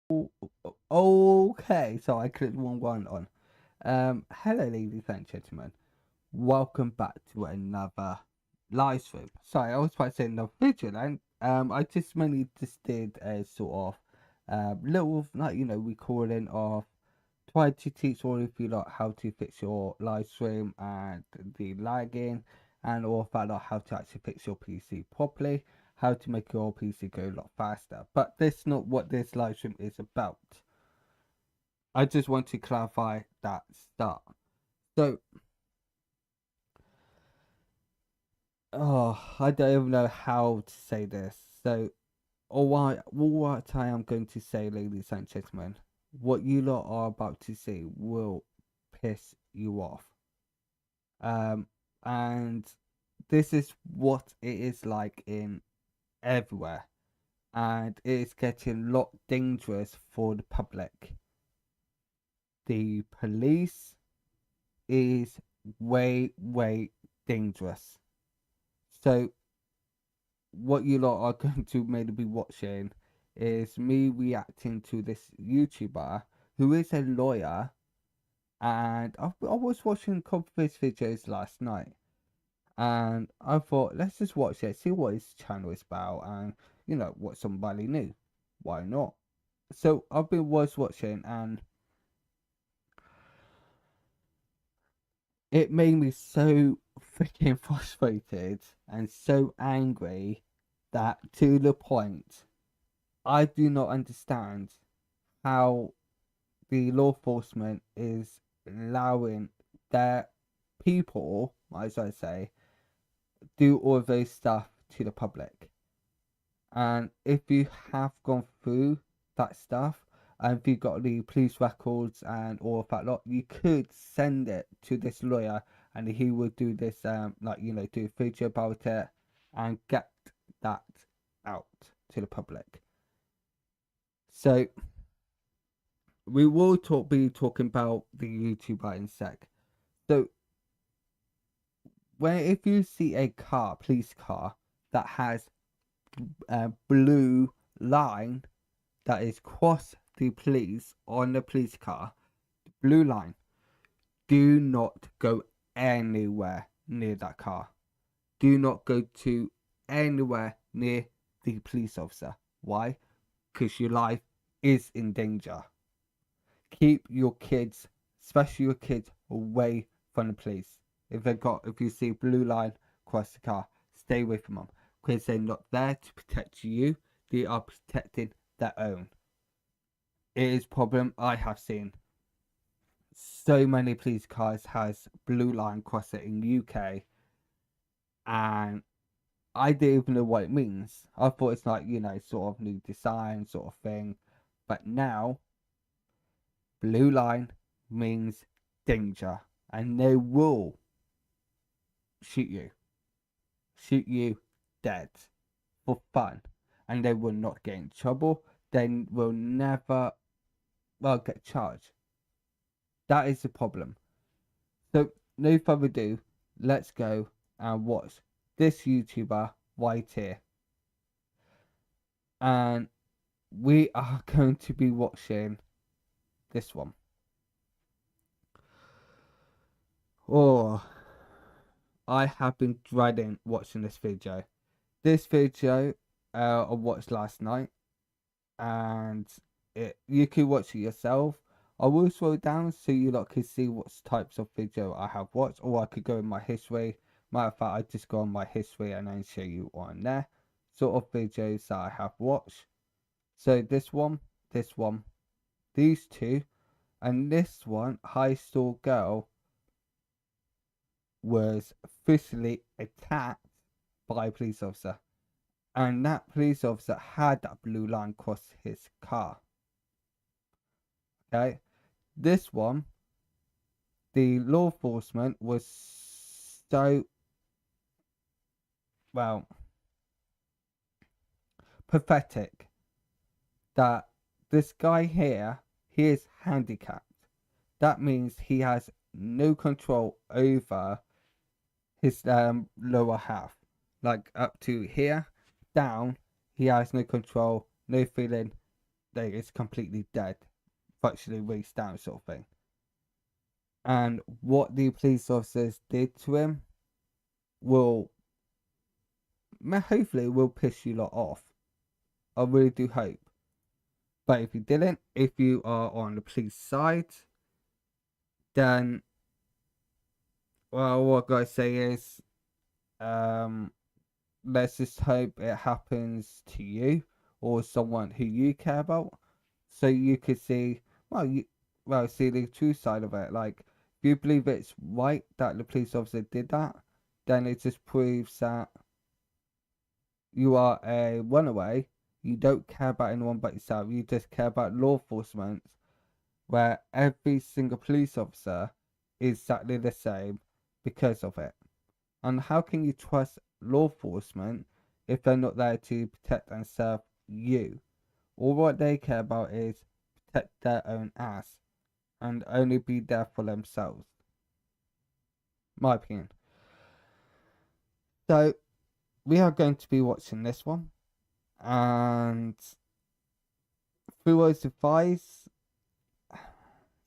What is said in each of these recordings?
Okay, so I clicked one one on. Hello, ladies and gentlemen. Welcome back to another live stream. Sorry, I was about to say another video then. I just mainly just did a sort of little, like, recording of trying to teach all of you lot how to fix your live stream and the lagging, and all of that, like how to actually fix your PC properly, how to make your PC go a lot faster. But that's not what this live stream is about. I just want to clarify that start. So, I don't even know how to say this. So, what I am going to say, ladies and gentlemen, what you lot are about to see will piss you off. Um, and this is what it is like in everywhere, and it is getting a lot dangerous for the public. The police is way, way dangerous. So, what you lot are going to maybe be watching is me reacting to this YouTuber who is a lawyer, and I was watching a couple of his videos last night, and I thought, let's just watch it, see what his channel is about, and what somebody new. Why not? So was watching, and it made me so freaking frustrated and so angry that to the point I do not understand how the law enforcement is allowing their people, as I say, do all of those stuff to the public. And if you have gone through that stuff, and if you've got the police records and all of that lot, you could send it to this lawyer, and he would do this, do a video about it and get that out to the public. So we will be talking about the YouTuber in a sec. So if you see a police car that has a blue line that is cross the police on the police car, blue line, do not go anywhere near that car. Do not go to anywhere near the police officer. Why? Because your life is in danger. Keep your kids, especially your kids, away from the police. If you see a blue line across the car, stay away from them, because they're not there to protect you. They are protecting their own. It is a problem I have seen. So many police cars has blue line across it in UK, and I didn't even know what it means. I thought it's like, sort of new design sort of thing. But now blue line means danger, and they will shoot you, dead for fun, and they will not get in trouble. They will never, get charged. That is the problem. So, no further ado, let's go and watch this YouTuber right here, and we are going to be watching this one. Oh, I have been dreading watching this video. This video I watched last night, and you can watch it yourself. I will slow it down so you lot can see what types of video I have watched, or I could go in my history. Matter of fact, I just go on my history and then show you on there sort of videos that I have watched. So this one, these two, and this one, high school girl, was officially attacked by a police officer, and that police officer had that blue line across his car. Okay, this one, the law enforcement was so, well, pathetic that this guy here, he is handicapped. That means he has no control over his lower half, like up to here, down. He has no control, no feeling, it's completely dead, virtually waist down sort of thing. And what the police officers did to him will hopefully will piss you lot off. I really do hope. But if you didn't, if you are on the police side, then well, what I gotta say is, let's just hope it happens to you or someone who you care about, so you could see, see the true side of it. Like, if you believe it's right that the police officer did that, then it just proves that you are a runaway. You don't care about anyone but yourself. You just care about law enforcement, where every single police officer is exactly the same because of it. And how can you trust law enforcement if they're not there to protect and serve you? All what they care about is protect their own ass and only be there for themselves. My opinion. So we are going to be watching this one, and through those advice,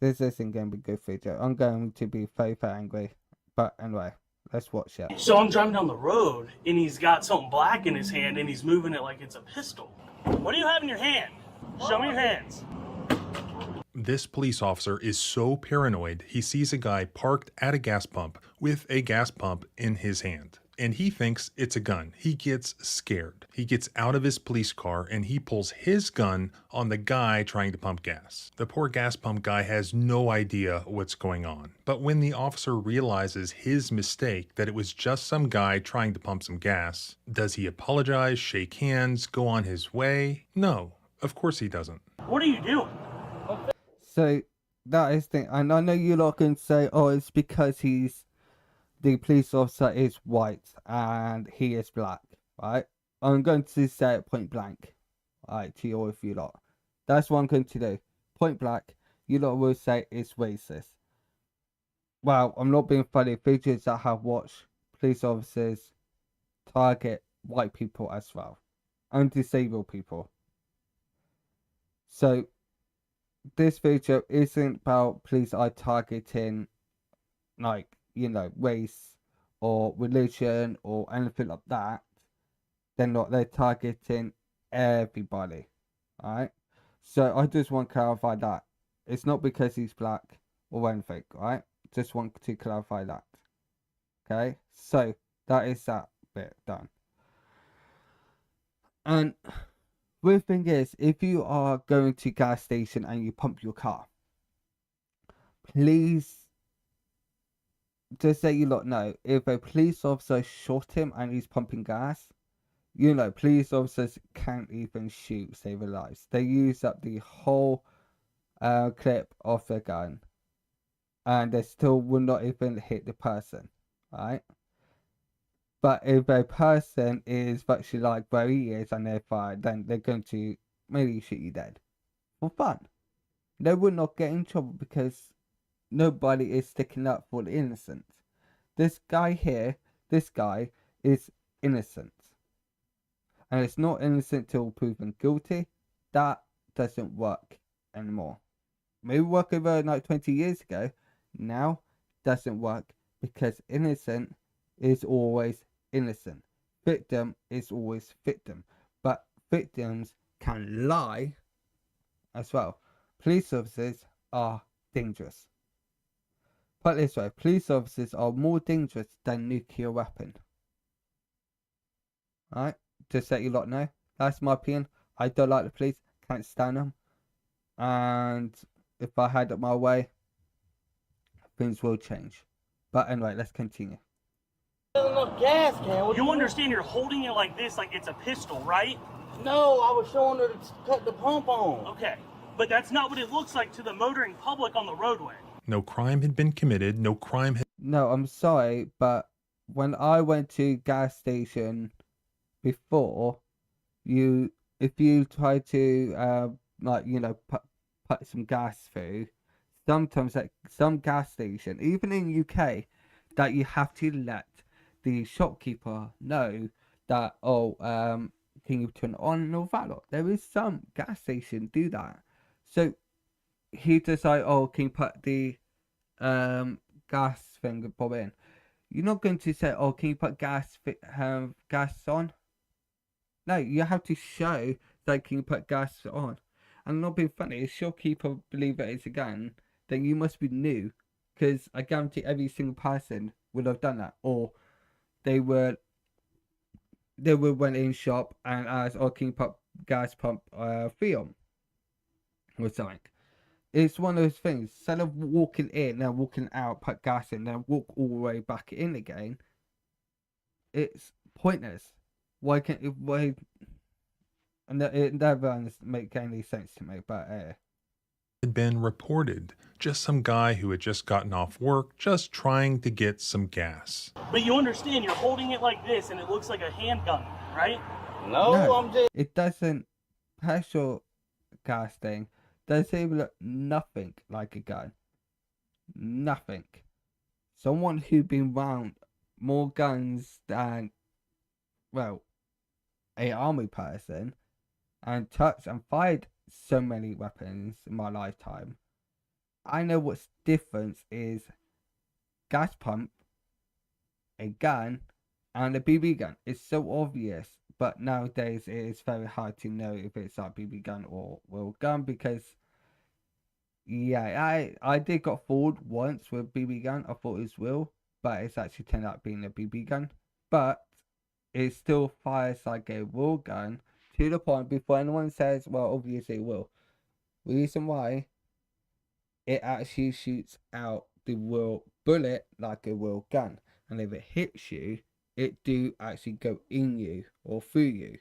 this isn't going to be good video. I'm going to be very, very angry. But anyway, let's watch it. So I'm driving down the road, and he's got something black in his hand, and he's moving it like it's a pistol. What do you have in your hand? Show me your hands. This police officer is so paranoid, he sees a guy parked at a gas pump with a gas pump in his hand. And he thinks it's a gun. He gets scared. He gets out of his police car and he pulls his gun on the guy trying to pump gas. The poor gas pump guy has no idea what's going on. But when the officer realizes his mistake, that it was just some guy trying to pump some gas, does he apologize, shake hands, go on his way? No, of course he doesn't. What are you doing? So that is the thing. And I know you lot can say, oh, it's because the police officer is white and he is black, right? I'm going to say it point blank, right, to all of you lot. That's what I'm going to do. Point blank, you lot will say it's racist. Well, I'm not being funny. Videos that have watched police officers target white people as well, and disabled people. So this video isn't about police are targeting, like, you know, race or religion or anything like that. They're targeting everybody. Alright? So I just want to clarify that. It's not because he's black or anything, right? Just want to clarify that. Okay? So that is that bit done. And the thing is, if you are going to gas station and you pump your car, please just so you lot know, if a police officer shot him and he's pumping gas, you know, police officers can't even shoot, save their lives. They use up the whole clip of the gun, and they still will not even hit the person, right? But if a person is virtually like where he is and they're fired, then they're going to maybe shoot you dead for fun. They will not get in trouble because nobody is sticking up for the innocent. This guy here, this guy is innocent. And it's not innocent till proven guilty. That doesn't work anymore. Maybe work over like 20 years ago. Now doesn't work because innocent is always innocent. Victim is always victim. But victims can lie as well. Police officers are dangerous. Put it this way, police officers are more dangerous than nuclear weapon. Alright? Just let you lot know. That's my opinion. I don't like the police. Can't stand them. And if I had it my way, things will change. But anyway, let's continue. Gas can. You understand you're holding it like this, like it's a pistol, right? No, I was showing her to cut the pump on. Okay, but that's not what it looks like to the motoring public on the roadway. No crime had been committed. No crime had... No, I'm sorry, but when I went to gas station before, if you try to like, you know, put some gas through, sometimes at some gas station, even in UK, that you have to let the shopkeeper know that, oh, can you turn it on and all that lot? There is some gas station do that. So he decide, oh, can you put the gas thing bob in? You're not going to say, oh, can you put gas on? No, you have to show that can you put gas on. And not being funny, if shopkeeper believe that it's a gun, then you must be new, because I guarantee every single person would have done that, or they were went in shop and asked, oh, can you put gas pump free on or something. It's one of those things. Instead of walking in and walking out, put gas in, then walk all the way back in again, it's pointless. Why can't it? Why? And it never make any sense to me. But Had been reported. Just some guy who had just gotten off work, just trying to get some gas. But you understand, you're holding it like this, and it looks like a handgun, right? No, I'm just. it doesn't. Special gas thing doesn't even look nothing like a gun. Nothing. Someone who been around more guns than, well, a army person, and touched and fired so many weapons in my lifetime. I know what's difference is gas pump, a gun, and a BB gun. It's so obvious, but nowadays it is very hard to know if it's a BB gun or real gun, because yeah, I did got fooled once with BB gun. I thought it was real, but it's actually turned out being a BB gun. But it still fires like a real gun, to the point before anyone says, well, obviously it will. Reason why, it actually shoots out the real bullet like a real gun. And if it hits you, it do actually go in you or through you.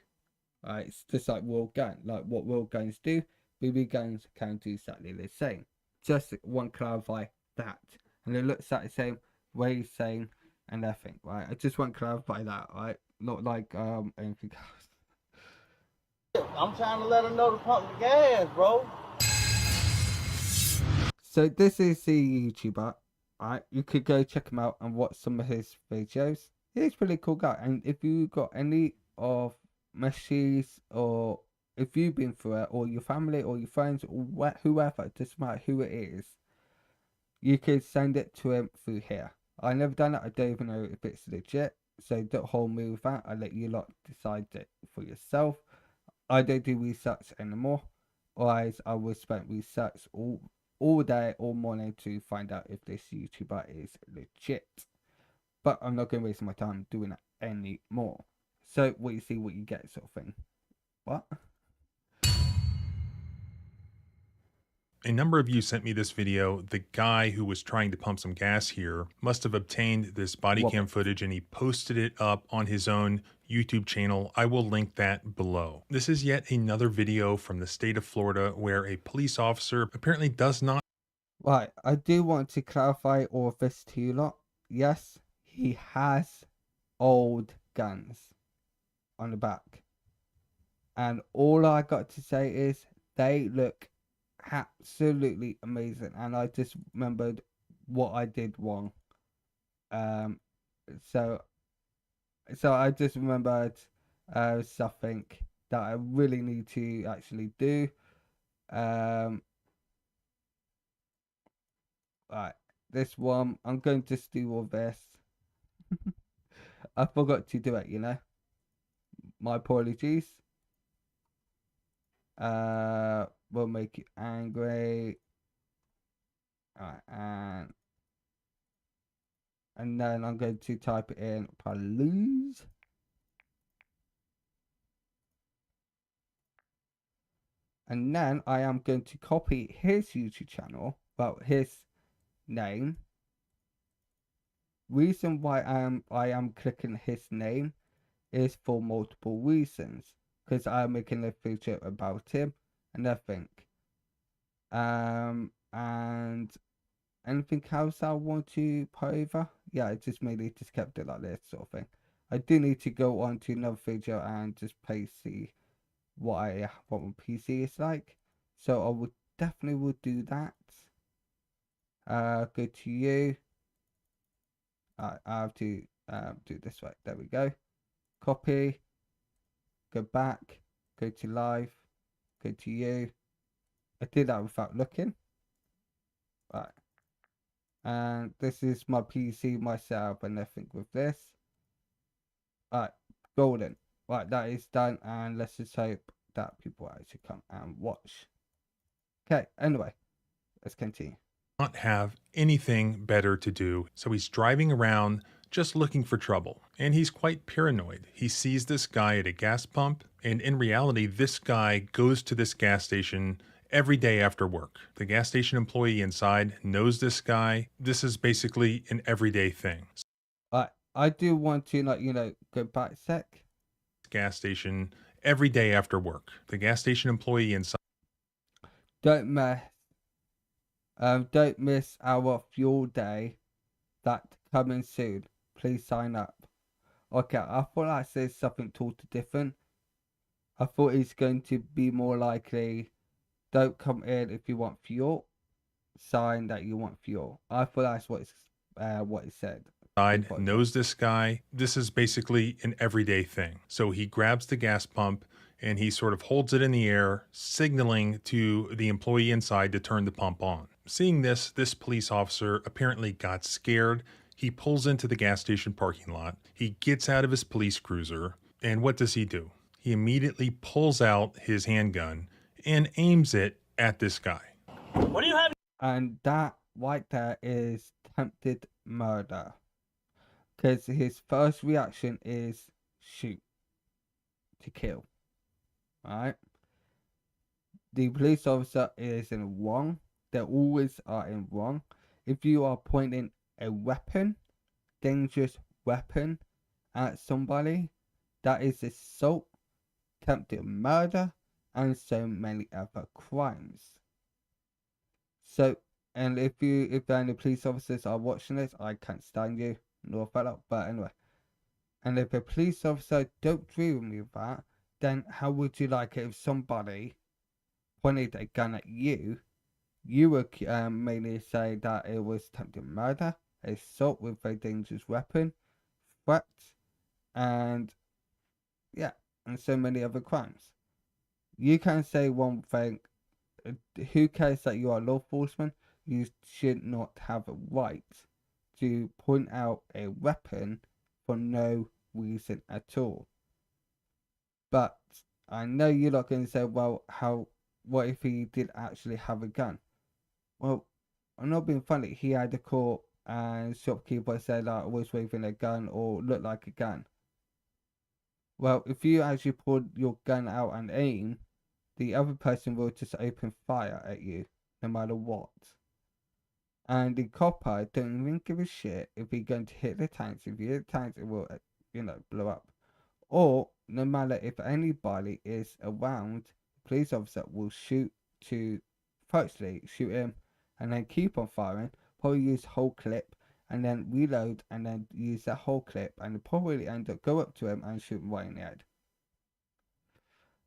Right? It's just like real gun. Like what real guns do, BB guns can do exactly the same. Just want to clarify that. And it looks like the same way, same and everything, right? I just want to clarify that, right? Not like anything else. I'm trying to let her know to pump the gas, bro. So this is the YouTuber, right? You could go check him out and watch some of his videos. He's a pretty cool guy. And if you got any of messages, or if you've been through it, or your family or your friends or whoever, doesn't matter who it is, you could send it to him through here. I never done it. I don't even know if it's legit. So don't hold me with that. I let you lot decide it for yourself. I don't do research anymore. Otherwise, I would spend research all day, all morning to find out if this YouTuber is legit. But I'm not going to waste my time doing it anymore. So what you see, what you get, sort of thing. What? A number of you sent me this video. The guy who was trying to pump some gas here must have obtained this body cam footage and he posted it up on his own YouTube channel. I will link that below. This is yet another video from the state of Florida where a police officer apparently does not. Right, I do want to clarify all of this to you lot. Yes, he has old guns on the back. And all I got to say is they look absolutely amazing. And I just remembered what I did wrong. So I just remembered something that I really need to actually do. Right, this one, I'm going to just do all this. I forgot to do it, you know. My apologies. Will make you angry. Alright, and then I'm going to type it in please. And then I am going to copy his YouTube channel, well, his name. Reason why I am clicking his name is for multiple reasons, because I'm making a video about him and everything. And anything else I want to put over? Yeah, I just mainly just kept it like this sort of thing. I do need to go on to another video and just see what my PC is like. So I would definitely do that. Go to you. I have to do this way. There we go. Copy. go back, go to live, go to you. I did that without looking. Right. And this is my PC, my setup, and everything with this. Right, golden. Right, that is done, and let's just hope that people actually come and watch. Okay, anyway, let's continue. Not have anything better to do, so he's driving around just looking for trouble. And he's quite paranoid. He sees this guy at a gas pump, and in reality, this guy goes to this gas station every day after work. The gas station employee inside knows this guy. This is basically an everyday thing. Right, I do want to, like, go back a sec. Gas station every day after work. The gas station employee inside. Don't miss our fuel day that coming soon. Please sign up. Okay, I thought I said something totally different. I thought it's going to be more likely, don't come in if you want fuel. Sign that you want fuel. I thought that's what it said. Knows this guy. This is basically an everyday thing. So he grabs the gas pump and he sort of holds it in the air, signaling to the employee inside to turn the pump on. Seeing this police officer apparently got scared. He pulls into the gas station parking lot. He gets out of his police cruiser, and what does he do? He immediately pulls out his handgun and aims it at this guy. What do you have? And that right there is attempted murder. Because his first reaction is shoot, to kill. Alright? The police officer is in wrong. They always are in wrong. If you are pointing a weapon, dangerous weapon, at somebody, that is assault, attempted murder, and so many other crimes. So, and if any police officers are watching this, I can't stand you, no fellow. But anyway, and if a police officer don't agree with me with that, then how would you like it if somebody pointed a gun at you? You would mainly say that it was attempted murder, assault with a dangerous weapon, threats, and yeah, and so many other crimes. You can say one thing. Who cares that you are law enforcement? You should not have a right to point out a weapon for no reason at all. But I know you're not going to say, well, what if he did actually have a gun? Well, I'm not being funny. He had a court and shopkeeper said that I was waving a gun or looked like a gun. Well, if you actually pulled your gun out and aim, the other person will just open fire at you, no matter what. And the copper don't even give a shit if you're going to hit the tanks. If you hit the tanks, it will, blow up. Or, no matter if anybody is around, the police officer will shoot him, and then keep on firing, probably use whole clip, and then reload, and then use that whole clip, and probably go up to him and shoot him right in the head.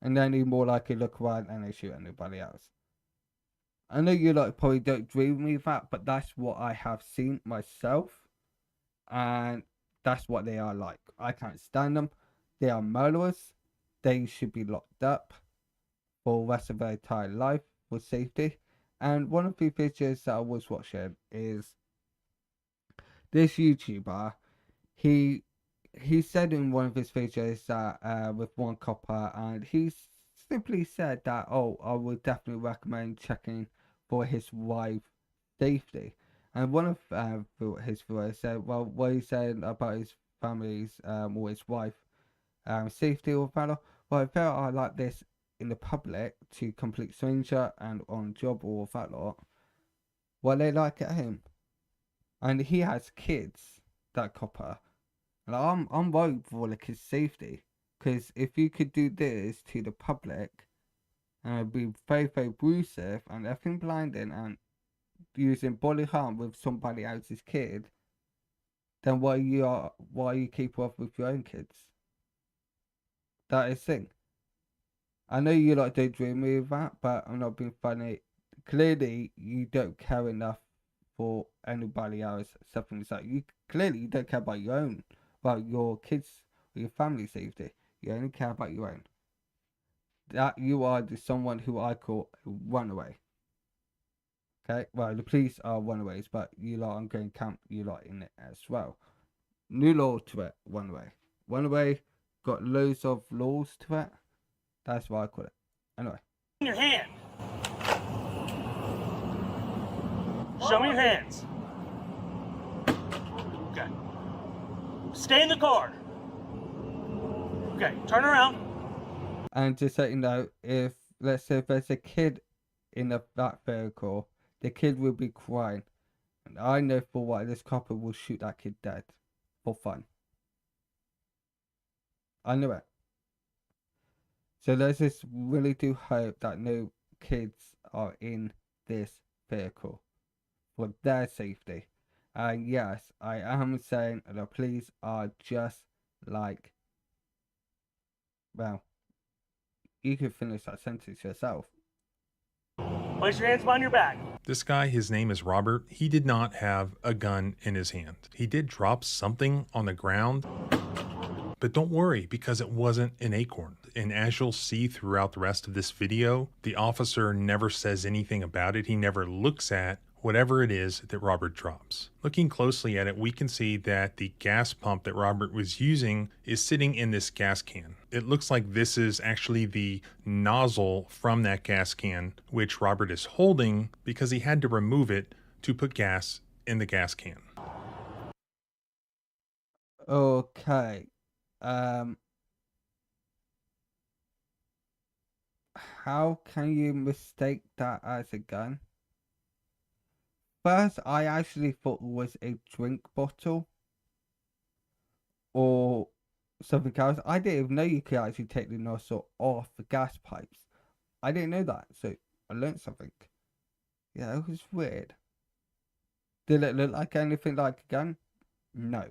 And then he more likely look around and they shoot anybody else. I know you probably don't agree with me with that, but that's what I have seen myself, and that's what they are like. I can't stand them. They are murderers. They should be locked up for the rest of their entire life for safety. And one of the videos that I was watching is this YouTuber. He said in one of his videos that with one copper, and he simply said that, oh, I would definitely recommend checking for his wife's safety. And one of his videos said, well, what he said about his family's or his wife safety or valor. Well, if there are like this in the public to complete stranger and on job or that lot, well, they like at home. And he has kids, that copper. And I'm worried for like his safety, because if you could do this to the public, and it'd be very, very abusive and everything blinding and using body harm with somebody else's kid, then why you keep off with your own kids? That is thing. I know you don't dream me with that, but I'm not being funny. Clearly, you don't care enough for anybody else. Something like you don't care about your own. About your kids or your family safety. You only care about your own. that you are someone who I call a runaway. Okay, well, the police are runaways, but you lot, I'm going to count you lot in it as well. New law to it, runaway. Runaway got loads of laws to it. That's what I call it. Anyway. In your hand. Show me your hands. Okay. Stay in the car. Okay, turn around. And just so you know, if, let's say, if there's a kid in that vehicle, the kid will be crying. And I know for what this copper will shoot that kid dead. For fun. I know it. So let's just really do hope that no kids are in this vehicle for their safety. And yes, I am saying the police are just like, well, you could finish that sentence yourself. Place your hands behind your back. This guy, his name is Robert. He did not have a gun in his hand. He did drop something on the ground, but don't worry because it wasn't an acorn. And as you'll see throughout the rest of this video, the officer never says anything about it. He never looks at whatever it is that Robert drops. Looking closely at it, we can see that the gas pump that Robert was using is sitting in this gas can. It looks like this is actually the nozzle from that gas can, which Robert is holding because he had to remove it to put gas in the gas can. Okay. How can you mistake that as a gun? First, I actually thought it was a drink bottle or something else. I didn't even know you could actually take the nozzle off the gas pipes. I didn't know that, so I learned something. Yeah, it was weird. Did it look like anything like a gun? No.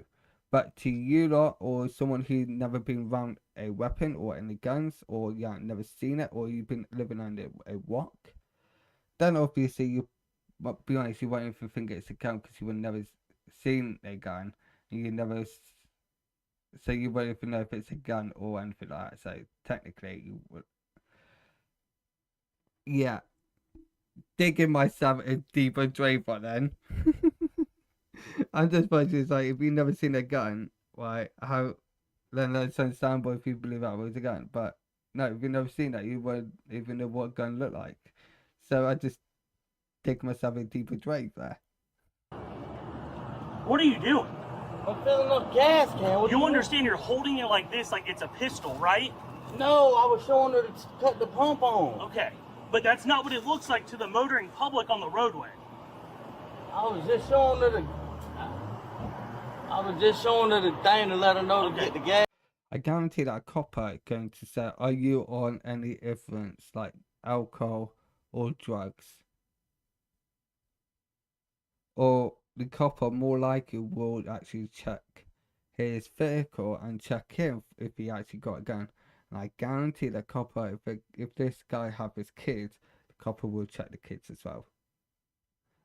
But to you lot, or someone who's never been around a weapon or any guns, or yeah, never seen it, or you've been living under a rock, then obviously you, but be honest, you won't even think it's a gun because you would never seen a gun, and you never, so you won't even know if it's a gun or anything like that. So technically, you would, yeah, digging myself a deeper grave by then. I'm just wondering, like, if you've never seen a gun, right, how, then that's understandable if you believe that was a gun. But no, if you've never seen that, you won't even know what a gun looked like. So I just dig myself a deeper grave there. What are you doing? I'm filling up gas can. What You do understand you're holding it like this, like it's a pistol, right? No, I was showing her to cut the pump on. Okay. But that's not what it looks like to the motoring public on the roadway. I was just showing her the thing to let her know to get the gas. I guarantee that a copper is going to say, are you on any influence like alcohol or drugs? Or the copper more likely will actually check his vehicle and check him if he actually got a gun. And I guarantee the copper, if this guy have his kids, the copper will check the kids as well.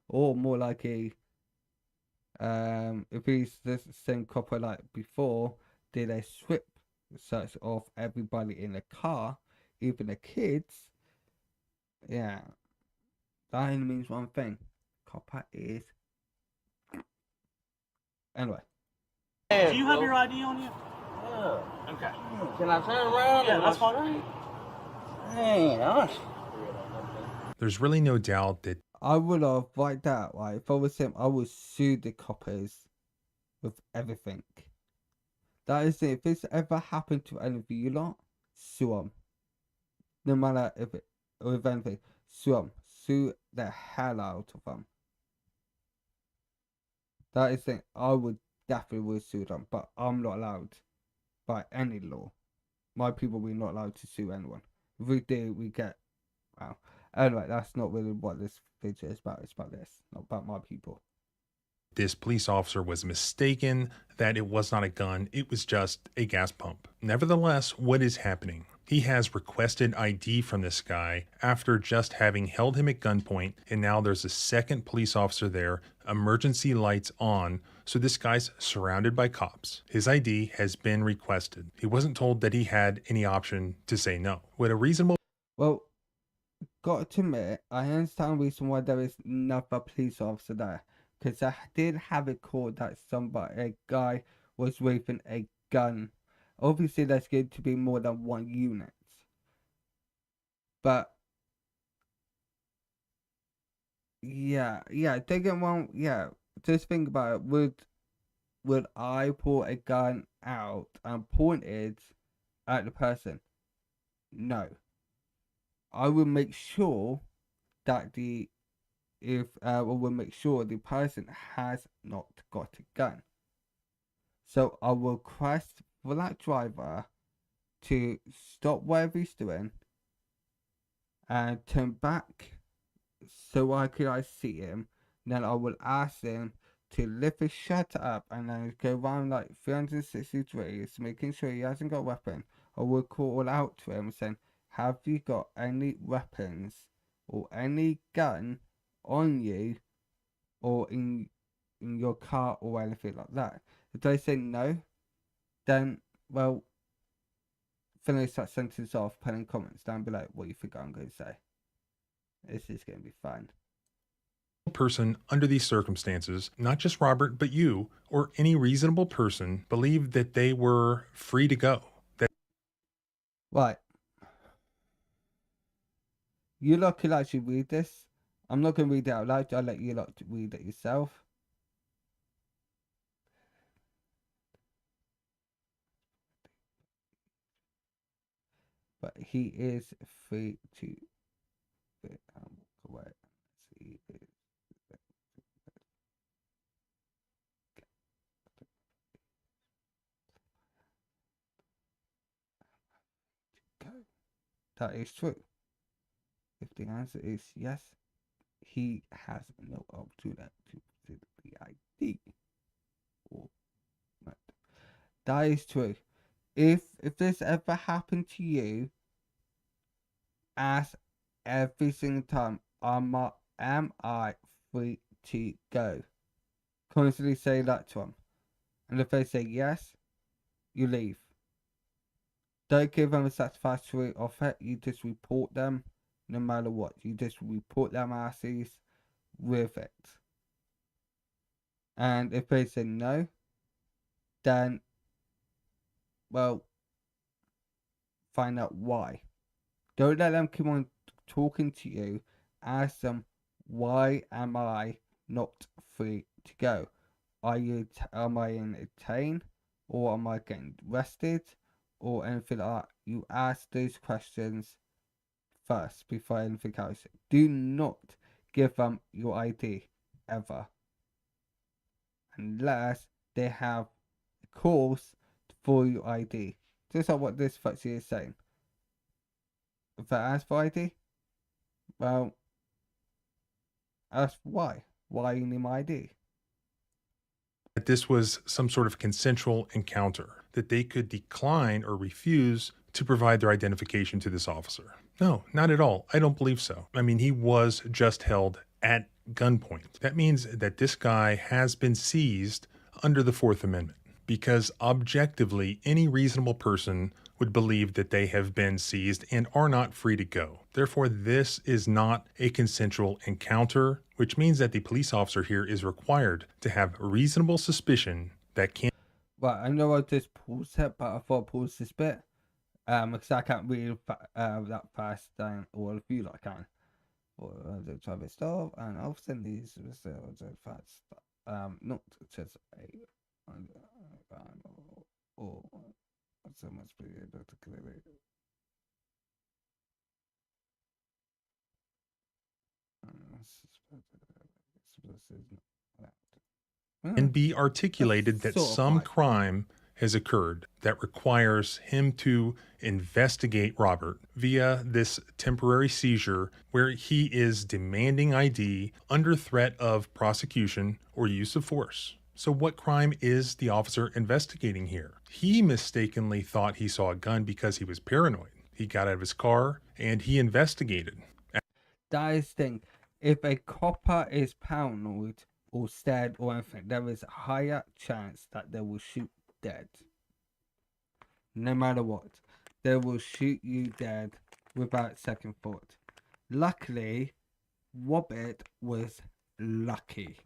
Or more likely, if he's the same copper like before, did a strip search of everybody in the car, even the kids. Yeah, that only means one thing: copper is. Anyway. Do you have your ID on you? Yeah. Okay. Can I turn around? Yeah, that's fine. Dang, gosh. There's really no doubt that I would have, like that, right? If I was him, I would sue the coppers with everything. That is it. If this ever happened to any of you lot, sue them. No matter if it, or if anything, sue them. Sue the hell out of them. That is it. I would definitely sue them, but I'm not allowed by any law. My people, we're not allowed to sue anyone. If we do, we get, well, anyway, that's not really what this video is about. It's about this, not about my people. this police officer was mistaken, that it was not a gun, it was just a gas pump. Nevertheless, what is happening? He has requested ID from this guy after just having held him at gunpoint, and now there's a second police officer there, emergency lights on, so this guy's surrounded by cops. His ID has been requested. He wasn't told that he had any option to say no. Would a reasonable Well, got to admit, I understand the reason why there is another police officer there. Because I did have a call that a guy was waving a gun. Obviously, there's going to be more than one unit. But, yeah, don't get me wrong, yeah. Just think about it. Would I pull a gun out and point it at the person? No. I will make sure that will make sure the person has not got a gun. So I will request for that driver to stop whatever he's doing and turn back so I see him. Then I will ask him to lift his shutter up and then go around like 360 degrees, making sure he hasn't got a weapon. I will call out to him saying, have you got any weapons or any gun on you or in your car or anything like that? If they say no, then, well, finish that sentence off, put in comments down below what you think I'm going to say. This is going to be fun. Person under these circumstances, not just Robert, but you or any reasonable person, believed that they were free to go. Right. You lot can actually read this. I'm not going to read it out loud. I'll let you lot read it yourself. But he is free to walk away. He is go. That is true. If the answer is yes, he has no opportunity to visit the ID. Or not. That is true. If this ever happened to you, ask every single time, am I free to go? Constantly say that to them. And if they say yes, you leave. Don't give them a satisfactory offer. You just report them no matter what. You just report them asses with it. And if they say no, then, well, find out why. Don't let them keep on talking to you. Ask them, why am I not free to go? Am I in a chain? Or am I getting arrested? Or anything like that. You ask those questions first before anything else. Do not give them your ID ever. Unless they have a cause for your ID. Just like what this foxy is saying. If they ask for ID, well, ask why. Why you need my ID? That this was some sort of consensual encounter, that they could decline or refuse to provide their identification to this officer. No, not at all. I don't believe so. I mean, he was just held at gunpoint. That means that this guy has been seized under the Fourth Amendment, because objectively, any reasonable person would believe that they have been seized and are not free to go. Therefore, this is not a consensual encounter, which means that the police officer here is required to have reasonable suspicion that can. Right, I know I just paused it, but I thought I'd pause this bit. Because I can't read that fast than all of you like I can. Or the traffic stop, and often these results are fast. Not just a or so much be able to clearly. And be articulated that some crime has occurred that requires him to investigate Robert via this temporary seizure where he is demanding ID under threat of prosecution or use of force. So what crime is the officer investigating here? He mistakenly thought he saw a gun because he was paranoid. He got out of his car and he investigated. That is the thing. If a copper is paranoid or scared or anything, there is a higher chance that they will shoot dead. No matter what, they will shoot you dead without second thought. Luckily, Wobbit was lucky.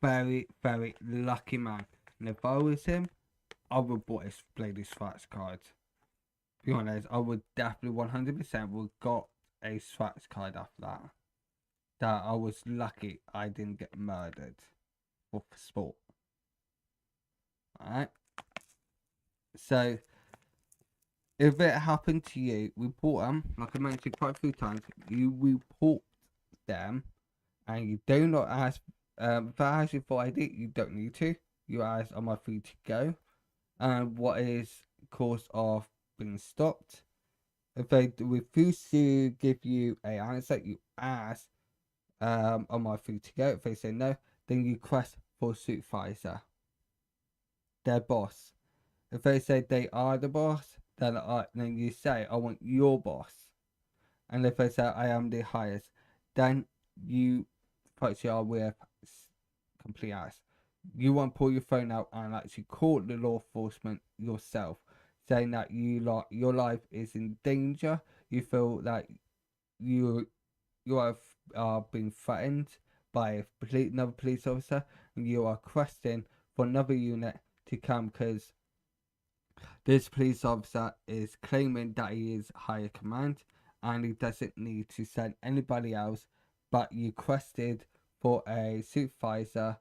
Very, very lucky man. And if I was him, I would bought his bloody scratch card. Be honest, I would definitely 100% would got a scratch card after that. That I was lucky I didn't get murdered for sport. Alright? So, if it happened to you, report them. Like I mentioned quite a few times, you report them and you do not ask if I ask you for ID, you don't need to. You ask, am I free to go? And what is cause of being stopped? If they refuse to give you an answer, you ask, am I free to go? If they say no, then you request for supervisor, their boss. If they say they are the boss, then you say, I want your boss. And if they say I am the highest, then you actually are with complete ass. You won't pull your phone out and actually call the law enforcement yourself, saying that your life is in danger. You feel that you are being threatened by another police officer, and you are requesting for another unit to come because this police officer is claiming that he is higher command and he doesn't need to send anybody else, but you requested for a supervisor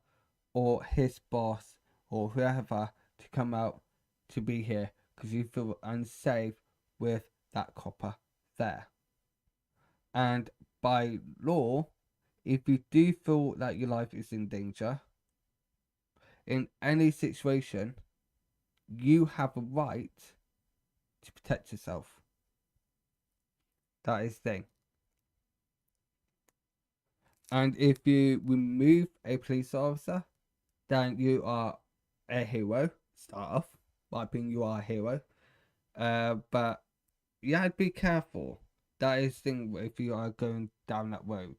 or his boss or whoever to come out to be here because you feel unsafe with that copper there. And by law, if you do feel that your life is in danger, in any situation, you have a right to protect yourself. That is the thing. And if you remove a police officer, then you are a hero. Start off by being you are a hero. But yeah, be careful. That is the thing if you are going down that road.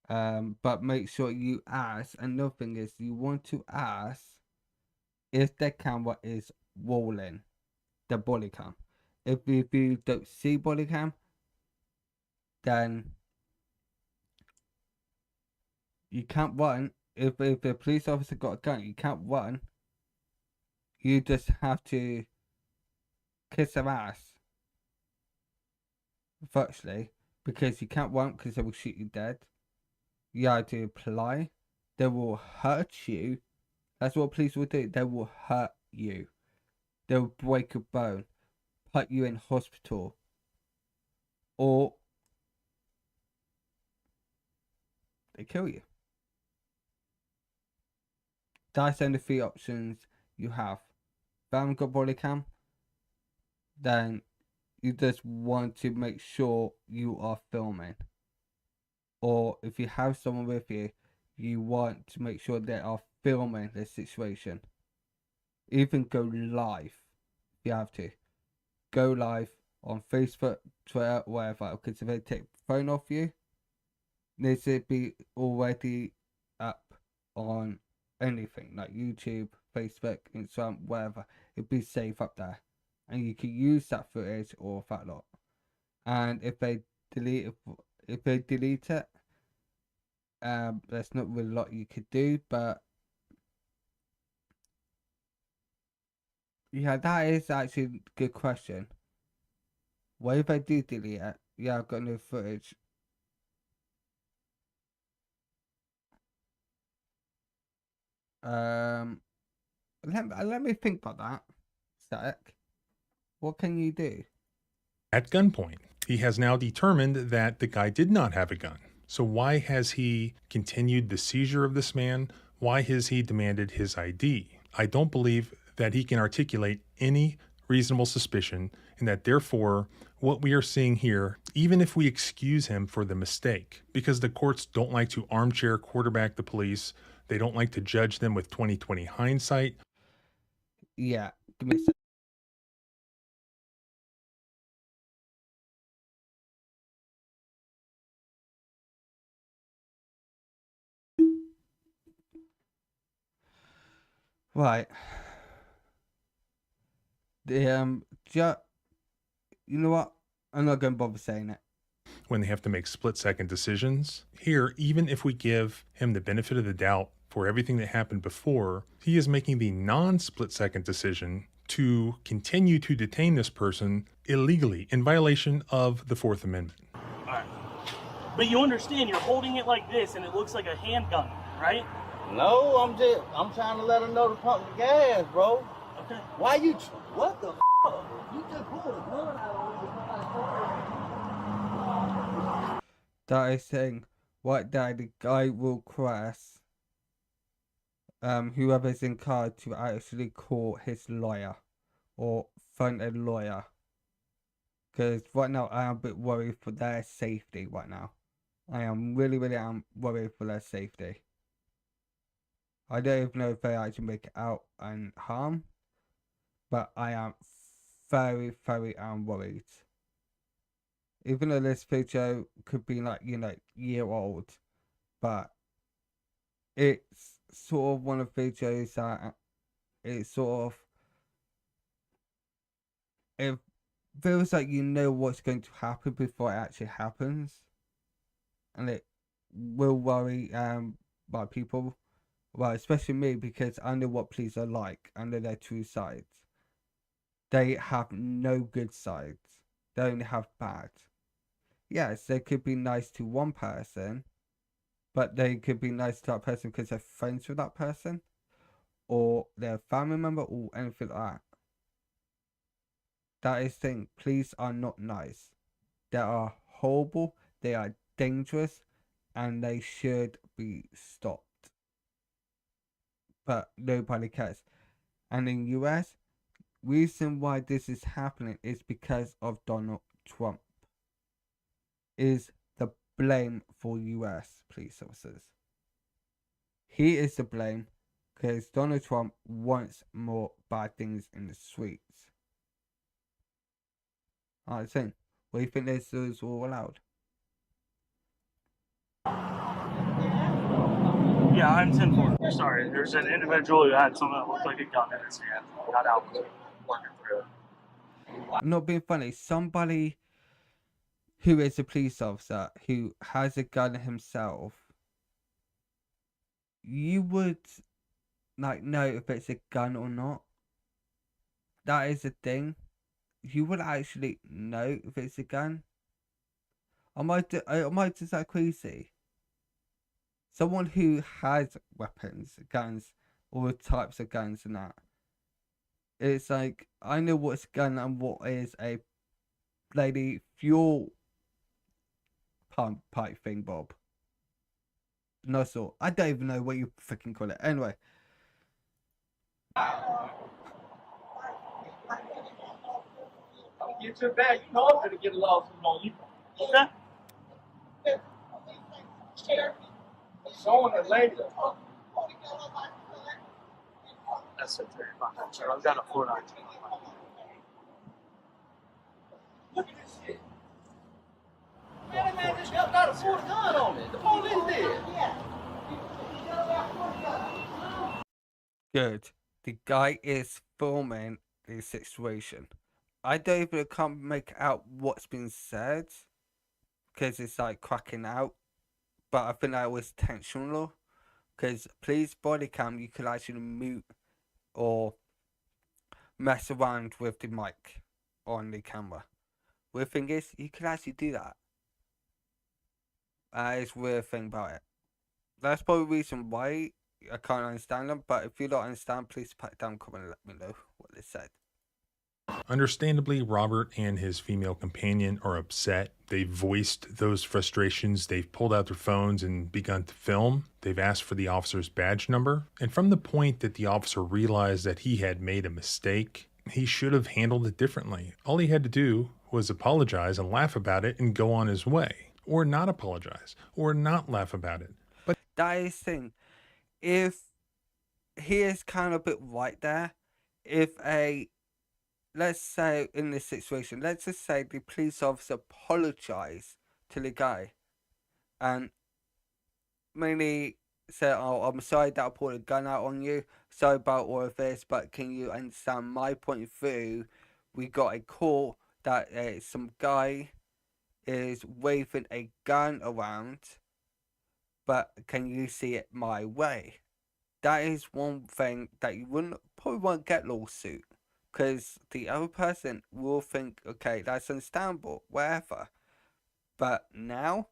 But make sure you ask. Another thing is you want to ask if the camera is rolling, the body cam. If you don't see body cam, then you can't run. If the police officer got a gun, you can't run. You just have to kiss their ass, virtually, because you can't run because they will shoot you dead. You have to apply. They will hurt you. That's what police will do. They will hurt you. They will break a bone, put you in hospital, or they kill you. That's only 3 options you have. If you haven't got body cam, then you just want to make sure you are filming. Or if you have someone with you, you want to make sure they are filming the situation. Even go live if you have to. Go live on Facebook, Twitter, wherever. Because if they take the phone off you, it needs to be already up on anything like YouTube, Facebook, Instagram, wherever. It'd be safe up there. And you can use that footage or that lot. And if they delete it, there's not really a lot you could do, but yeah, that is actually a good question. What if I do delete it? Yeah, I've got no footage. Let me think about that. Sec. What can you do? At gunpoint, he has now determined that the guy did not have a gun. So why has he continued the seizure of this man? Why has he demanded his ID? I don't believe that he can articulate any reasonable suspicion, and that therefore what we are seeing here, even if we excuse him for the mistake, because the courts don't like to armchair quarterback the police, they don't like to judge them with 20/20 hindsight. Yeah, give me a sec. Right. The you know what? I'm not going to bother saying it. when they have to make split-second decisions. Here, even if we give him the benefit of the doubt for everything that happened before, he is making the non-split-second decision to continue to detain this person illegally in violation of the Fourth Amendment. Alright. But you understand, you're holding it like this and it looks like a handgun, right? No, I'm trying to let her know to pump the gas, bro. Okay. Why you, what the f***? You just pulled a gun out on me. That is saying what that the guy will request whoever's in car to actually call his lawyer or phone a lawyer. Because right now I am a bit worried for their safety right now. I am really worried for their safety. I don't even know if they actually make it out and harm, but I am very worried. Even though this video could be like, year old, but it's sort of one of the videos that it's sort of, it feels like you know what's going to happen before it actually happens, and it will worry by people, well, especially me, because I know what police are like. I know their true sides. They have no good sides. They only have bad. Yes, they could be nice to one person, but they could be nice to that person because they're friends with that person, or they're a family member, or anything like that. That is the thing. Police are not nice. They are horrible. They are dangerous, and they should be stopped. But nobody cares. And in US, reason why this is happening is because of Donald Trump. Is the blame for US police officers. He is to blame because Donald Trump wants more bad things in the streets. I think. What do you think this is all allowed? Yeah, I'm 10-4. Sorry, there's an individual who had something that looked like a gun in his hand. Got out working through it. I'm not being funny. Somebody who is a police officer who has a gun himself, you would know if it's a gun or not. That is the thing. You would actually know if it's a gun. Am I just that crazy? Someone who has weapons, guns, all types of guns and that. It's like, I know what's a gun and what is a bloody fuel pump pipe thing, Bob. No sort. I don't even know what you freaking call it. Anyway. Get your bag. You know I'm gonna get lost on you. Okay. Showing her later. That's it. Sure, I've got a 4-9. Look at this shit. Man, that man just got out of full gun on me. The police did. Good. The guy is filming the situation. I don't even can't make out what's been said because it's like cracking out. But I think that was intentional because police body cam, you could actually mute or mess around with the mic on the camera. Weird thing is, you could actually do that. That is weird thing about it. That's probably the reason why I can't understand them. But if you don't understand, please put it down, comment, and let me know what they said. Understandably, Robert and his female companion are upset. They've voiced those frustrations. They've pulled out their phones and begun to film. They've asked for the officer's badge number. And from the point that the officer realized that he had made a mistake, he should have handled it differently. All he had to do was apologize and laugh about it and go on his way. Or not apologize. Or not laugh about it. But that is the thing. If he is kind of a bit right there, let's say in this situation, let's just say the police officer apologized to the guy and mainly said, "Oh, I'm sorry that I pulled a gun out on you. Sorry about all of this, but can you understand my point of view? We got a call that some guy is waving a gun around, but can you see it my way? That is one thing that you probably won't get lawsuit, because the other person will think, okay, that's understandable, whatever. But now,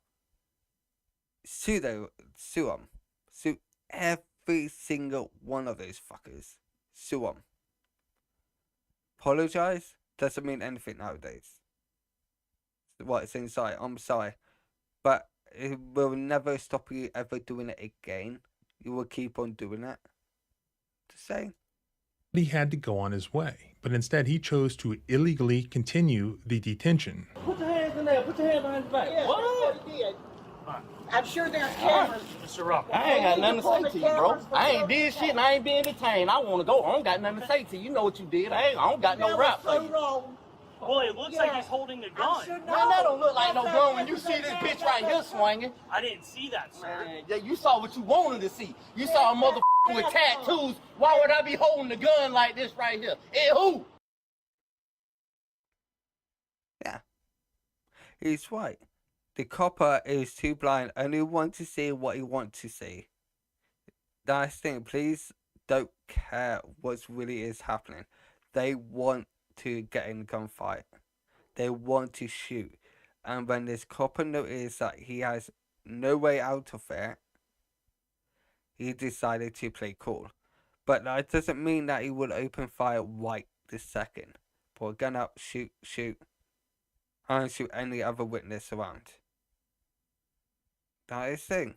sue them, sue every single one of those fuckers, sue them. Apologize doesn't mean anything nowadays. What it's inside, I'm sorry, but it will never stop you ever doing it again. You will keep on doing it. Just saying. He had to go on his way, but instead he chose to illegally continue the detention. Put your hands in there. Put your hands behind your back. Yeah, What? that's what he did. I'm sure there's cameras. Mr. Rupp. I ain't got nothing to say to you, bro. I ain't did shit and I ain't being detained. I want to go. I don't got nothing to say to you. You know what you did. I don't got no rap for you. wrong. Well, it looks like he's holding a gun. Man, that don't look like no gun when you see this bitch right here swinging. I didn't see that, sir. Man, yeah, you saw what you wanted to see. You saw a motherfucker with tattoos. Why would I be holding the gun like this right here? Hey, who? Yeah. He's right. The copper is too blind, only want to see what he wants to see. That's the thing, please don't care what really is happening. They want to get in a gunfight. They want to shoot. And when this copper noticed that he has no way out of it, he decided to play cool. But that doesn't mean that he will open fire right this second. Pull a gun out, shoot, and shoot any other witness around. That is thing.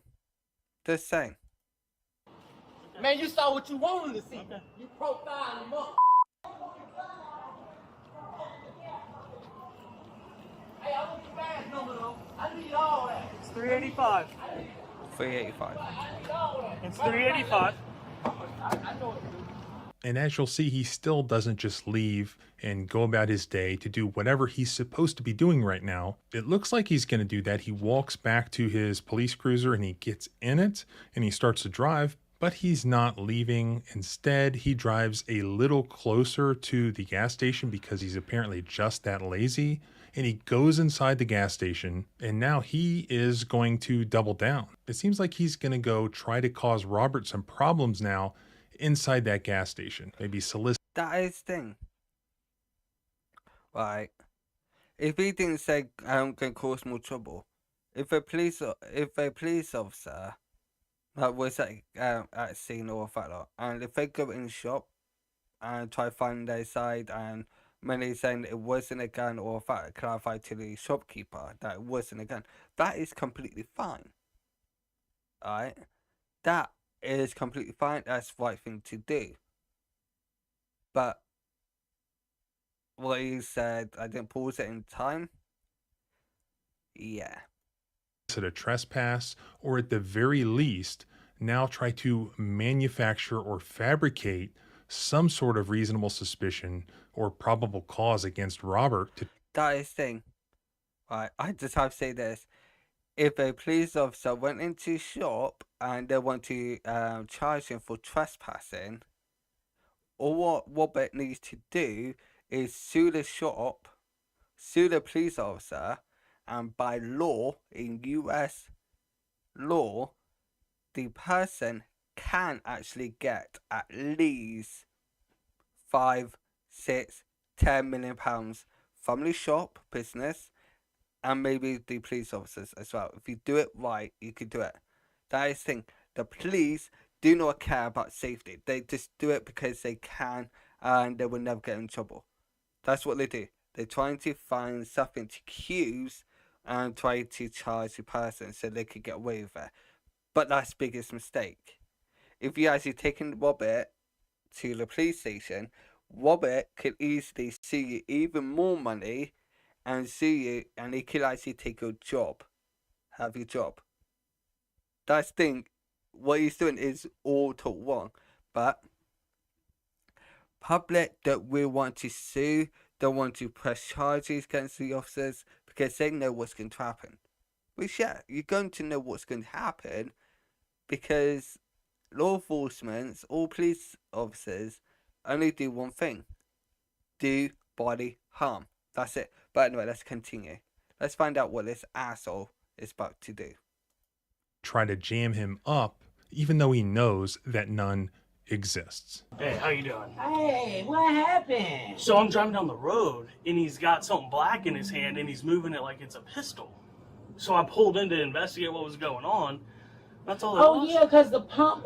Just saying. Man, you saw what you wanted to see. You profiling the mother. Hey, I want your badge number though. I need all that. It's 385. 385. It's 385. I know what to do. And as you'll see, he still doesn't just leave and go about his day to do whatever he's supposed to be doing right now. It looks like he's going to do that. He walks back to his police cruiser and he gets in it and he starts to drive, but he's not leaving. Instead, he drives a little closer to the gas station because he's apparently just that lazy. And he goes inside the gas station and now he is going to double down. It seems like he's going to go try to cause Robert some problems now inside that gas station. Maybe solicit. That is thing. Right. If he didn't say I'm gonna cause more trouble, if a police officer that was at scene or whatever, and if they go in the shop and try to find their side, and when he's saying it wasn't a gun or clarify to the shopkeeper that it wasn't a gun, that is completely fine. Alright? That is completely fine. That's the right thing to do. But what he said, I didn't pause it in time. Yeah. A trespass, or at the very least, now try to manufacture or fabricate some sort of reasonable suspicion or probable cause against Robert. That is thing. Right, I just have to say this. If a police officer went into a shop and they want to charge him for trespassing, or what Robert needs to do is sue the shop, sue the police officer, and by law, in US law, the person can actually get at least 5, 6, 10 million pounds from the shop business and maybe the police officers as well. If you do it right, you can do it. That is the thing. The police do not care about safety. They just do it because they can and they will never get in trouble. That's what they do. They're trying to find something to accuse and try to charge the person so they could get away with it. But that's the biggest mistake. If you actually taken Robert to the police station, Robert could easily sue you even more money and sue you, and he could actually take your job, have your job. That's the thing. What he's doing is all totally wrong. But public don't really want to sue, don't want to press charges against the officers because they know what's going to happen. Which, yeah, you're going to know what's going to happen because law enforcement, all police officers only do one thing: do body harm. That's it. But anyway, let's continue. Let's find out what this asshole is about to do. Try to jam him up, even though he knows that none exists. Hey, how you doing? Hey, what happened? So I'm driving down the road, and he's got something black in his hand, and he's moving it like it's a pistol. So I pulled in to investigate what was going on. That's all it Oh was. yeah, because his pump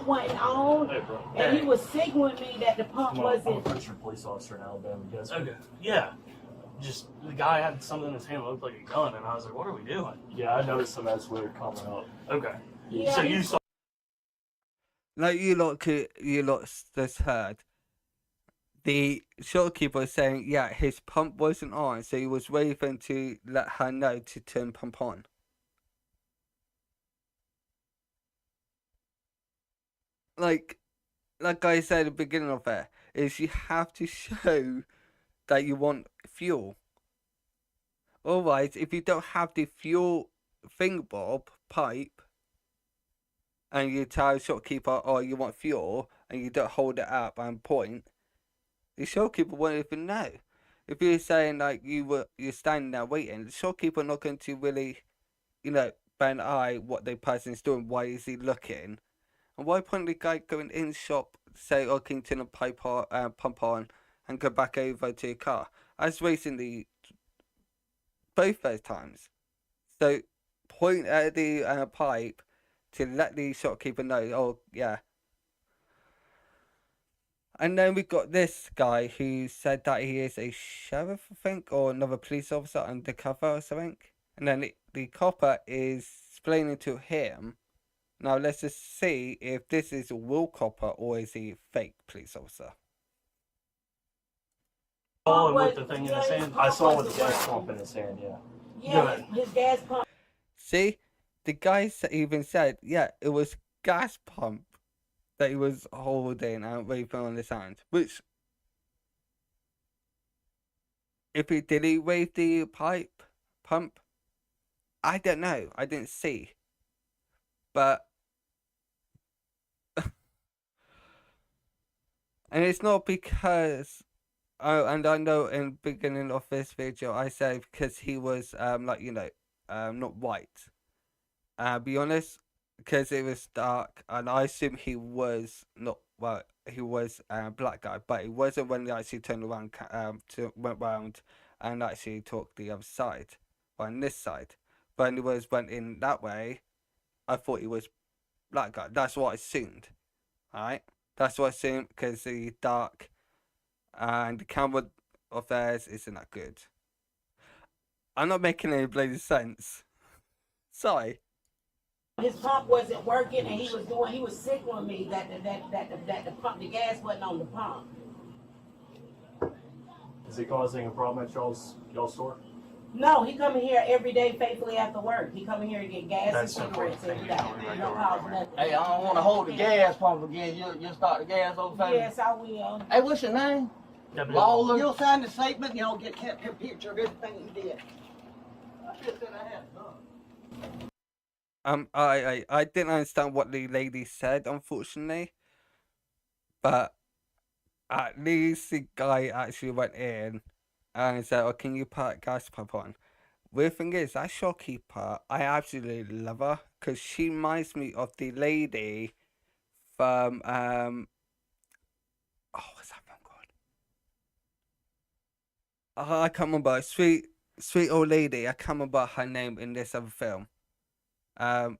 wasn't on, Hey, bro. and he was signaling me that the pump I'm a wasn't. Christian police officer in Alabama. You guys. Okay. Yeah. Just the guy had something in his hand that looked like a gun, and I was like, "What are we doing?" Yeah, I noticed some that's weird coming up. Okay. Yeah, So you saw. Like you lot just heard, the shopkeeper saying, yeah, his pump wasn't on, so he was waiting to let her know to turn pump on. Like I said at the beginning of it, is you have to show that you want fuel. Otherwise, if you don't have the fuel thingbob pipe, and you tell the shopkeeper, oh, you want fuel, and you don't hold it up and point, the shopkeeper won't even know. If you're saying like you're standing there waiting, the shopkeeper not going to really, bat an eye what the person's doing. Why is he looking? And why point the guy going in the shop, say, oh, can you turn a pump on, and go back over to your car? I was wasting both those times. So point at the pipe to let the shopkeeper know, oh yeah. And then we got this guy who said that he is a sheriff, I think, or another police officer undercover or something. And then the copper is explaining to him. Now let's just see if this is a real copper or is he a fake police officer. With the thing in his hand. I saw with the gas pump in his hand. Yeah. Yeah, his gas pump. See, the guy even said, yeah, it was gas pump that he was holding and waving on his hand. Which, did he wave the pump? I don't know. I didn't see. But, and it's not because, and I know in the beginning of this video I said because he was not white. Be honest, because it was dark, and I assume he was not, well, he was a black guy, but it wasn't when he actually turned around, went round and actually talked the other side, on this side. But when he went in that way, I thought he was black guy. That's what I assumed. Alright? That's what I assumed because the dark and the camera of theirs isn't that good. I'm not making any bloody sense. Sorry. His pump wasn't working, and he was signaling me that the gas wasn't on the pump. Is he causing a problem at y'all's store? No, he come in here every day faithfully after work. He come in here to get gas That's and cigarettes every day. He don't cause nothing. Hey, I don't want to hold the gas pump again. You'll start the gas over time. Yes, I will. Hey, what's your name? Lawler. You'll sign the statement. Get kept a picture of everything you did. I just said I had done. I didn't understand what the lady said, unfortunately. But at least the guy actually went in and said, oh, can you put gas pump on? Weird thing is, that shopkeeper, I absolutely love her, because she reminds me of the lady from, what's that film called? Oh, I can't remember. Sweet old lady. I can't remember her name in this other film. Yeah.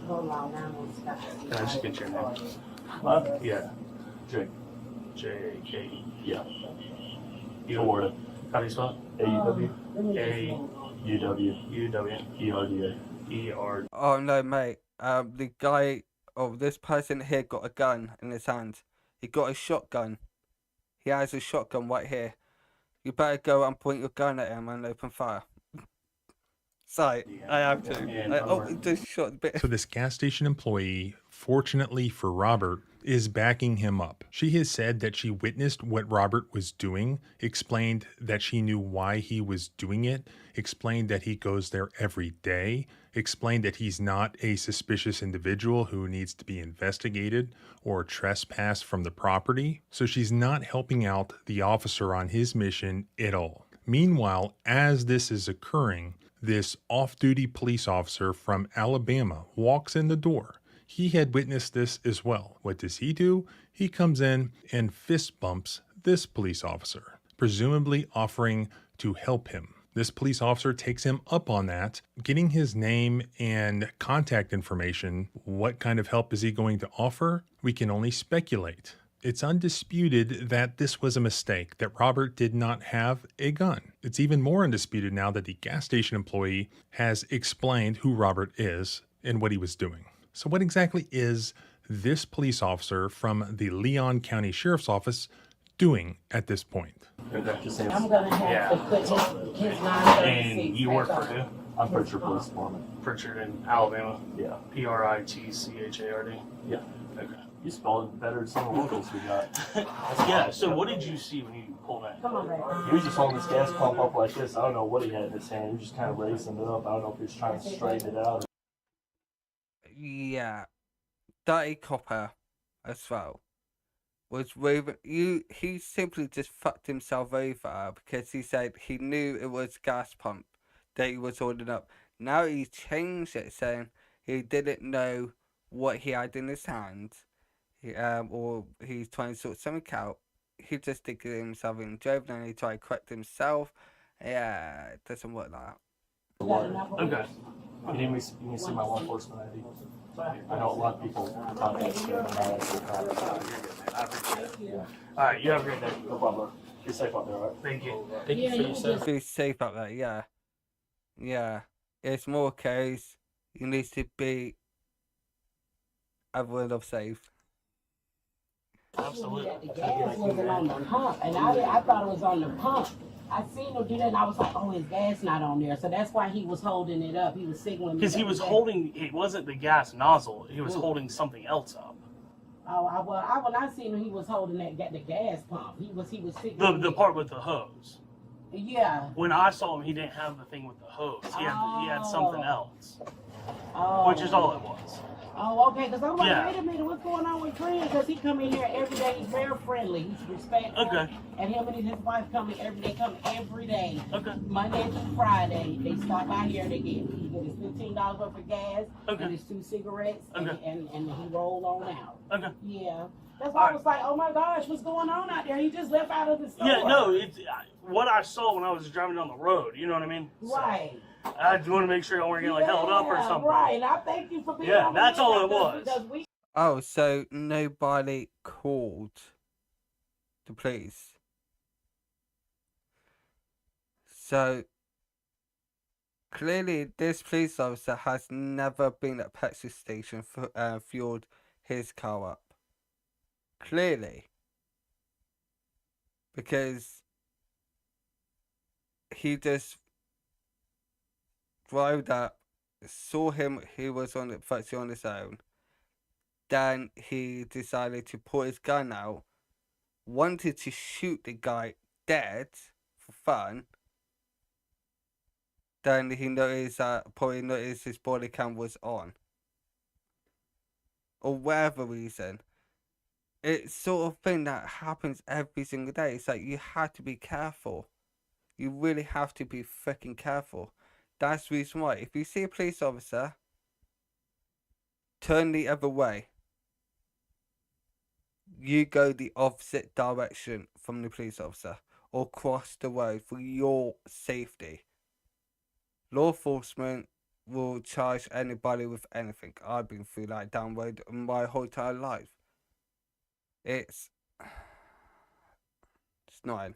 Hold on, now I'm gonna stop. Can I just get your name? Huh? Yeah. Jake. J-A-K-E. Yeah. Florida. How do you spell A-U-W. it? U-W. A-U-W. E-R-D-A. E-R. Oh no, mate. The guy, this person here got a gun in his hand. He got a shotgun. He has a shotgun right here. You better go and point your gun at him and open fire. Sorry, I have to. And Just short a bit. So this gas station employee, fortunately for Robert, is backing him up. She has said that she witnessed what Robert was doing, explained that she knew why he was doing it, explained that he goes there every day, explained that he's not a suspicious individual who needs to be investigated or trespass from the property. So she's not helping out the officer on his mission at all. Meanwhile, as this is occurring, this off-duty police officer from Alabama walks in the door. He had witnessed this as well. What does he do? He comes in and fist bumps this police officer, presumably offering to help him. This police officer takes him up on that, getting his name and contact information. What kind of help is he going to offer? We can only speculate. It's undisputed that this was a mistake, that Robert did not have a gun. It's even more undisputed now that the gas station employee has explained who Robert is and what he was doing. So what exactly is this police officer from the Leon County Sheriff's Office doing at this point? I'm gonna have to put his 936. And you work for who? I'm Pritchard Police Department. Pritchard in Alabama. Yeah. Pritchard. Yeah. Okay. You spelled it better than some of the locals we got. Yeah. So what did you see when you pulled that? Come on, baby. He was just holding this gas pump up like this. I don't know what he had in his hand. He was just kind of raising it up. I don't know if he was trying to straighten it out. Yeah, Dirty Copper as well was waving. He simply just fucked himself over because he said he knew it was gas pump that he was holding up. Now he's changed it, saying he didn't know what he had in his hand, or he's trying to sort something out. He just sticks himself in jail and he tried to correct himself. Yeah, it doesn't work like that. Okay. You need me to see my law enforcement ID? I know a lot of people contact me and I All right. You have a great day. No problem. Be safe out there, all right? Thank you. Be safe out there, yeah. Yeah. It's more case you need to be everyone of safe. Absolutely. The gas wasn't on the pump, and I thought it was on the pump. I seen him do that, and I was like, oh, his gas not on there. So that's why he was holding it up. He was signaling me. Because he was holding, it wasn't the gas nozzle, he was holding something else up. Oh, when I seen him, he was holding the gas pump. He was signaling The part with the hose. Yeah. When I saw him, he didn't have the thing with the hose. He had something else, Oh. which is all it was. Oh, okay, because I'm like, Yeah. wait a minute, what's going on with Trent? Because he come in here every day. He's very friendly. He's respectful. Okay. And him and his wife come every day. Okay. Monday through Friday. They stop by here. He get his $15 worth of gas Okay. and his 2 cigarettes, Okay. and he roll on out. Okay. Yeah. That's why I was like, oh my gosh, what's going on out there? He just left out of the store. Yeah, no, it's what I saw when I was driving down the road. You know what I mean? So, Right. I just want to make sure I weren't getting held up or Yeah, something. Right, and I thank you for being Yeah, on the that's all it lookout, was. because we Oh, so nobody called the police. So clearly this police officer has never been at a petrol station fueled his car up. Clearly. Because he just drove up, saw him, he was on the petrol on his own. Then he decided to pull his gun out, wanted to shoot the guy dead for fun. Then he probably noticed his body cam was on. Or whatever reason. It's sort of thing that happens every single day. It's like you have to be careful. You really have to be freaking careful. That's the reason why. If you see a police officer, turn the other way. You go the opposite direction from the police officer or cross the road for your safety. Law enforcement will charge anybody with anything. I've been through that down road my whole entire life. It's not.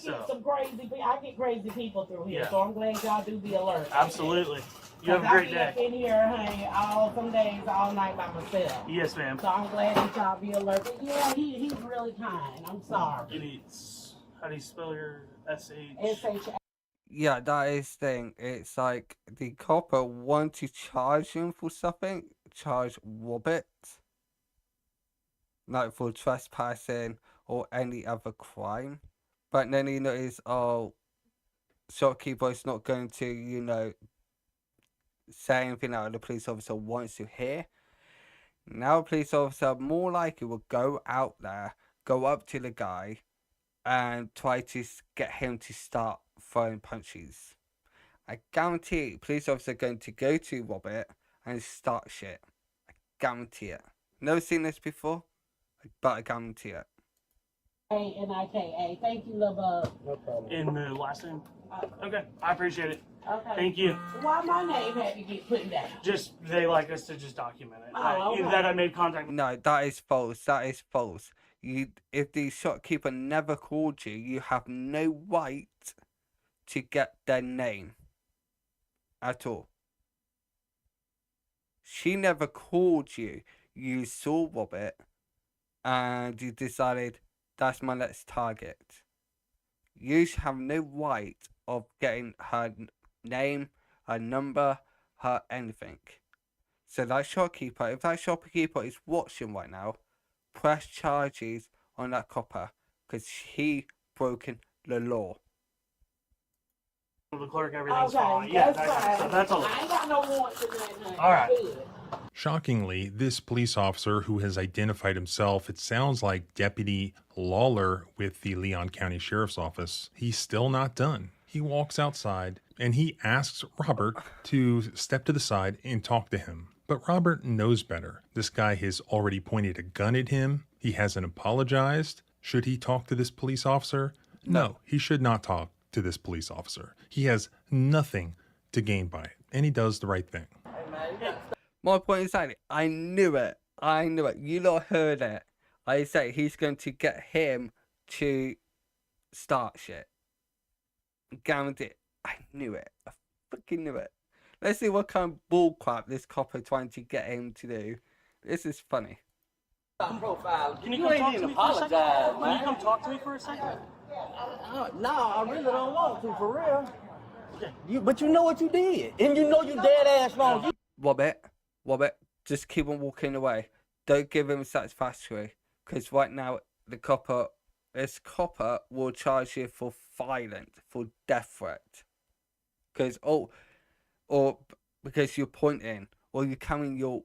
get some crazy people. I get crazy people through here, Yeah. so I'm glad y'all do be alert. Absolutely. You have a I great be up day. in here, honey, some days, all night by myself. Yes, ma'am. So I'm glad that y'all be alert. But yeah, he's really kind. I'm sorry. How do you spell your SH? SH. Yeah, that is thing. It's like the copper want to charge him for something, charge Robert, like for trespassing or any other crime. But then he noticed, oh, shopkeeper is not going to, say anything that the police officer wants to hear. Now, a police officer more likely will go out there, go up to the guy, and try to get him to start throwing punches. I guarantee police officer going to go to Robert and start shit. I guarantee it. Never seen this before, but I guarantee it. A-N-I-K-A. Thank you, love bug. No problem. In the last name? Okay, I appreciate it. Okay. Thank you. Why my name had to get put down? Just, they like us to just document it. Oh, okay. That I made contact with. No, that is false. That is false. If the shopkeeper never called you, you have no right to get their name at all. She never called you. You saw Robert and you decided that's my next target. You should have no right of getting her name, her number, her anything. So that shopkeeper, if that shopkeeper is watching right now, press charges on that copper because he broken the law. The clerk, everything's Okay, fine. Yeah, that's fine. that's all. I ain't got no warrants or nothing. All right. Good. Shockingly, this police officer who has identified himself, it sounds like Deputy Lawler with the Leon County Sheriff's Office, he's still not done. He walks outside and he asks Robert to step to the side and talk to him. But Robert knows better. This guy has already pointed a gun at him. He hasn't apologized. Should he talk to this police officer? No, he should not talk to this police officer. He has nothing to gain by it, and he does the right thing. My point is that I knew it. I knew it. You lot heard it. I say he's going to get him to start shit. Guarantee it. I knew it. I fucking knew it. Let's see what kind of bullcrap this copper trying to get him to do. This is funny. Profile. Can you You come ain't talk to even me for a second? apologize, Can you man. come talk to me for a second? No, I really don't want to, for real. But you know what you did, and you know you dead ass wrong. Robert, just keep on walking away. Don't give him satisfactory. Because right now, this copper will charge you for violence, for death threat. Because, or because you're pointing, or you're carrying your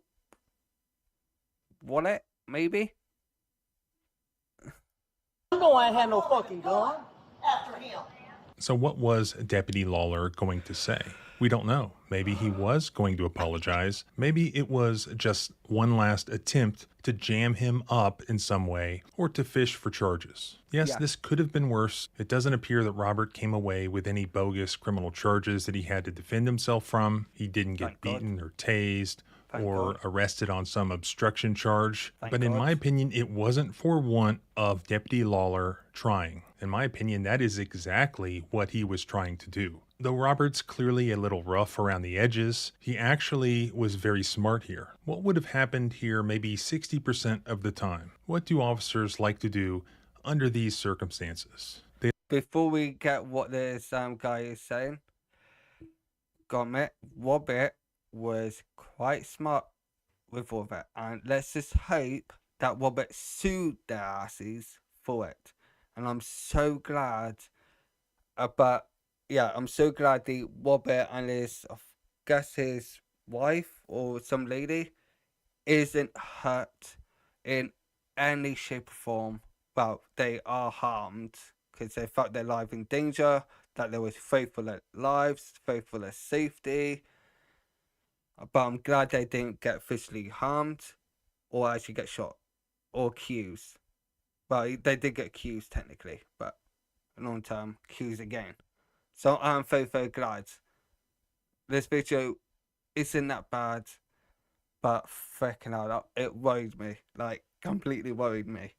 wallet, maybe? You know I ain't had no fucking gun. After him. So what was Deputy Lawler going to say? We don't know. Maybe he was going to apologize. Maybe it was just one last attempt to jam him up in some way or to fish for charges. Yes, Yeah. this could have been worse. It doesn't appear that Robert came away with any bogus criminal charges that he had to defend himself from. He didn't get Thank God. beaten or tased Thank or God. arrested on some obstruction charge. Thank But in God. my opinion, it wasn't for want of Deputy Lawler trying. In my opinion, that is exactly what he was trying to do. Though Robert's clearly a little rough around the edges, he actually was very smart here. What would have happened here maybe 60% of the time? What do officers like to do under these circumstances? They Before we get what this guy is saying, Robert was quite smart with all that. And let's just hope that Robert sued their asses for it. And I'm so glad I'm so glad the Robert and his wife or some lady isn't hurt in any shape or form. Well, they are harmed because they felt their life in danger, that they were faithful their lives, faithful their safety. But I'm glad they didn't get physically harmed or actually get shot or accused. Well, they did get accused technically, but long term accused again. So I'm very, very glad. This video isn't that bad, but freaking out, it worried me. Like, completely worried me.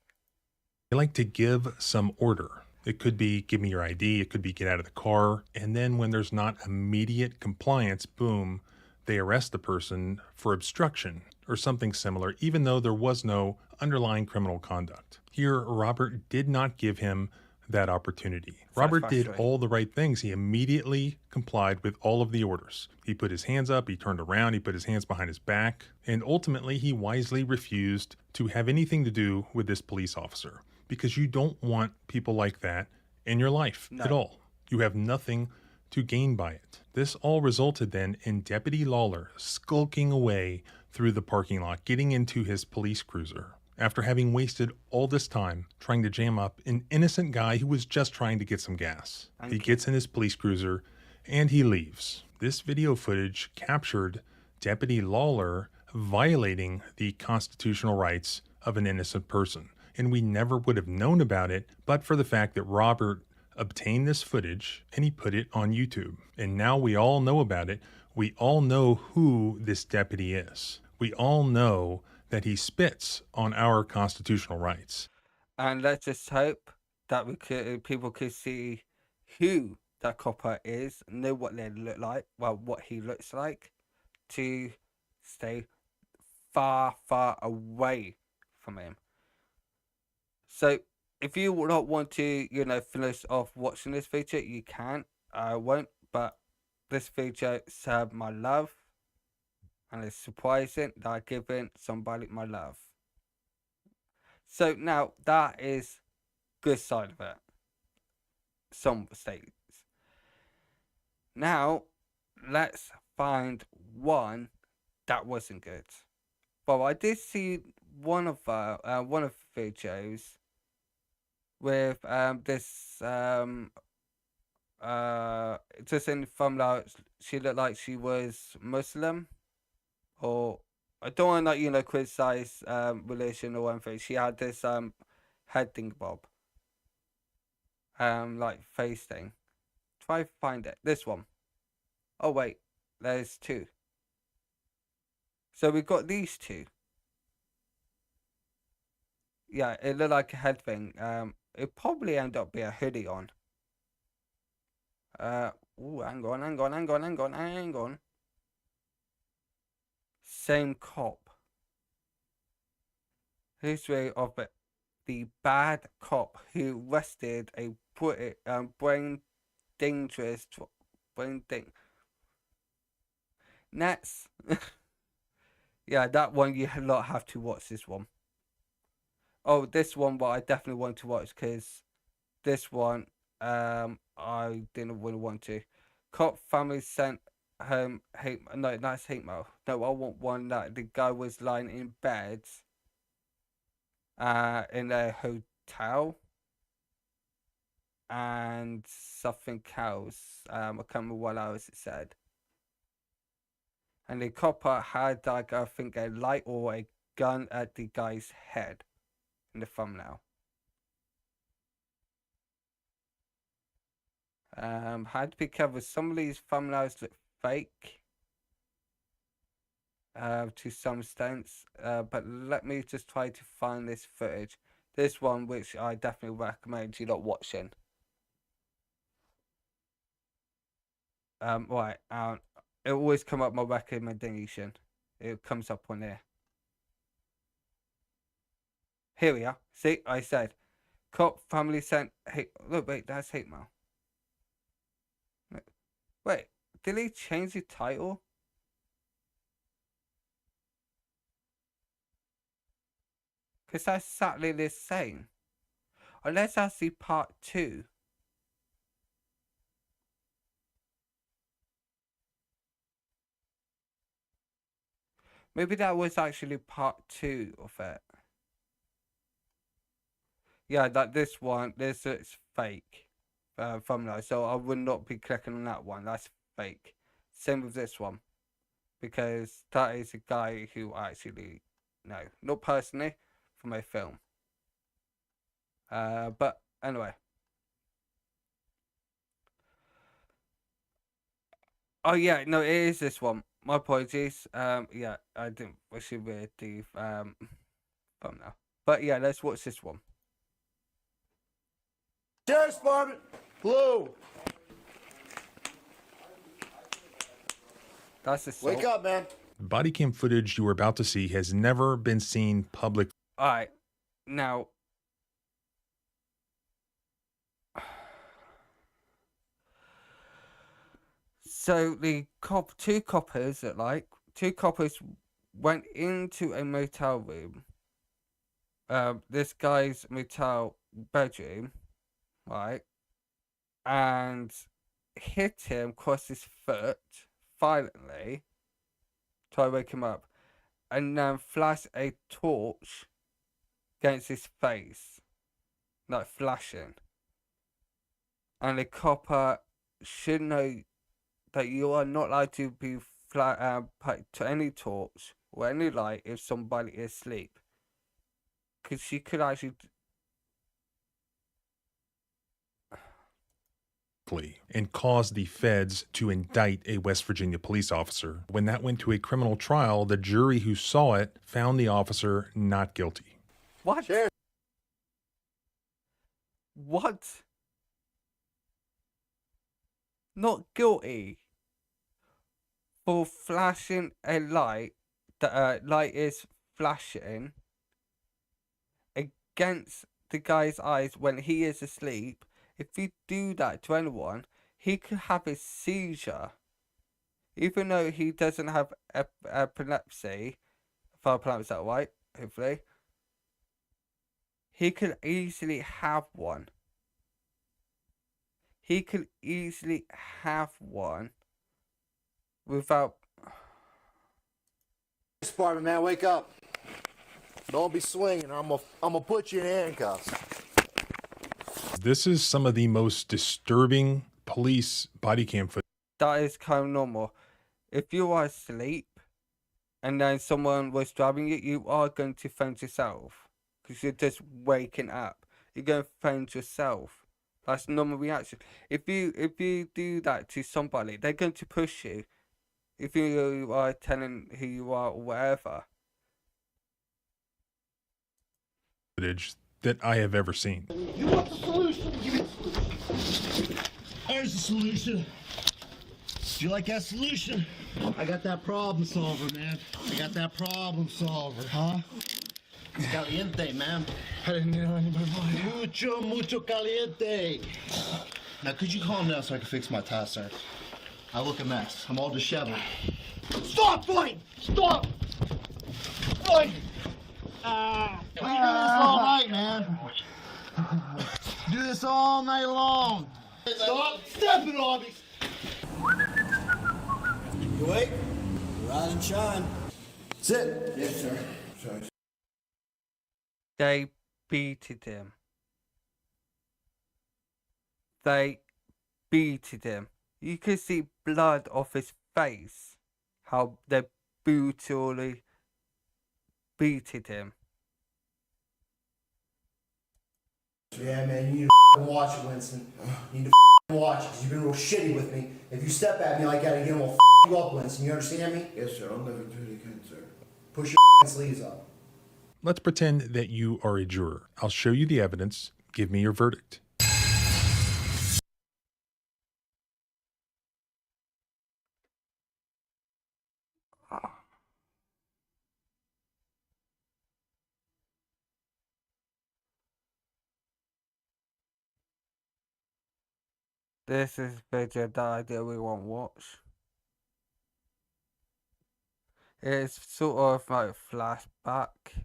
like to give some order. It could be give me your ID, it could be get out of the car, and then when there's not immediate compliance, boom, they arrest the person for obstruction or something similar, even though there was no underlying criminal conduct. Here, Robert did not give him that opportunity. Robert did frustrating. all the right things. He immediately complied with all of the orders. He put his hands up, he turned around, he put his hands behind his back, and ultimately he wisely refused to have anything to do with this police officer, because you don't want people like that in your life at all. You have nothing to gain by it. This all resulted then in Deputy Lawler skulking away through the parking lot, getting into his police cruiser, after having wasted all this time trying to jam up an innocent guy who was just trying to get some gas. He gets in his police cruiser and he leaves. This video footage captured Deputy Lawler violating the constitutional rights of an innocent person, and we never would have known about it but for the fact that Robert obtained this footage and he put it on YouTube. And now we all know about it. We all know who this deputy is. We all know that he spits on our constitutional rights. And let's just hope that people could see who that copper is, know what they look like, well, what he looks like, to stay far, far away from him. So if you would not want to, finish off watching this video, you can. I won't, but this video served my love, and it's surprising that I've given somebody my love. So now that is good side of it. Some states. Now let's find one that wasn't good. Well, I did see one of the videos with this just in the thumbnail, she looked like she was Muslim, or I don't want to criticize religion or anything. She had this head thing bob, like face thing. Try to find it. This one. Oh wait, there's two. So we've got these two. Yeah, it looked like a head thing. It probably ended up being a hoodie on. Ooh, hang on. Same cop. History of it. The bad cop who arrested a Next. Yeah, that one you lot have to watch this one. Oh, this one, but I definitely want to watch because this one, I didn't really want to. Cop family sent home hate. No, that's hate mail. No, I want one that the guy was lying in bed, in a hotel, and something else. I can't remember what else it said. And the copper had like I think a light or a gun at the guy's head in the thumbnail. Had to be careful. Some of these thumbnails look fake to some extent, but let me just try to find this footage. This one, which I definitely recommend you not watching. Right, it always come up my recommendation. It comes up on there. Here we are. See, I said, cop family sent hate. Look, wait, that's hate mail. Wait, did he change the title? Because that's exactly the same. Unless that's the part 2. Maybe that was actually part 2 of it. Yeah, that this is fake thumbnail, so I would not be clicking on that one. That's fake. Same with this one, because that is a guy who actually, no, not personally, from a film. But anyway. Oh yeah, no, it is this one. My apologies. Yeah, I didn't wish you read the thumbnail. But yeah, let's watch this one. Sheriff's Department, blue. That's the Wake up, man. Body cam footage you are about to see has never been seen public. Alright, now So the two coppers went into a motel room, this guy's motel bedroom, right, and hit him across his foot violently, try to wake him up, and then flash a torch against his face, like flashing. And the copper should know that you are not allowed to be put to any torch or any light if somebody is asleep, because she could actually and caused the feds to indict a West Virginia police officer. When that went to a criminal trial, the jury who saw it found the officer not guilty. What? Sheriff. What? Not guilty for flashing a light. The light is flashing against the guy's eyes when he is asleep. If you do that to anyone, he could have a seizure. Even though he doesn't have epilepsy, if I pronounce that right, hopefully, he could easily have one. He could easily have one without... Department, man, wake up. Don't be swinging, or I'm gonna put you in handcuffs. This is some of the most disturbing police body cam footage. That is kind of normal. If you are asleep and then someone was driving you, you are going to faint yourself because you're just waking up. You're going to faint yourself. That's normal reaction. If you do that to somebody, they're going to push you. If you are telling who you are or whatever. Footage that I have ever seen. You want the solution? Give me the solution. There's the solution. Do you like that solution? I got that problem solver, man. I got that problem solver, huh? It's caliente, man. I didn't know anybody. Mucho caliente. Now, could you calm down so I can fix my tie, sir? I look a mess. I'm all disheveled. Stop, boy! Stop! Boy! We do this all night, man. Do this all night long. Stop stepping on me. You awake? Rise and shine. Sit. Yes, sir. Sorry. They beated him. They beated him. You could see blood off his face. How they brutally beated him. Yeah, man, you need to watch it, Winston. You need to watch it, 'cause you've been real shitty with me. If you step at me like that again, we'll you up, Winston. You understand me? Yes, sir. I'll never do it again, sir. Push your sleeves up. Let's pretend that you are a juror. I'll show you the evidence. Give me your verdict. This is video that I really won't watch. It's sort of like flashback.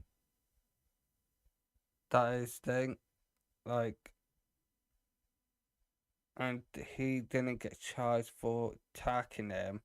That is thing. Like, and he didn't get charged for attacking him.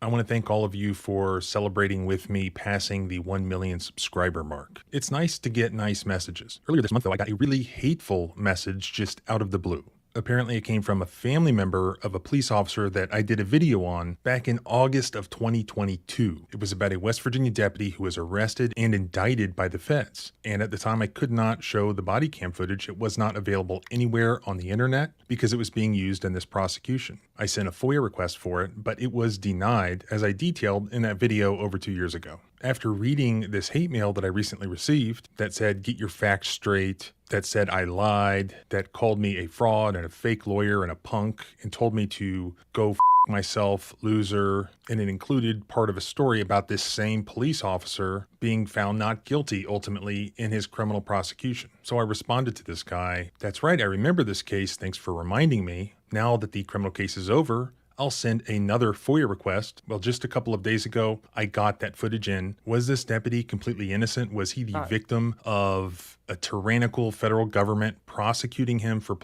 I want to thank all of you for celebrating with me passing the 1 million subscriber mark. It's nice to get nice messages. Earlier this month, though, I got a really hateful message just out of the blue. Apparently, it came from a family member of a police officer that I did a video on back in August of 2022. It was about a West Virginia deputy who was arrested and indicted by the feds. And at the time, I could not show the body cam footage. It was not available anywhere on the internet because it was being used in this prosecution. I sent a FOIA request for it, but it was denied, as I detailed in that video over 2 years ago. After reading this hate mail that I recently received that said, "Get your facts straight," that said I lied, that called me a fraud and a fake lawyer and a punk, and told me to go myself, loser, and it included part of a story about this same police officer being found not guilty ultimately in his criminal prosecution. So I responded to this guy, "That's right, I remember this case, thanks for reminding me. Now that the criminal case is over, I'll send another FOIA request." Well, just a couple of days ago, I got that footage in. Was this deputy completely innocent? Was he the victim of a tyrannical federal government prosecuting him for...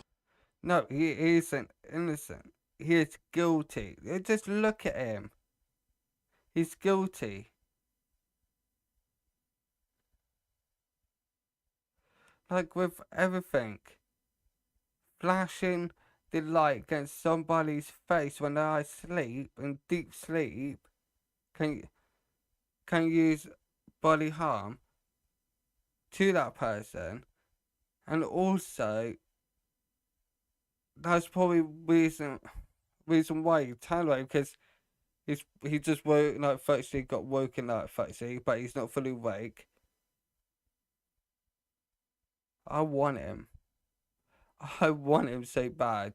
No, he isn't innocent. He is guilty. Just look at him. He's guilty. Like with everything. Flashing the light against somebody's face when they are asleep, in deep sleep, can use body harm to that person. And also, that's probably reason why he turned away, because he just woke, like, firstly got woken up, firstly, but he's not fully awake. I want him so bad.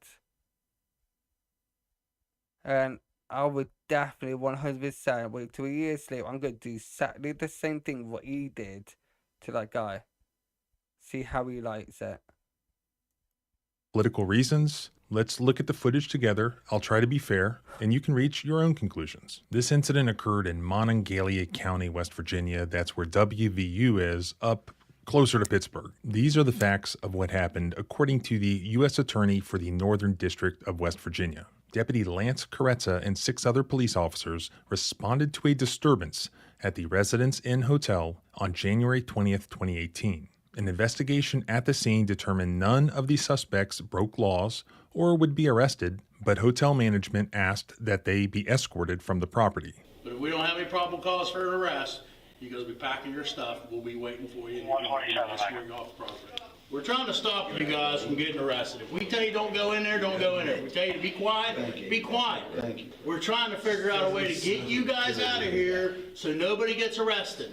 And I would definitely 100% wait till a year's sleep. I'm going to do exactly the same thing what he did to that guy. See how he likes it. Political reasons? Let's look at the footage together. I'll try to be fair, and you can reach your own conclusions. This incident occurred in Monongalia County, West Virginia. That's where WVU is, up closer to Pittsburgh. These are the facts of what happened according to the U.S. Attorney for the Northern District of West Virginia. Deputy Lance Carezza and 6 other police officers responded to a disturbance at the Residence Inn Hotel on January 20th, 2018. An investigation at the scene determined none of the suspects broke laws or would be arrested, but hotel management asked that they be escorted from the property. But if we don't have any probable cause for an arrest, you guys be packing your stuff. We'll be waiting for you and you're escorting off the property. We're trying to stop you guys from getting arrested. If we tell you don't go in there, don't go in there. If we tell you to be quiet, be quiet. Thank you. We're trying to figure out a way to get you guys out of here so nobody gets arrested.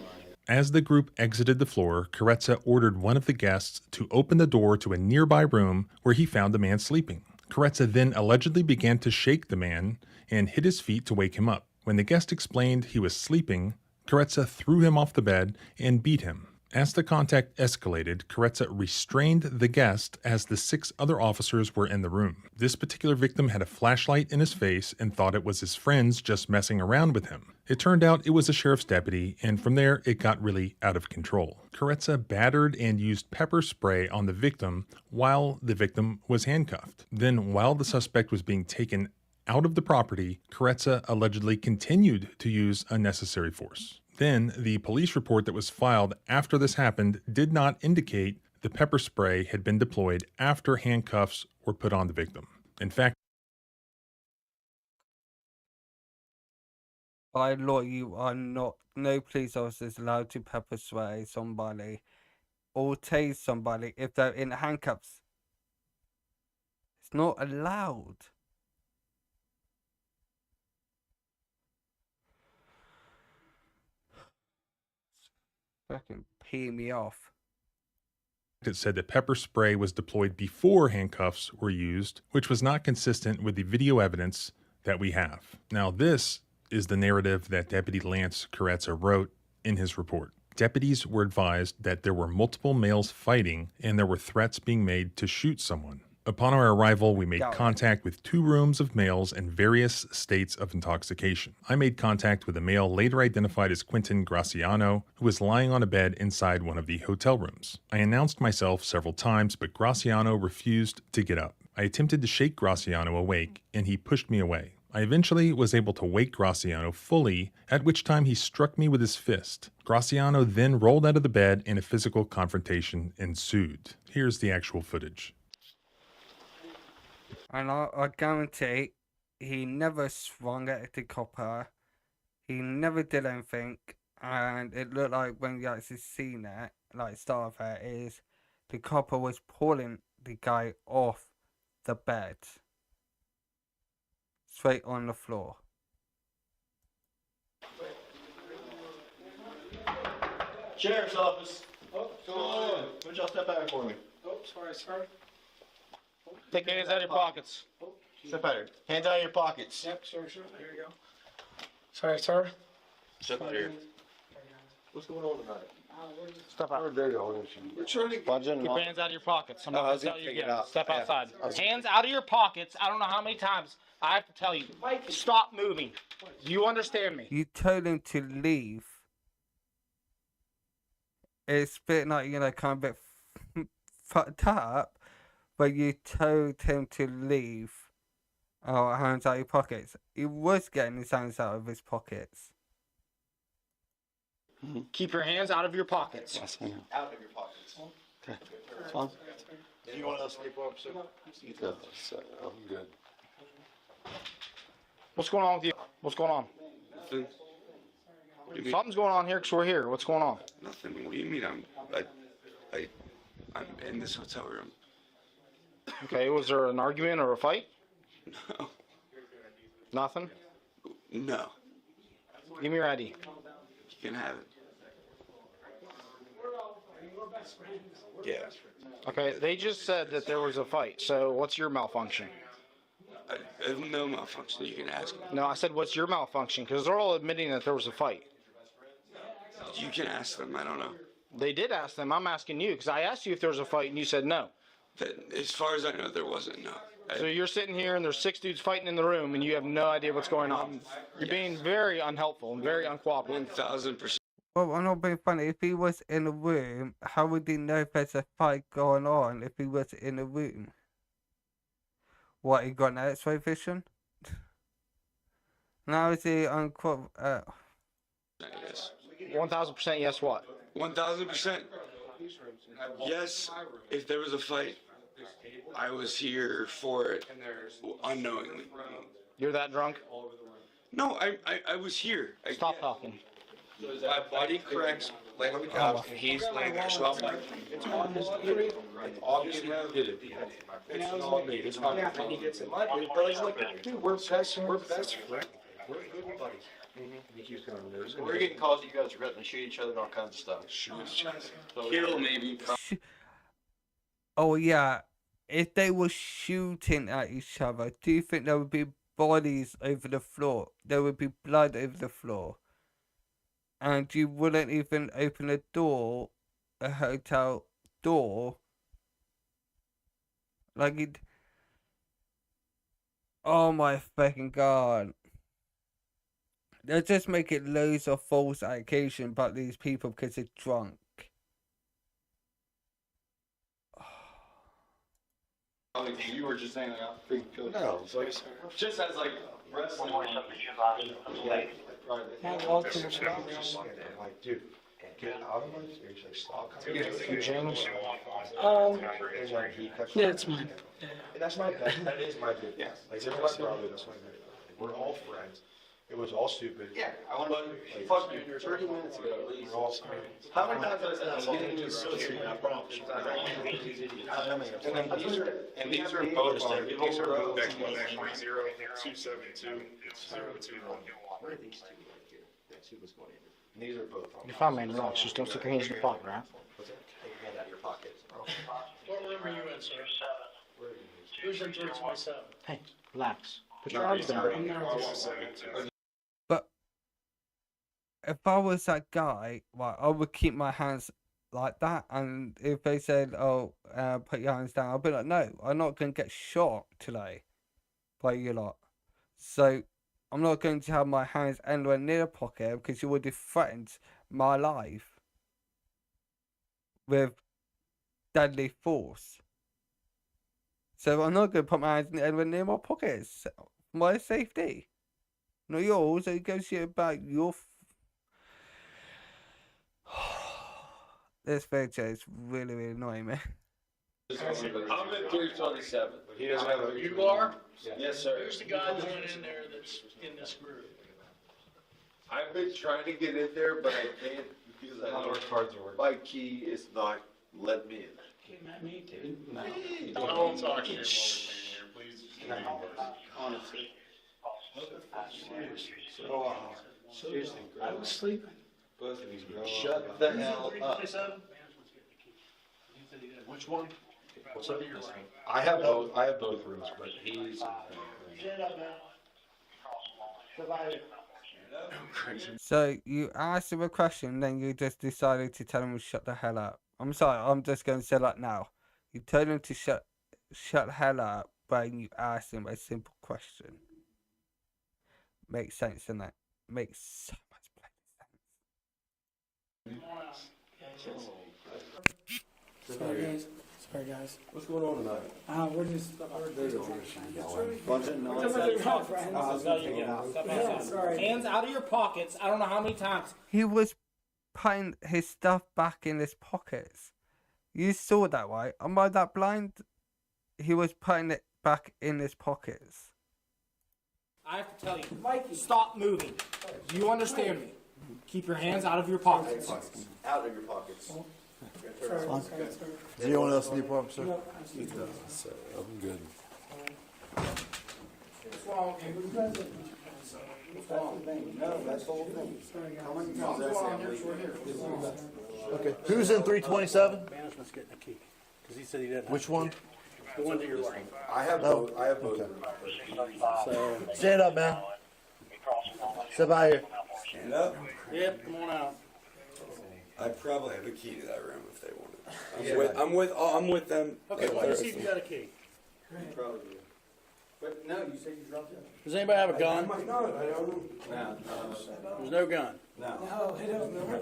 As the group exited the floor, Carezza ordered one of the guests to open the door to a nearby room where he found the man sleeping. Carezza then allegedly began to shake the man and hit his feet to wake him up. When the guest explained he was sleeping, Carezza threw him off the bed and beat him. As the contact escalated, Carezza restrained the guest as the 6 other officers were in the room. This particular victim had a flashlight in his face and thought it was his friends just messing around with him. It turned out it was a sheriff's deputy, and from there it got really out of control. Carezza battered and used pepper spray on the victim while the victim was handcuffed. Then, while the suspect was being taken out of the property, Carezza allegedly continued to use unnecessary force. Then, the police report that was filed after this happened did not indicate the pepper spray had been deployed after handcuffs were put on the victim. In fact, by law, you are not, no police officer is allowed to pepper spray somebody or tase somebody if they're in handcuffs. It's not allowed. Fucking pee me off. it said that pepper spray was deployed before handcuffs were used, which was not consistent with the video evidence that we have. Now, this is the narrative that Deputy Lance Carezza wrote in his report. Deputies were advised that there were multiple males fighting and there were threats being made to shoot someone. Upon our arrival, we made contact with 2 rooms of males in various states of intoxication. I made contact with a male later identified as Quentin Graciano, who was lying on a bed inside one of the hotel rooms. I announced myself several times, but Graciano refused to get up. I attempted to shake Graciano awake, and he pushed me away. I eventually was able to wake Graciano fully, at which time he struck me with his fist. Graciano then rolled out of the bed and a physical confrontation ensued. Here's the actual footage. And I guarantee he never swung at the copper. He never did anything. And it looked like when you actually seen it, like start of it, is the copper was pulling the guy off the bed. Straight on the floor. Sheriff's office. Oh, come on. Would y'all step back for me? Oh, sorry, sir. Take your hands out of your pockets. Oh, Step out here. Hands out of your pockets. Yep, sir. There you go. Sorry, sir. Step out here. What's going on tonight? Step out. There you go. We're trying to Keep your hands out of your pockets. I'm not going to tell you figure it again. out. Step Yeah. outside. Hands out of your pockets. I don't know how many times I have to tell you. Stop moving. Do you understand me? You told him to leave. It's a bit like, kind of a bit fucked up, but you told him to leave. Oh, hands out of your pockets. He was getting his hands out of his pockets. Keep your hands out of your pockets. Out of your pockets. Okay. That's fine. Do you want us to sleep up, sir? I'm good. What's going on with you? What's going on? Nothing. What do you mean? Something's going on here because we're here. What's going on? Nothing. What do you mean? I'm in this hotel room. Okay, was there an argument or a fight? No. Nothing? No. Give me your ID. You can have it. Yeah. Okay, they just said that there was a fight. So what's your malfunction? I have no malfunction. You can ask me. No, I said what's your malfunction? Because they're all admitting that there was a fight. You can ask them. I don't know. They did ask them. I'm asking you because I asked you if there was a fight and you said no. As far as I know, there wasn't. No. So you're sitting here and there's 6 dudes fighting in the room and you have no idea what's going on. You're being very unhelpful and very uncooperative. 1000%. Well, I'm not being funny. If he was in a room, how would he know if there's a fight going on if he was in a room? What, he got an X-ray vision? Now is he uncooperative? Yes. 1000% yes what? 1000%. Yes. If there was a fight, I was here for it unknowingly. You're that drunk? No, I was here. Stop talking. My buddy Craig's laying on the couch, and he's laying there, so I'm like, it's on his brain. Obviously, he did it. It's all me. It's not me. He gets in my brain. He's like, dude, we're best friends. We're good buddies. He keeps going, We're getting calls that you guys are threatening to shoot each other and all kinds of stuff. Shoot each other. Kill, maybe. Oh, yeah. If they were shooting at each other, do you think there would be bodies over the floor? There would be blood over the floor. And you wouldn't even open a door, a hotel door. Like it. Oh my fucking god. They're just making loads of false accusations about these people because they're drunk. You were just saying I freaking killed no, so just as like wrestling. Like, dude, get out of my face. Stop. James? Yeah, it's mine. And that's my bad. That is my bad. Yeah. Like, everybody's probably that's my bad. We're all friends. It was all stupid. Yeah, I want to fuck you 30 minutes ago at least. We're all friends. How many times have I said I'm getting to I promise. And these are both on. These are both back on 272. It's 021. Where are these two right here? That's who was going in. And these are both on. You're fine, man. Relax. Just don't stick your hands in your pocket, right? What's that? Take your hand out of your pocket. What room are you in, sir? Who's in 327? Hey, relax. Put your arms down. But if I was that guy, well, I would keep my hands like that. And if they said, "Oh, put your hands down," I'd be like, "No, I'm not going to get shot today by you lot." So I'm not going to have my hands anywhere near the pocket because you would have threatened my life with deadly force. So I'm not going to put my hands anywhere near my pockets. My safety. Not yours. It goes to you about your... This video is really, really annoying me. I'm at 327. He doesn't have a. You are? Yes, sir. Who's the guy that went in there that's in this group? I've been trying to get in there, but I can't because my key is not letting me in. Came at me too. No. I won't talk to you. Please. Honestly. Seriously, I was sleeping. both of these girls. Shut the hell up. Which one? What's up? I have both rooms, but he's. Stand up, man. Survive. So you asked him a question, then you just decided to tell him to shut the hell up. I'm sorry, I'm just going to say that now. You told him to shut the hell up, but you asked him a simple question. Makes sense, doesn't it? Makes so much sense. Sorry, guys. What's going on tonight? We're just. Hands out of your pockets. I don't know how many times. He was putting his stuff back in his pockets. You saw that, right? Am I that blind? He was putting it back in his pockets. I have to tell you, Mikey, stop moving. Do you understand me? Keep your hands out of your pockets. Out of your pockets. Sorry. Is anyone else in the apartment, sir? No, I'm good. what's wrong? No, that's the whole thing. Okay. Who's in 327? Management's getting a key, because he said he didn't. Which one? The one to your right. I have both. I have both. So, Stand up, man. Step out here. Stand up. yep, come on out. I probably have a key to that room if they want it. I'm with them. Okay, well, let's see if you got a key. Probably do. But no, you said you dropped it. Does anybody have a gun? I might not. I don't know. No. There's no gun. No. No, it don't know.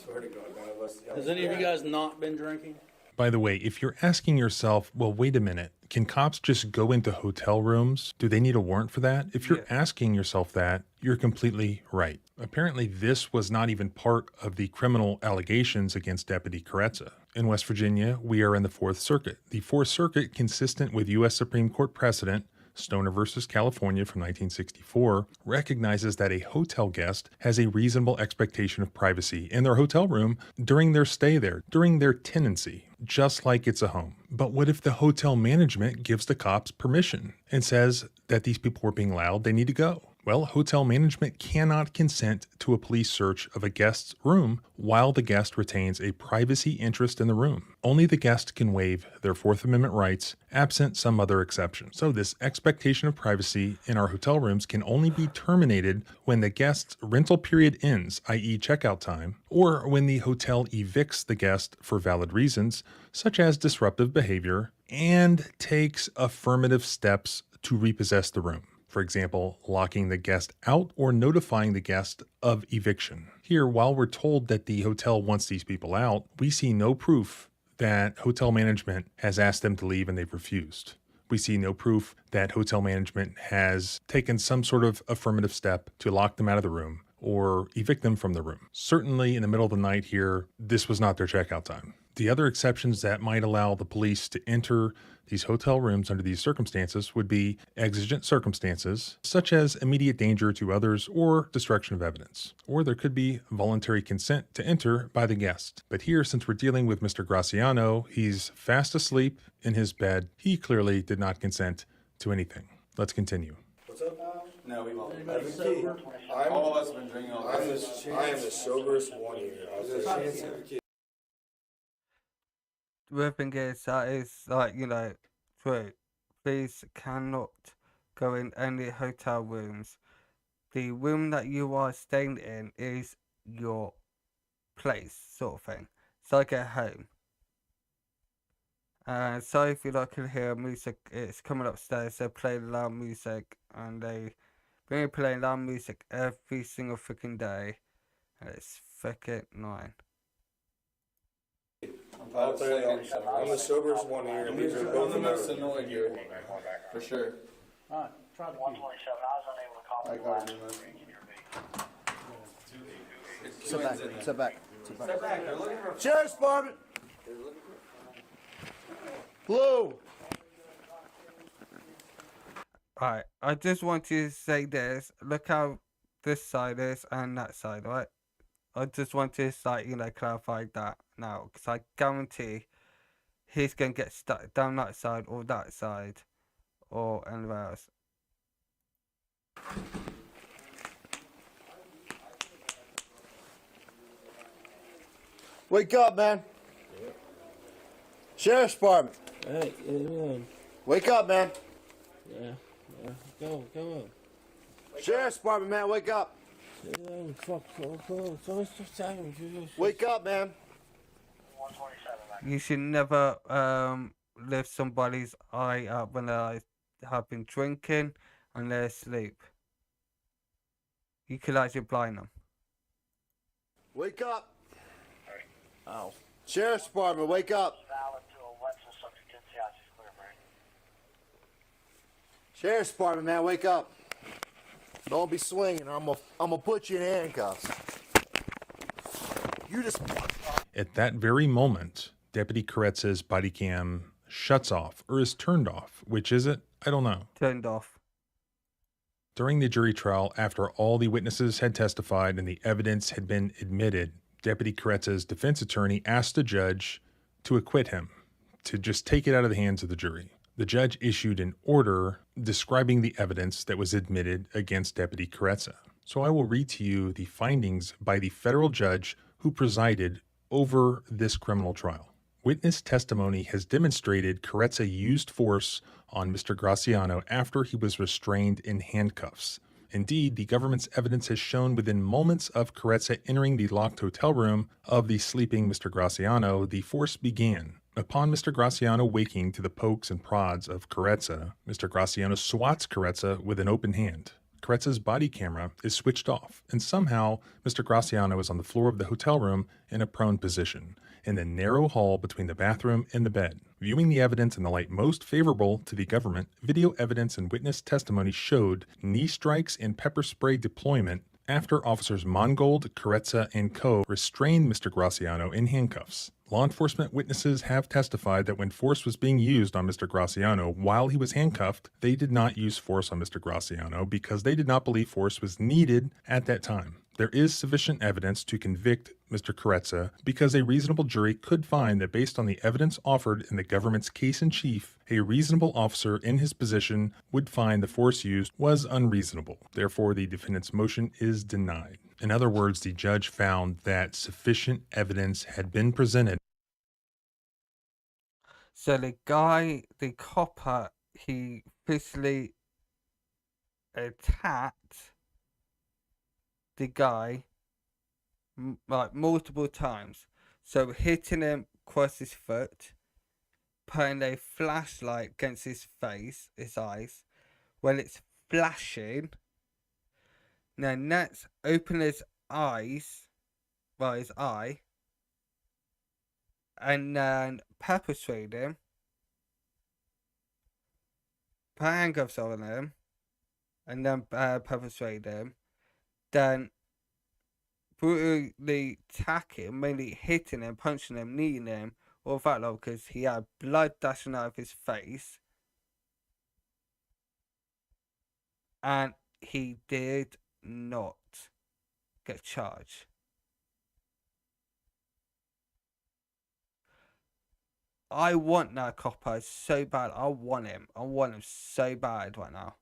Swear to God, none of us. Has any of you guys not been drinking? By the way, if you're asking yourself, well, wait a minute, can cops just go into hotel rooms? Do they need a warrant for that? If you're asking yourself that, you're completely right. Apparently, this was not even part of the criminal allegations against Deputy Carezza. In West Virginia, we are in the Fourth Circuit. The Fourth Circuit, consistent with U.S. Supreme Court precedent, Stoner versus California from 1964, recognizes that a hotel guest has a reasonable expectation of privacy in their hotel room during their stay there, during their tenancy, just like it's a home. But what if the hotel management gives the cops permission and says that these people were being loud, they need to go? Well, hotel management cannot consent to a police search of a guest's room while the guest retains a privacy interest in the room. Only the guest can waive their Fourth Amendment rights, absent some other exception. So this expectation of privacy in our hotel rooms can only be terminated when the guest's rental period ends, i.e. checkout time, or when the hotel evicts the guest for valid reasons, such as disruptive behavior, and takes affirmative steps to repossess the room. For example, locking the guest out or notifying the guest of eviction. Here, while we're told that the hotel wants these people out, we see no proof that hotel management has asked them to leave and they've refused. We see no proof that hotel management has taken some sort of affirmative step to lock them out of the room or evict them from the room. Certainly in the middle of the night here, this was not their checkout time. The other exceptions that might allow the police to enter these hotel rooms under these circumstances would be exigent circumstances, such as immediate danger to others or destruction of evidence. Or there could be voluntary consent to enter by the guest. But here, since we're dealing with Mr. Graciano, he's fast asleep in his bed. He clearly did not consent to anything. Let's continue. What's up? No, we won't. All of us have been drinking all this. I am the soberest one here. The thing is, that is like, true. Please cannot go in any hotel rooms. The room that you are staying in is your place, sort of thing. It's like a home. So if you can hear music, it's coming upstairs. They play loud music, and they been playing loud music every single freaking day, and it's freaking annoying. I'm the soberest one here. And these are both the most annoying here. For sure. Alright, try the key. I got it. Sit back. Sit back. Step back. They're looking for. Sheriff's Department. Blue. Alright, I just want to say this. Look how this side is and that side, right? I just want to clarify that now, because I guarantee he's going to get stuck down that side or anywhere else. Wake up, man. Sheriff's Department. Hey, yeah. Wake up, man. Yeah. Go on. Sheriff's Department, man, wake up. Wake up, man. You should never lift somebody's eye up when they have been drinking and they're asleep. You could actually blind them. Wake up. Ow. Sheriff's Department, wake up. Sheriff's Department, man, wake up. Don't be swinging, or I'm gonna put you in handcuffs. You just... At that very moment, Deputy Koretsa's body cam shuts off, or is turned off. Which is it? I don't know. Turned off. During the jury trial, after all the witnesses had testified and the evidence had been admitted, Deputy Koretsa's defense attorney asked the judge to acquit him, to just take it out of the hands of the jury. The judge issued an order describing the evidence that was admitted against Deputy Koretsa. So I will read to you the findings by the federal judge who presided over this criminal trial. Witness testimony has demonstrated Koretsa used force on Mr. Graciano after he was restrained in handcuffs. Indeed, the government's evidence has shown within moments of Koretsa entering the locked hotel room of the sleeping Mr. Graciano, the force began. Upon Mr. Graciano waking to the pokes and prods of Koretsa, Mr. Graciano swats Koretsa with an open hand. Koretsa's body camera is switched off, and somehow Mr. Graciano is on the floor of the hotel room in a prone position, in the narrow hall between the bathroom and the bed. Viewing the evidence in the light most favorable to the government, video evidence and witness testimony showed knee strikes and pepper spray deployment after officers Mongold, Koretsa, and Co. restrained Mr. Graciano in handcuffs. Law enforcement witnesses have testified that when force was being used on Mr. Graciano while he was handcuffed, they did not use force on Mr. Graciano because they did not believe force was needed at that time. There is sufficient evidence to convict Mr. Koretsa because a reasonable jury could find that based on the evidence offered in the government's case in chief, a reasonable officer in his position would find the force used was unreasonable. Therefore, the defendant's motion is denied. In other words, the judge found that sufficient evidence had been presented. So the copper, he physically attacked the guy like multiple times. So hitting him across his foot, putting a flashlight against his face, his eyes, when it's flashing. Now next, open his eyes, well, his eye, and then pepper sprayed him, put handcuffs on him, and then pepper sprayed him, then brutally attack him, mainly hitting him, punching him, kneeing him, all that lot, because he had blood dashing out of his face, and he did not get charged. I want that copper so bad. I want him so bad right now.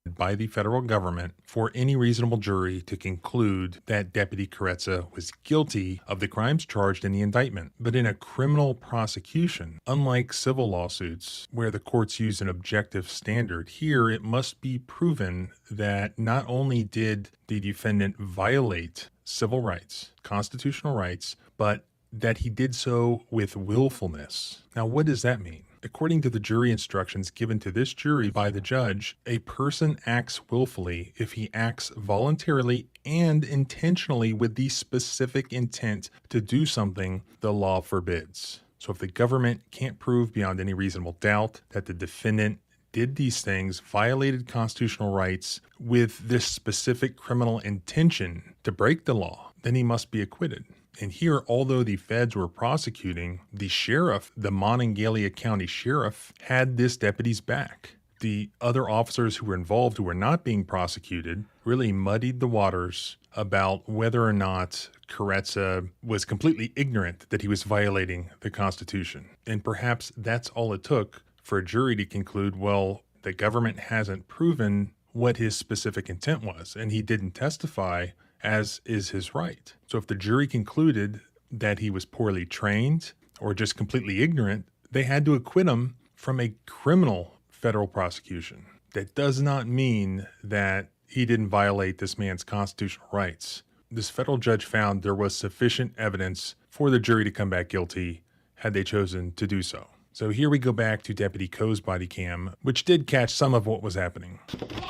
By the federal government for any reasonable jury to conclude that Deputy Koretsa was guilty of the crimes charged in the indictment. But in a criminal prosecution, unlike civil lawsuits where the courts use an objective standard, here it must be proven that not only did the defendant violate civil rights, constitutional rights, but that he did so with willfulness. Now, what does that mean? According to the jury instructions given to this jury by the judge, a person acts willfully if he acts voluntarily and intentionally with the specific intent to do something the law forbids. So if the government can't prove beyond any reasonable doubt that the defendant did these things, violated constitutional rights with this specific criminal intention to break the law, then he must be acquitted. And here, although the feds were prosecuting, the sheriff, the Monongalia County Sheriff, had this deputy's back. The other officers who were involved, who were not being prosecuted, really muddied the waters about whether or not Koretsa was completely ignorant that he was violating the Constitution. And perhaps that's all it took for a jury to conclude, well, the government hasn't proven what his specific intent was, and he didn't testify, as is his right. So if the jury concluded that he was poorly trained or just completely ignorant, they had to acquit him from a criminal federal prosecution. That does not mean that he didn't violate this man's constitutional rights. This federal judge found there was sufficient evidence for the jury to come back guilty had they chosen to do so. So here we go back to Deputy Coe's body cam, which did catch some of what was happening.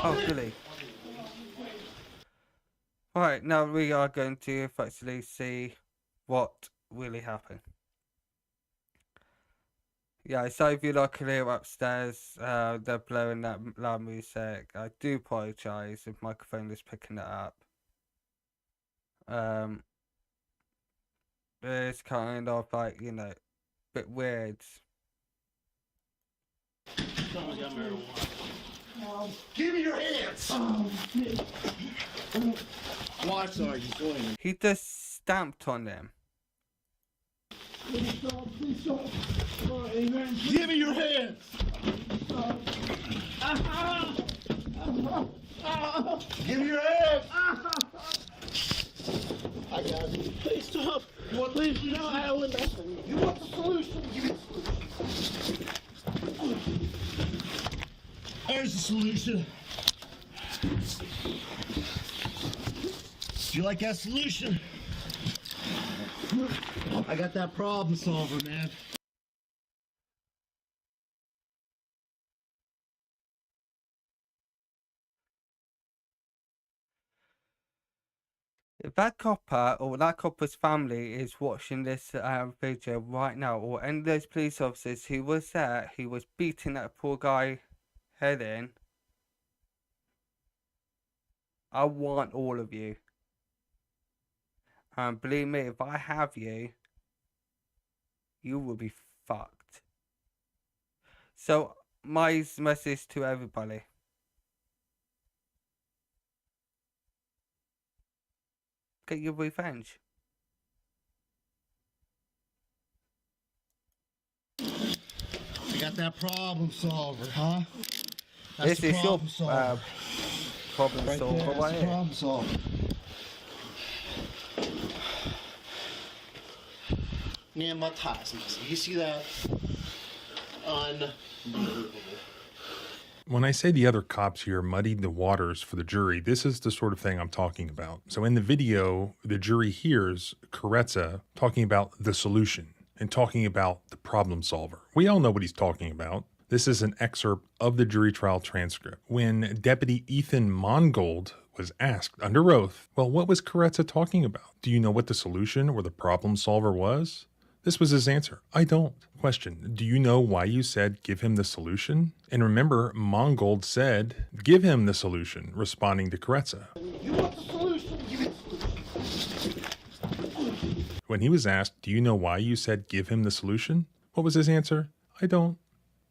Oh, really? Right, now we are going to effectively see what really happened. Yeah, so if you look here upstairs, they're blowing that loud music. I do apologise if my microphone is picking it up. It's kind of like, you know, a bit weird. Give me your hands! Why, Sergeant? Go ahead. He just stamped on them. Give me your hands! Give me your hands! I got it. Please stop. You want please, you know I owe nothing. You want the solution? Give me the solution. There's the solution. Do you like that solution? I got that problem solver, man. If that copper or that copper's family is watching this video right now, or any of those police officers who was there, who was beating that poor guy head in, I want all of you. And believe me, if I have you, you will be fucked. So, my message to everybody. Get your revenge. I got that problem solver, huh? This is your problem right solver, there, that's right the here. problem solver. You see that? Unbelievable. When I say the other cops here muddied the waters for the jury, this is the sort of thing I'm talking about. So in the video, the jury hears Carezza talking about the solution and talking about the problem solver. We all know what he's talking about. This is an excerpt of the jury trial transcript. When Deputy Ethan Mongold was asked under oath, well, what was Carezza talking about? Do you know what the solution or the problem solver was? This was his answer. I don't. Question, do you know why you said give him the solution? And remember, Mongold said, give him the solution, responding to Carezza. You want the solution? Give me the solution. When he was asked, do you know why you said give him the solution? What was his answer? I don't.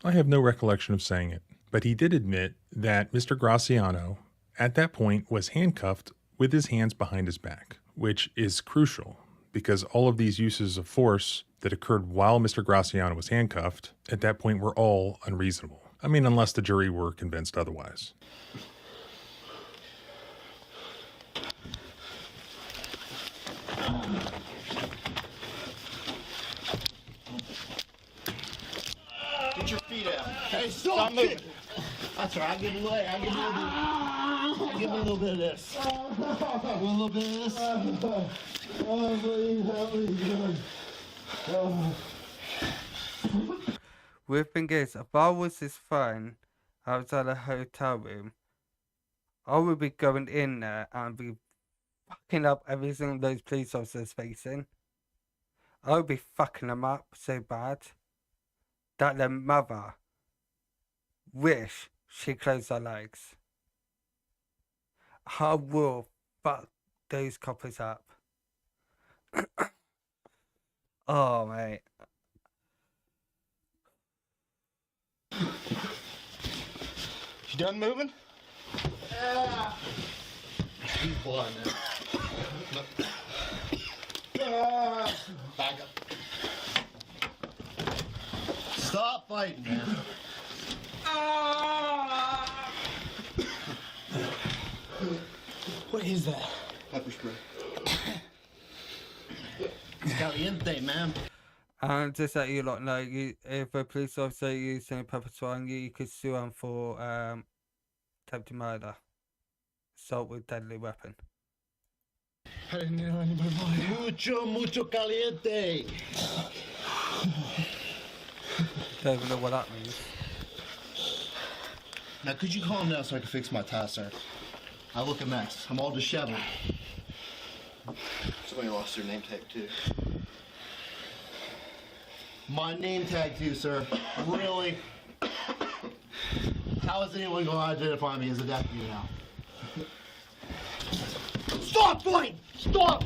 I have no recollection of saying it. But he did admit that Mr. Graziano, at that point, was handcuffed with his hands behind his back, which is crucial because all of these uses of force that occurred while Mr. Graziano was handcuffed, at that point were all unreasonable. I mean, unless the jury were convinced otherwise. Get your feet out. Hey, stop moving. That's right. I'll give him away. I'll give him a little bit of this. A little bit of this. Oh, please, Weird thing is, if I was his friend outside a hotel room, I would be going in there and be fucking up every single those police officers facing. I would be fucking them up so bad that their mother wish she closed her legs. I will fuck those coppers up. Oh, mate. You done moving? He's blind now. Back up. Stop fighting, man. What is that? Pepper spray. It's caliente, man. And just that you lot know, if a police officer using pepper spray on you, you could sue them for attempted murder, assault with deadly weapon. I didn't know anybody. Mucho caliente. Don't even know what that means. Now, could you calm down so I can fix my tie, sir? I look a mess. I'm all disheveled. Somebody lost their name tag, too. My name tag, too, sir. Really? How is anyone going to identify me as a deputy now? Stop, boy! Stop!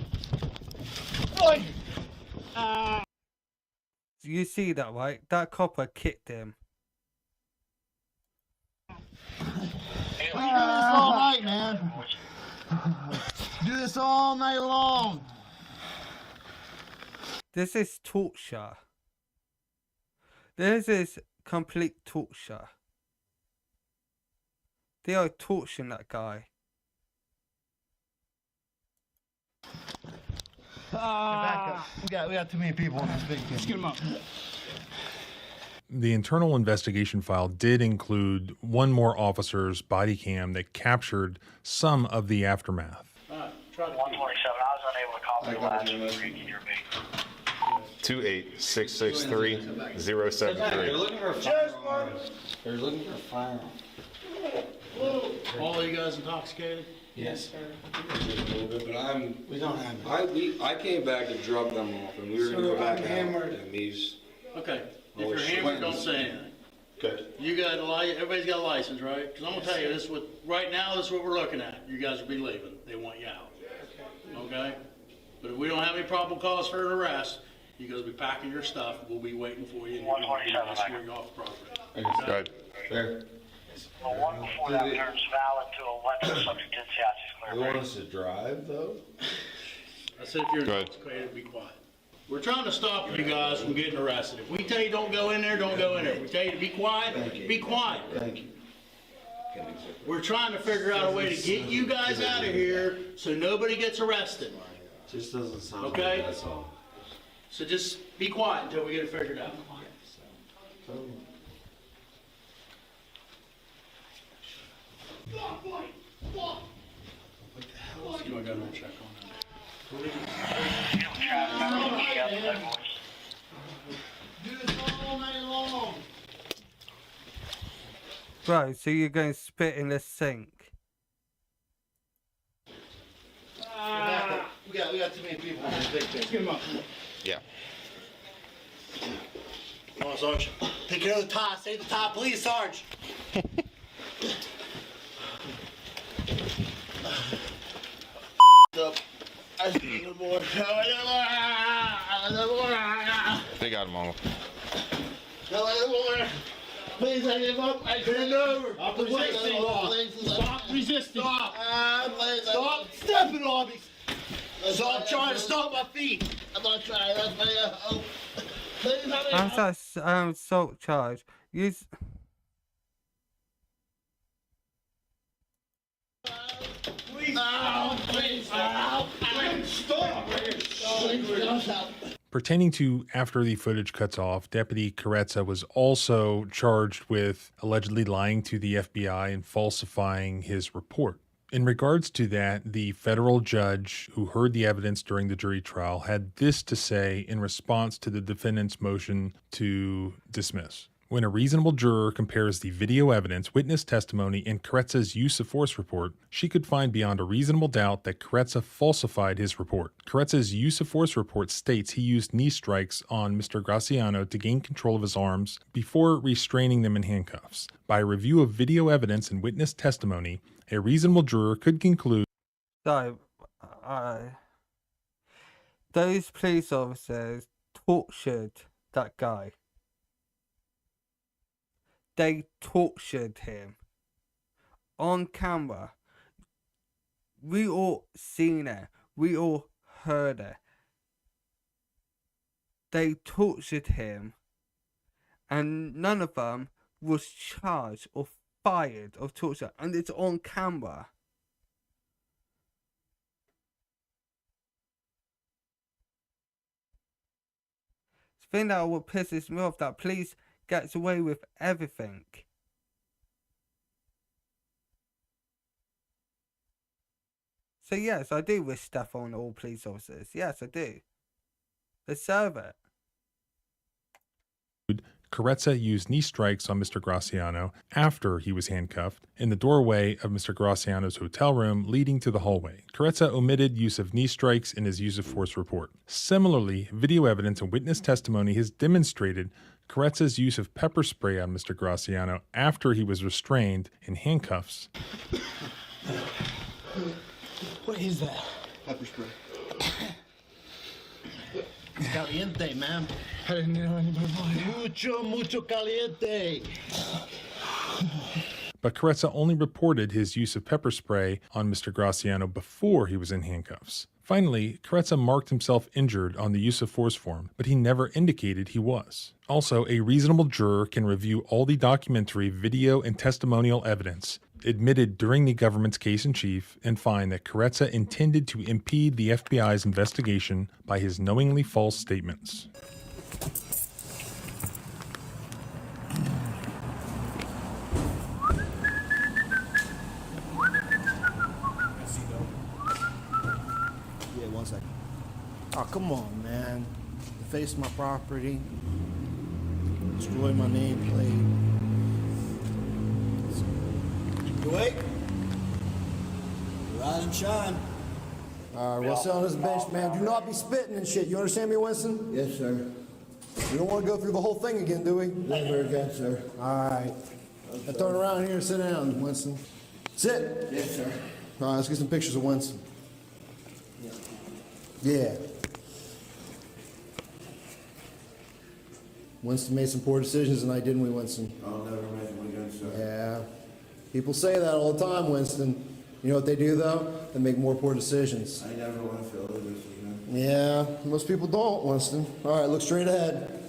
Boy! You see that, right? That copper kicked him. We do this all night, man. Do this all night long. This is torture. This is complete torture. They are torturing that guy. Back up. We got too many people in this big thing. Let's get him up. The internal investigation file did include one more officer's body cam that captured some of the aftermath. 127, I was unable to copy the last 28663-073. They're looking for a firearm. They're looking for a firearm. All you guys intoxicated? Yes, sir. We don't have I came back to drop them off, and we were going to go back out. And he's... Okay. If you're hammered, don't say anything. Good. You got everybody's got a license, right? Because I'm gonna tell you, right now, this is what we're looking at. You guys will be leaving. They want you out. Okay? But if we don't have any probable cause for an arrest, you guys will be packing your stuff. We'll be waiting for you. And you're going to escort off the property. Good. Fair. The one before that turns valid to a letter subject to the You want us to drive, though? I said if you're intoxicated, be quiet. We're trying to stop you guys from getting arrested. If we tell you don't go in there, don't go in there. If we tell you to be quiet, be quiet. Thank you. We're trying to figure out a way to get you guys out of here so nobody gets arrested. Just doesn't sound Okay? good, that's all. So just be quiet until we get it figured out. Stop, boy! Stop! What the hell is going on? Check on that. Do this all night long. Right, so you're going to spit in the sink. We got too many people in this big thing. Get him up. Yeah. Come on, Sarge. Take care of the tie. Save the tie, please, Sarge. Up. They got him all. Please, I give up. I can't over. Stop resisting. Stop resisting. Stop. Stop stepping on me. Stop trying to stop my feet. I'm not trying. That's my hope. Please, How's that assault charge? Use. Pertaining to after the footage cuts off, Deputy Carezza was also charged with allegedly lying to the FBI and falsifying his report. In regards to that, the federal judge who heard the evidence during the jury trial had this to say in response to the defendant's motion to dismiss. When a reasonable juror compares the video evidence, witness testimony, and Carezza's use of force report, she could find beyond a reasonable doubt that Carezza falsified his report. Carezza's use of force report states he used knee strikes on Mr. Graciano to gain control of his arms before restraining them in handcuffs. By a review of video evidence and witness testimony, a reasonable juror could conclude So, those police officers tortured that guy. They tortured him on camera. We all seen it. We all heard it. They tortured him, and none of them was charged or fired of torture, and it's on camera. The thing that what pisses me off, that police gets away with everything. So yes, I do wish stuff on all police officers. Yes, I do. They serve it. Carezza used knee strikes on Mr. Graciano after he was handcuffed in the doorway of Mr. Graciano's hotel room leading to the hallway. Carezza omitted use of knee strikes in his use of force report. Similarly, video evidence and witness testimony has demonstrated Carezza's use of pepper spray on Mr. Graciano after he was restrained in handcuffs. What is that? Pepper spray. Caliente, man. I didn't know anybody Mucho caliente. But Carezza only reported his use of pepper spray on Mr. Graciano before he was in handcuffs. Finally, Carezza marked himself injured on the use of force form, but he never indicated he was. Also, a reasonable juror can review all the documentary, video, and testimonial evidence admitted during the government's case in chief and find that Carezza intended to impede the FBI's investigation by his knowingly false statements. Yeah, 1 second. Oh, come on, man. Deface my property. Destroy my nameplate. You awake? Rise and shine. All right, what's on this bench, man? Do not be spitting and shit. You understand me, Winston? Yes, sir. We don't want to go through the whole thing again, do we? Never again, sir. All right. Now turn around here and sit down, Winston. Sit. Yes, sir. All right, let's get some pictures of Winston. Yeah. Winston made some poor decisions tonight, didn't we, Winston? I'll never make one again, sir. Yeah. People say that all the time, Winston. You know what they do, though? They make more poor decisions. I never want to feel this again. Yeah, most people don't, Winston. All right, look straight ahead.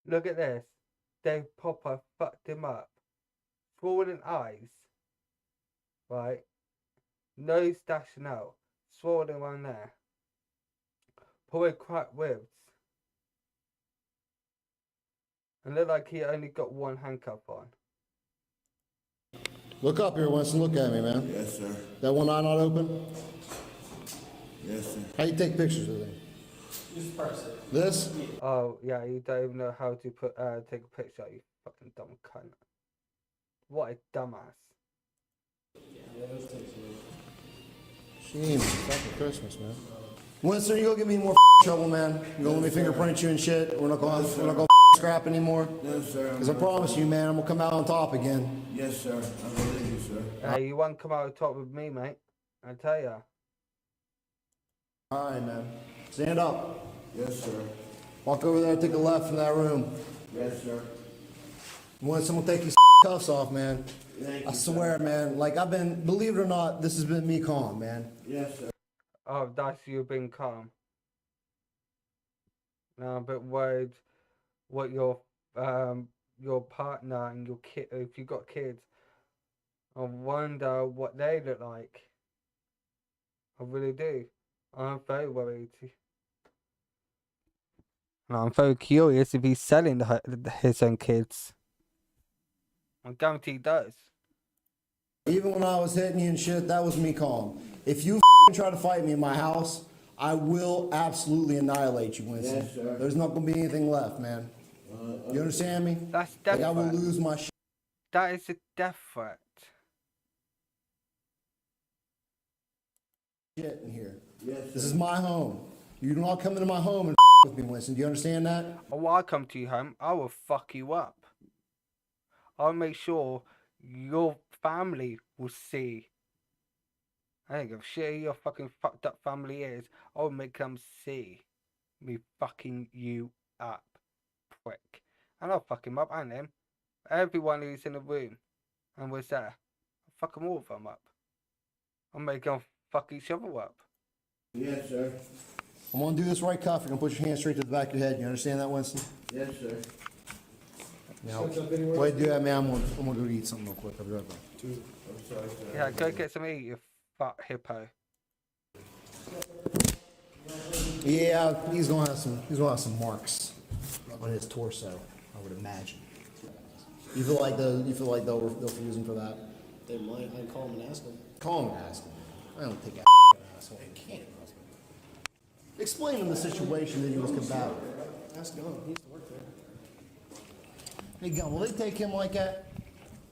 Look at this. Dave Popper fucked him up. Swollen eyes. Right? Nose dashing out. Swollen around there. Probably cracked ribs. And looked like he only got one handcuff on. Look up here, Winston. Look at me, man. Yes, sir. That one eye not open? Yes, sir. How you take pictures of them? Just press it. This? Oh, yeah, you don't even know how to take a picture, you fucking dumb cunt. What a dumbass. Yeah, those takes a little. Shame, it's fucking Christmas, man. Winston, you gonna get me in more trouble, man? You gonna let me fingerprint you and shit? We're not gonna scrap anymore? No, sir. Because I promise you, man, I'm gonna come out on top again. Yes, sir. I believe you, sir. Hey, you won't come out on top with me, mate. I tell ya. All right, man. Stand up. Yes, sir. Walk over there and take a left from that room. Yes, sir. Winston will take these cuffs off, man. I swear, man. Like, believe it or not, this has been me calm, man. Yes, sir. Oh, that's you being calm. Now I'm a bit worried what your partner and your kid, if you got kids, I wonder what they look like. I really do. I'm very worried. And I'm very curious if he's selling his own kids. I guarantee he does. Even when I was hitting you and shit, that was me calm. If you try to fight me in my house, I will absolutely annihilate you, Winston. Yes, sir. There's not going to be anything left, man. You understand me? That's death like, I will lose my shit. That is a death threat. Shit in here. Yes, sir. This is my home. You do not come into my home and with me, Winston. Do you understand that? Oh, I come to your home, I will fuck you up. I'll make sure your family will see. I don't give a shit who your fucking fucked up family is. I'll make them see me fucking you up, prick. And I'll fuck him up and him. Everyone who's in the room and was there. I'll fuck them all of them up. I'll make them fuck each other up. Yes, sir. I'm gonna do this right cuff. You're gonna put your hand straight to the back of your head. You understand that, Winston? Yes, sir. Now, while you do that, man, I'm gonna go eat something real quick. I'll be right back. Yeah, go get some eat, you fat hippo. Yeah, he's gonna have some marks on his torso, I would imagine. You feel like they'll refuse him for that? They might. I can call him and ask him. Call him and ask him. I don't think that asshole. I can't. Explain to him the situation that he was combating. Ask Gunn. He used to work there. Hey, Gunn, will they take him like that?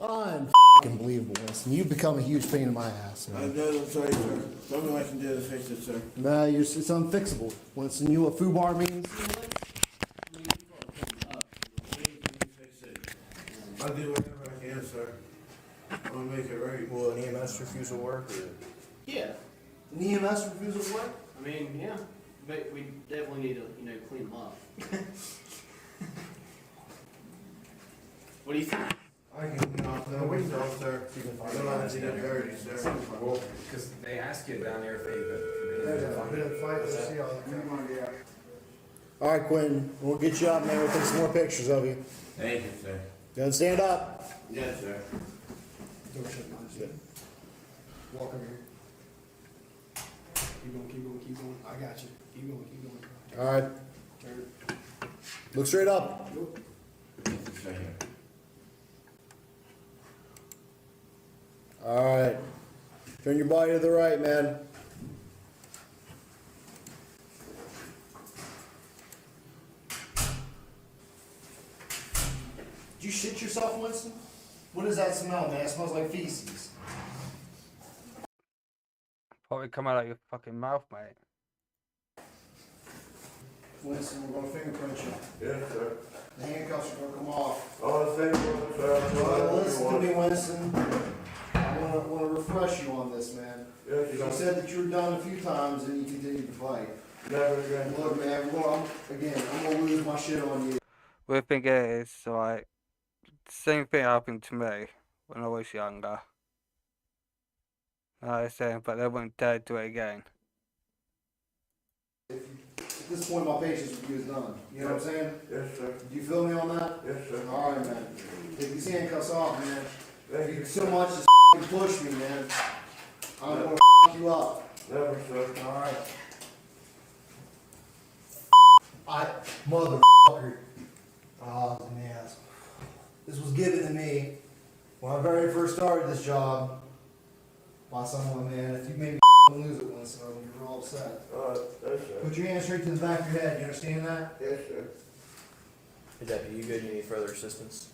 Unbelievable, Winston. You've become a huge pain in my ass, man. I'm sorry, sir. Nothing I can do to fix it, sir. Nah, it's unfixable. Winston, you know what FUBAR means? I'll do whatever I can, sir. I'll make it right. Will an EMS refusal work? Or? Yeah. An EMS refusal work? I mean, yeah. But we definitely need to, clean them up. What do you think? I can knock them myself, sir. I don't have to get dirty, sir. Well, because they ask you down there if All right, Quentin. We'll get you up, man. We'll take some more pictures of you. Thank you, sir. Go and stand up. Yes, sir. Don't shut mine. Walk over here. Keep going. I got you. Keep going. All right. Turn. Look straight up. Right here. All right. Turn your body to the right, man. Did you shit yourself, Winston? What does that smell, man? It smells like feces. Probably come out of your fucking mouth, mate. Winston, we're going to fingerprint you. Yes, sir. The handcuffs are going to come off. Oh, thank you, sir. Listen to me, Winston. I want to refresh you on this, man. Yes, You sir. said that you were done a few times and you continued to fight. Never again. Look, man, I'm going to lose my shit on you. Well, the thing is, like, same thing happened to me when I was younger. Like I said, but they wouldn't dare do it again. At this point, my patience with you is done. You know what I'm saying? Yes, sir. Do you feel me on that? Yes, sir. All right, man. Take these handcuffs off, man. Thank you So much as push me, man. I'm going to you up. Never, sir. All right. Motherfucker. Oh, man. This was given to me when I very first started this job by someone, man. If you made me lose it once, so you're all upset. Yes, sir. Put your hand straight to the back of your head. You understand that? Yes, sir. Hey, Deputy, you good? You need further assistance?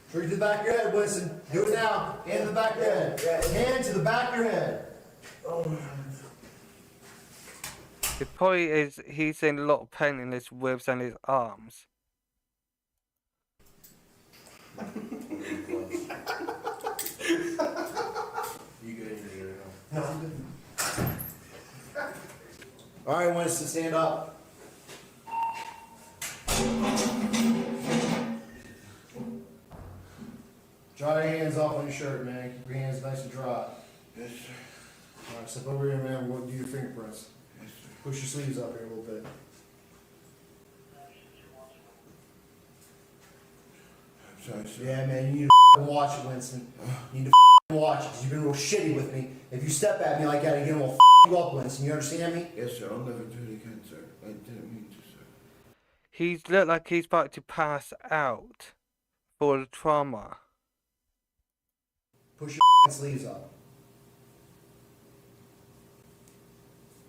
Straight to the back of your head, Winston. Do it now. Hand to the back of your head. Hand to the back of your head. Oh, The point is, he's in a lot of pain in his ribs and his arms. You good? All right, Winston, stand up. Dry your hands off on your shirt, man. Keep your hands nice and dry. yes, sir. All right, step over here, man. We're going to do your fingerprints. Yes, sir. Push your sleeves up here a little bit. I'm sorry, sir. Yeah, man, you need to watch it, Winston. You need to watch it, 'cause you've been real shitty with me. If you step at me like that again, I'll you up, Winston. You understand me? Yes, sir. I'll never do it again, sir. I didn't mean to, sir. He's looked like he's about to pass out for the trauma. Push your sleeves up.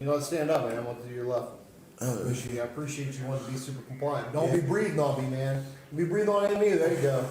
You know, stand up, man. I want to do your left. I appreciate you wanting to be super compliant. Don't be breathing on me, man. Don't be breathing on me. There you go.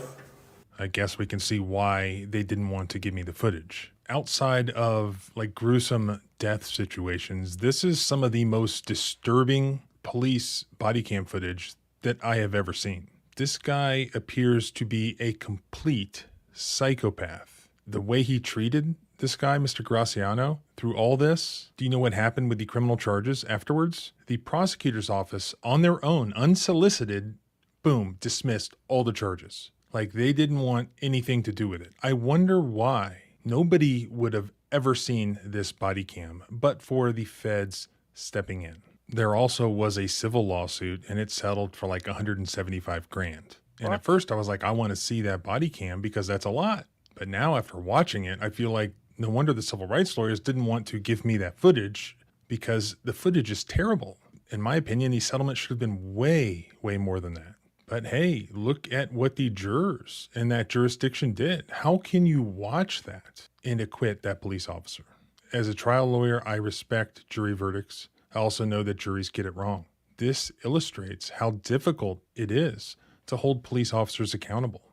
I guess we can see why they didn't want to give me the footage. Outside of like gruesome death situations, this is some of the most disturbing police body cam footage that I have ever seen. This guy appears to be a complete psychopath. The way he treated this guy, Mr. Graciano, through all this, do you know what happened with the criminal charges afterwards? The prosecutor's office, on their own, unsolicited, boom, dismissed all the charges. Like they didn't want anything to do with it. I wonder why. Nobody would have ever seen this body cam, but for the feds stepping in. There also was a civil lawsuit and it settled for like 175 grand. And at first I was like, I want to see that body cam because that's a lot. But now after watching it, I feel like no wonder the civil rights lawyers didn't want to give me that footage because the footage is terrible. In my opinion, the settlement should have been way, way more than that. But hey, look at what the jurors in that jurisdiction did. How can you watch that and acquit that police officer? As a trial lawyer, I respect jury verdicts. I also know that juries get it wrong. This illustrates how difficult it is to hold police officers accountable.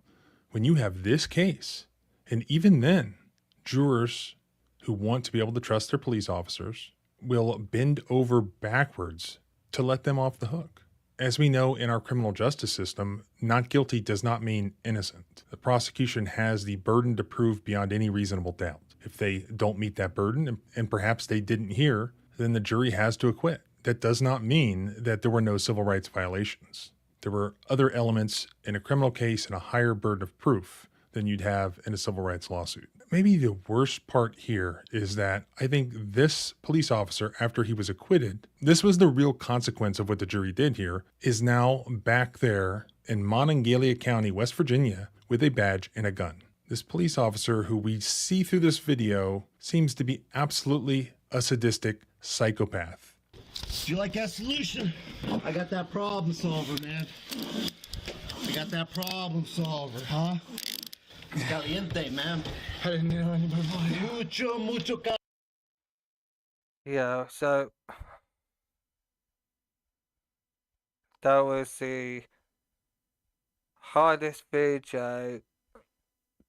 When you have this case, and even then, jurors who want to be able to trust their police officers will bend over backwards to let them off the hook. As we know in our criminal justice system, not guilty does not mean innocent. The prosecution has the burden to prove beyond any reasonable doubt. If they don't meet that burden, and perhaps they didn't hear, then the jury has to acquit. That does not mean that there were no civil rights violations. There were other elements in a criminal case and a higher burden of proof than you'd have in a civil rights lawsuit. Maybe the worst part here is that I think this police officer, after he was acquitted, this was the real consequence of what the jury did here, is now back there in Monongalia County, West Virginia, with a badge and a gun. This police officer, who we see through this video, seems to be absolutely a sadistic psychopath. Do you like that solution? I got that problem solver, man. I got that problem solver, huh? Caliente, man. I didn't know anybody. Mucho caliente. Yeah, so that was the hardest video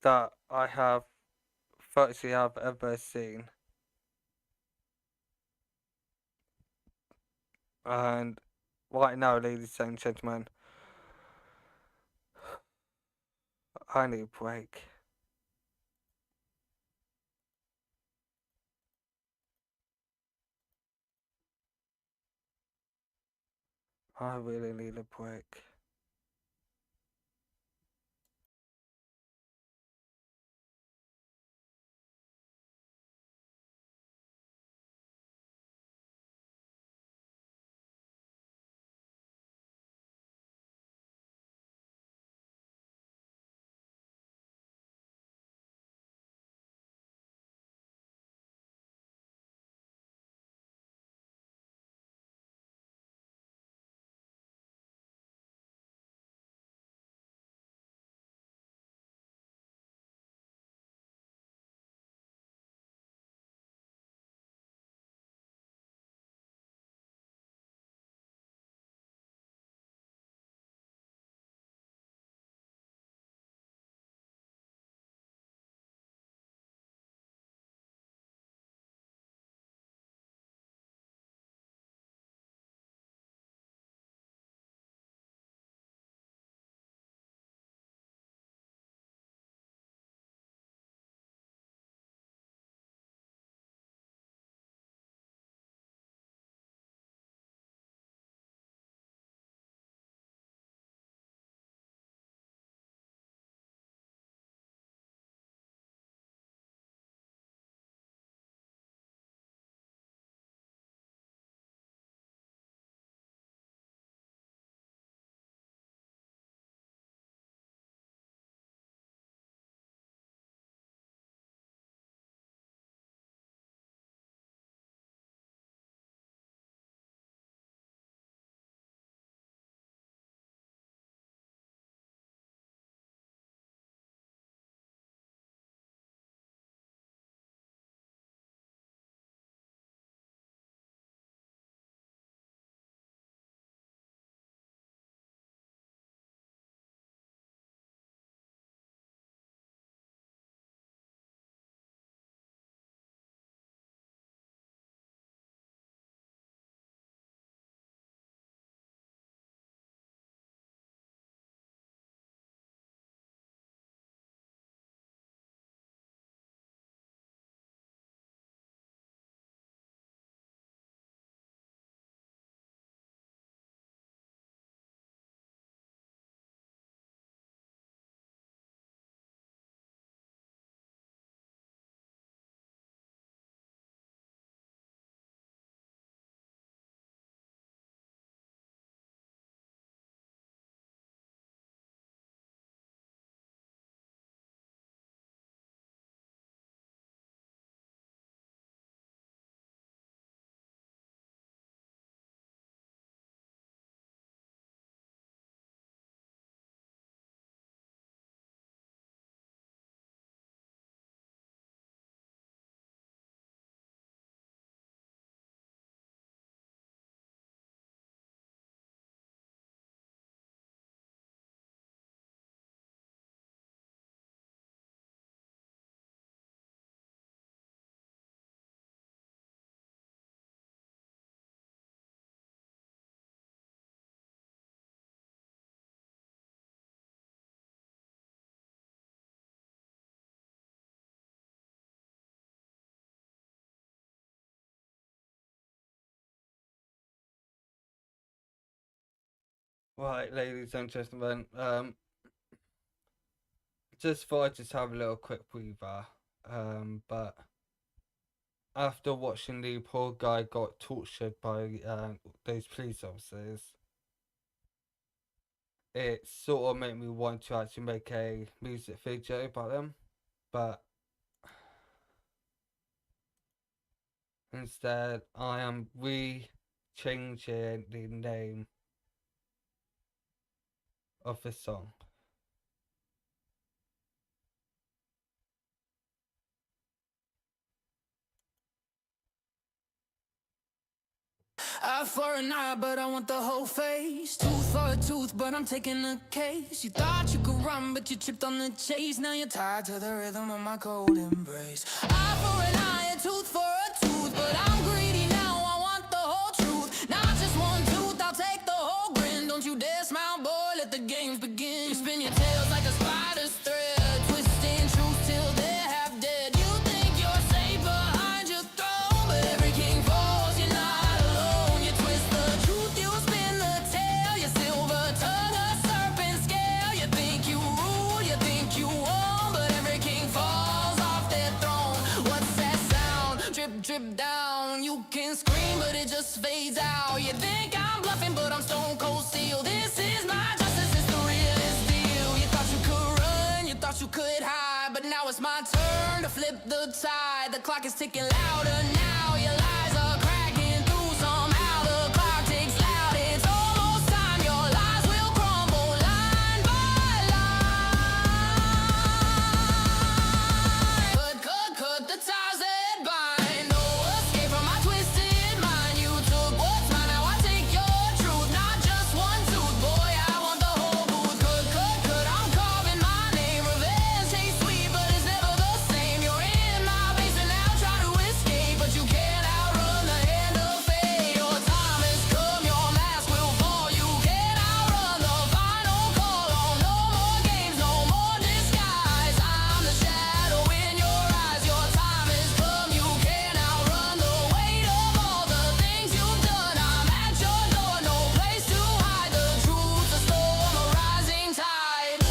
that I have ever seen. And right now, ladies and gentlemen, I need a break. I really need a break. Right, ladies and gentlemen, just thought I'd just have a little quick breather. But after watching the poor guy got tortured by those police officers, it sort of made me want to actually make a music video about them, but instead I am changing the name of the song. Eye for an eye, but I want the whole face. Tooth for a tooth, but I'm taking a case. You thought you could run, but you tripped on the chase. Now you're tied to the rhythm of my cold embrace. Eye for an eye, a tooth for a tooth, but I'm greedy now, I want the whole truth. Not just one tooth, I'll take the whole grin. Don't you dare smile, boy, let the games begin. You spin your tails like a spider's thread, twisting truth till they're half dead. You think you're safe behind your throne, but every king falls, you're not alone. You twist the truth, you spin the tail, your silver tongue, a serpent scale. You think you rule, you think you own, but every king falls off their throne. What's that sound? Drip, drip down. You can scream, but it just fades out. You think I'm bluffing, but I'm stone cold steel. This is my justice, it's the realest deal. You thought you could run, you thought you could hide, but now it's my turn to flip the tide. The clock is ticking louder now. Your lies are cracking through somehow. The clock ticks loud. It's almost time. Your lies will crumble line by line. Cut the ties that bind. No escape from my twisted mind. You took what's mine, now I take your truth. Not just one tooth, boy, I want the whole booth. Cut, I'm carving my name. Revenge tastes sweet, but it's never the same. You're in my basement now, try to escape, but you can't outrun the hand of fate. Your time has come, your mask will fall. You can't outrun the final call. Oh, no more games, no more disguise. I'm the shadow in your eyes. Your time has come, you can't outrun the weight of all the things you've done. I'm at your door, no place to hide. The truth, a storm, a rising tide.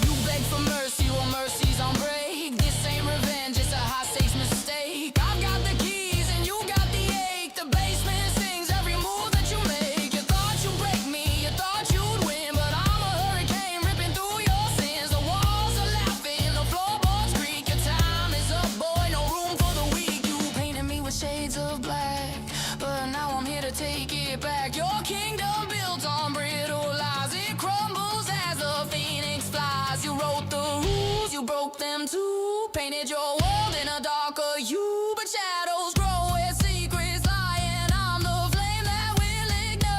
You beg for mercy, well mercy's on break. This ain't revenge, it's a high stakes mistake. I've got the keys and you got the ache. The basement sings every move that you make. You thought you'd break me, you thought you'd win, but I'm a hurricane ripping through your sins. The walls are laughing, the floorboards creak. Your time is up, boy, no room for the weak. You painted me with shades of black, but now I'm here to take it back. Your kingdom built on brittle lies, it crumbles as the phoenix flies. You wrote the rules, you broke them too. Painted your world in a darker hue, but shadows grow where secrets lie, and I'm the flame that will ignite.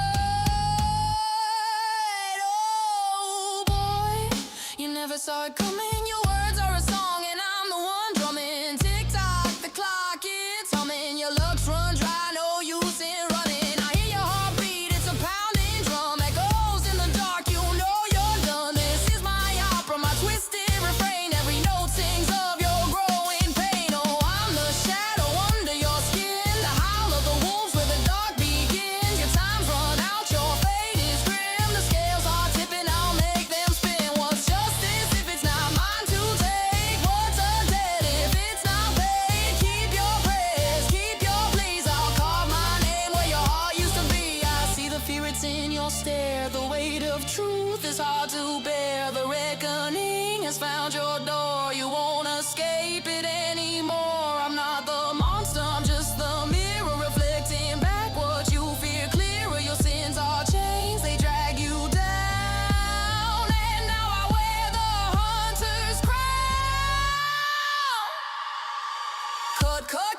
Oh boy, you never saw it coming. Your words are a song, and I'm the one drumming. Tick tock, the clock it's humming. Your luck's run dry, no use in running. I hear your heartbeat, it's a pounding drum. Echoes in the dark, you know you're done. This is my opera, my twisted refrain. Every note sings of your growing pain. Oh, I'm the shadow under your skin, the howl of the wolves where the dark begins. Your time's run out, your fate is grim. The scales are tipping, I'll make them spin. What's justice if it's not mine to take? What's a debt if it's not paid? Keep your praise, keep your pleas. I'll carve my name where your heart used to be. I see the fear, it's in your stare. The weight of truth is hard to bear. The reckoning has found your door. You won't escape it anymore. I'm not the monster, I'm just the mirror reflecting back what you fear. Clearer, your sins are chains, they drag you down. And now I wear the hunter's crown.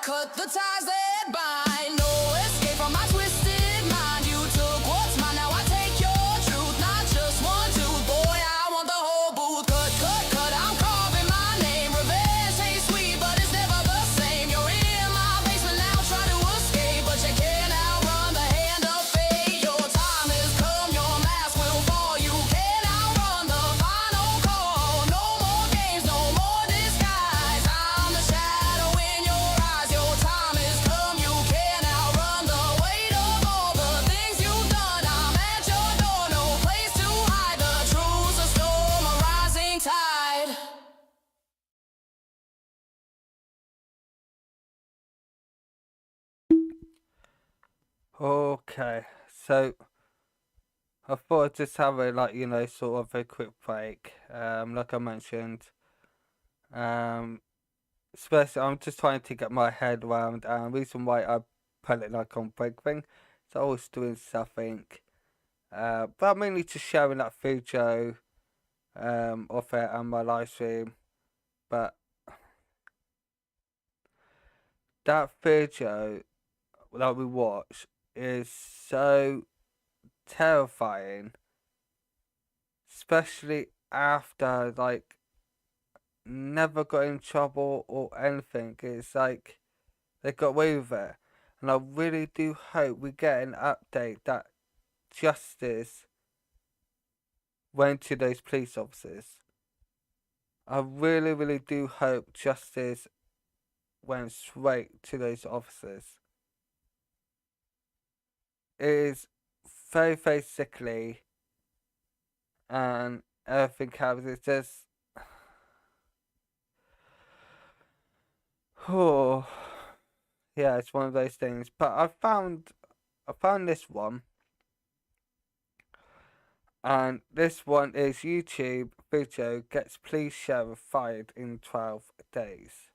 Cut the ties that bind. No escape from my twisted mind. You took what's mine, now I take your truth. Not just one tooth, boy, I want the whole booth. Cut, I'm carving my name. Revenge tastes sweet, but it's never the same. You're in my basement now, try to escape, but you can't outrun the hand of fate. Your time has come, your mask will fall. You can't outrun the final call. No more games, no more disguise. Okay, so I thought I'd just have a sort of a quick break. Like I mentioned, especially I'm just trying to get my head around. Reason why I put it like on break thing, so I was doing something. But I'm mainly just sharing that video, of it and my live stream. But that video that we watched is so terrifying, especially after like never got in trouble or anything. It's like they got away with it, and I really do hope we get an update that justice went to those police officers. I really, really do hope justice went straight to those officers. It is very, very sickly, and everything happens. It's just, oh, yeah, it's one of those things. But I found this one, and this one is YouTube video gets police sheriff fired in 12 days.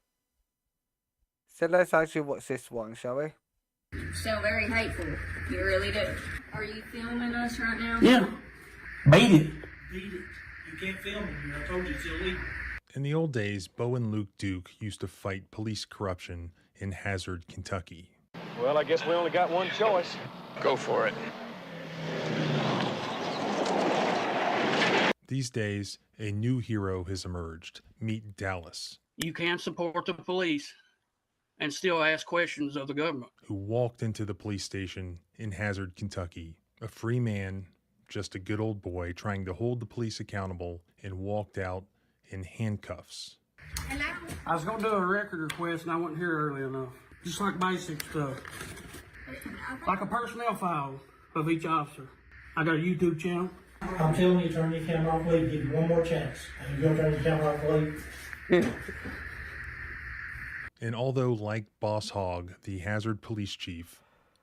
So let's actually watch this one, shall we? So very hateful. You really do. Are you filming us right now? Yeah. Beat it. Beat it. You can't film it here. I told you it's illegal. In the old days, Bo and Luke Duke used to fight police corruption in Hazard, Kentucky. Well, I guess we only got one choice. Go for it. These days, a new hero has emerged. Meet Dallas, You can support the police and still ask questions of the government. who walked into the police station in Hazard, Kentucky. A free man, just a good old boy trying to hold the police accountable, and walked out in handcuffs. I was going to do a record request and I wasn't here early enough. Just like basic stuff. Like a personnel file of each officer. I got a YouTube channel. I'm telling you, turn your camera off, leave. Give you one more chance. And you're going to turn your camera off, leave. And although, like Boss Hogg, the Hazard police chief,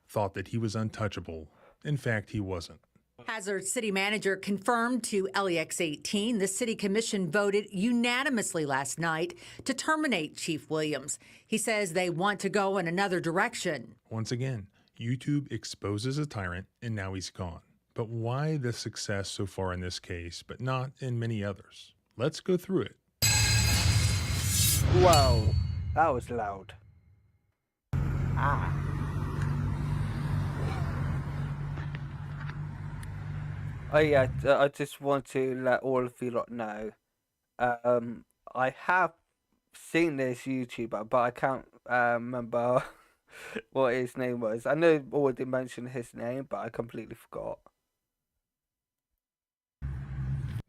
thought that he was untouchable, in fact, he wasn't. Hazard city manager confirmed to LEX 18 the city commission voted unanimously last night to terminate Chief Williams. He says they want to go in another direction. Once again, YouTube exposes a tyrant, and now he's gone. But why the success so far in this case, but not in many others? Let's go through it. Wow, that was loud. Oh yeah, I just want to let all of you lot know. I have seen this YouTuber, but I can't remember what his name was. I know I already mentioned his name, but I completely forgot.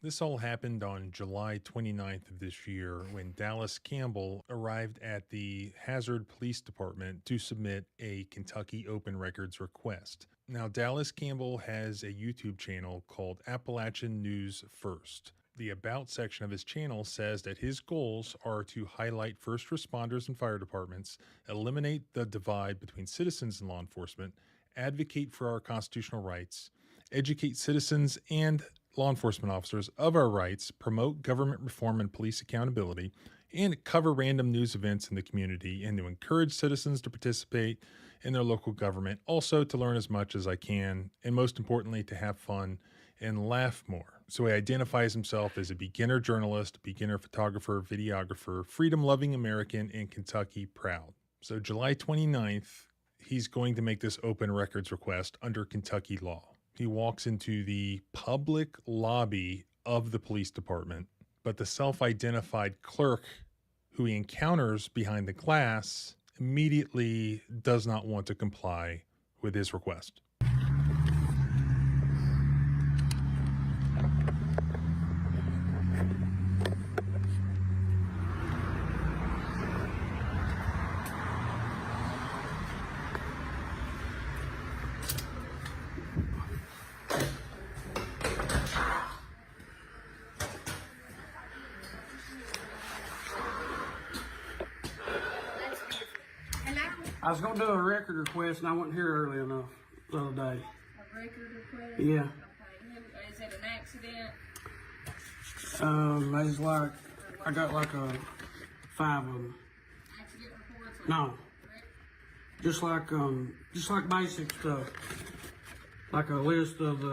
This all happened on July 29th of this year when Dallas Campbell arrived at the Hazard Police Department to submit a Kentucky Open Records request. Now, Dallas Campbell has a YouTube channel called Appalachian News First. The About section of his channel says that his goals are to highlight first responders and fire departments, eliminate the divide between citizens and law enforcement, advocate for our constitutional rights, educate citizens and law enforcement officers of our rights, promote government reform and police accountability, and cover random news events in the community, and to encourage citizens to participate in their local government, also to learn as much as I can, and most importantly, to have fun and laugh more. So he identifies himself as a beginner journalist, beginner photographer, videographer, freedom-loving American, and Kentucky proud. So July 29th, he's going to make this open records request under Kentucky law. He walks into the public lobby of the police department, but the self-identified clerk who he encounters behind the glass immediately does not want to comply with his request. I was going to do a record request and I wasn't here early enough. the other day. A record request? Yeah. Okay. Is it an accident? It's like, I got like 5 of them. Accident reports? No. Just like basic stuff. Like a list of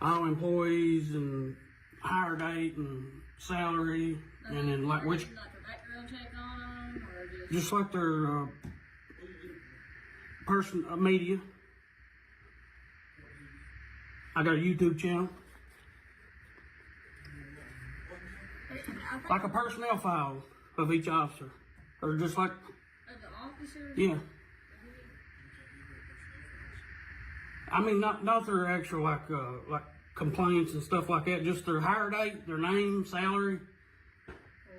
all employees and hire date and salary, and then like which. Like a background check on them, or Just like their media. I got a YouTube channel. Like a personnel file of each officer. Or just like. Of the officers? Yeah. I mean, not their actual like complaints and stuff like that. Just their hire date, their name, salary. Well,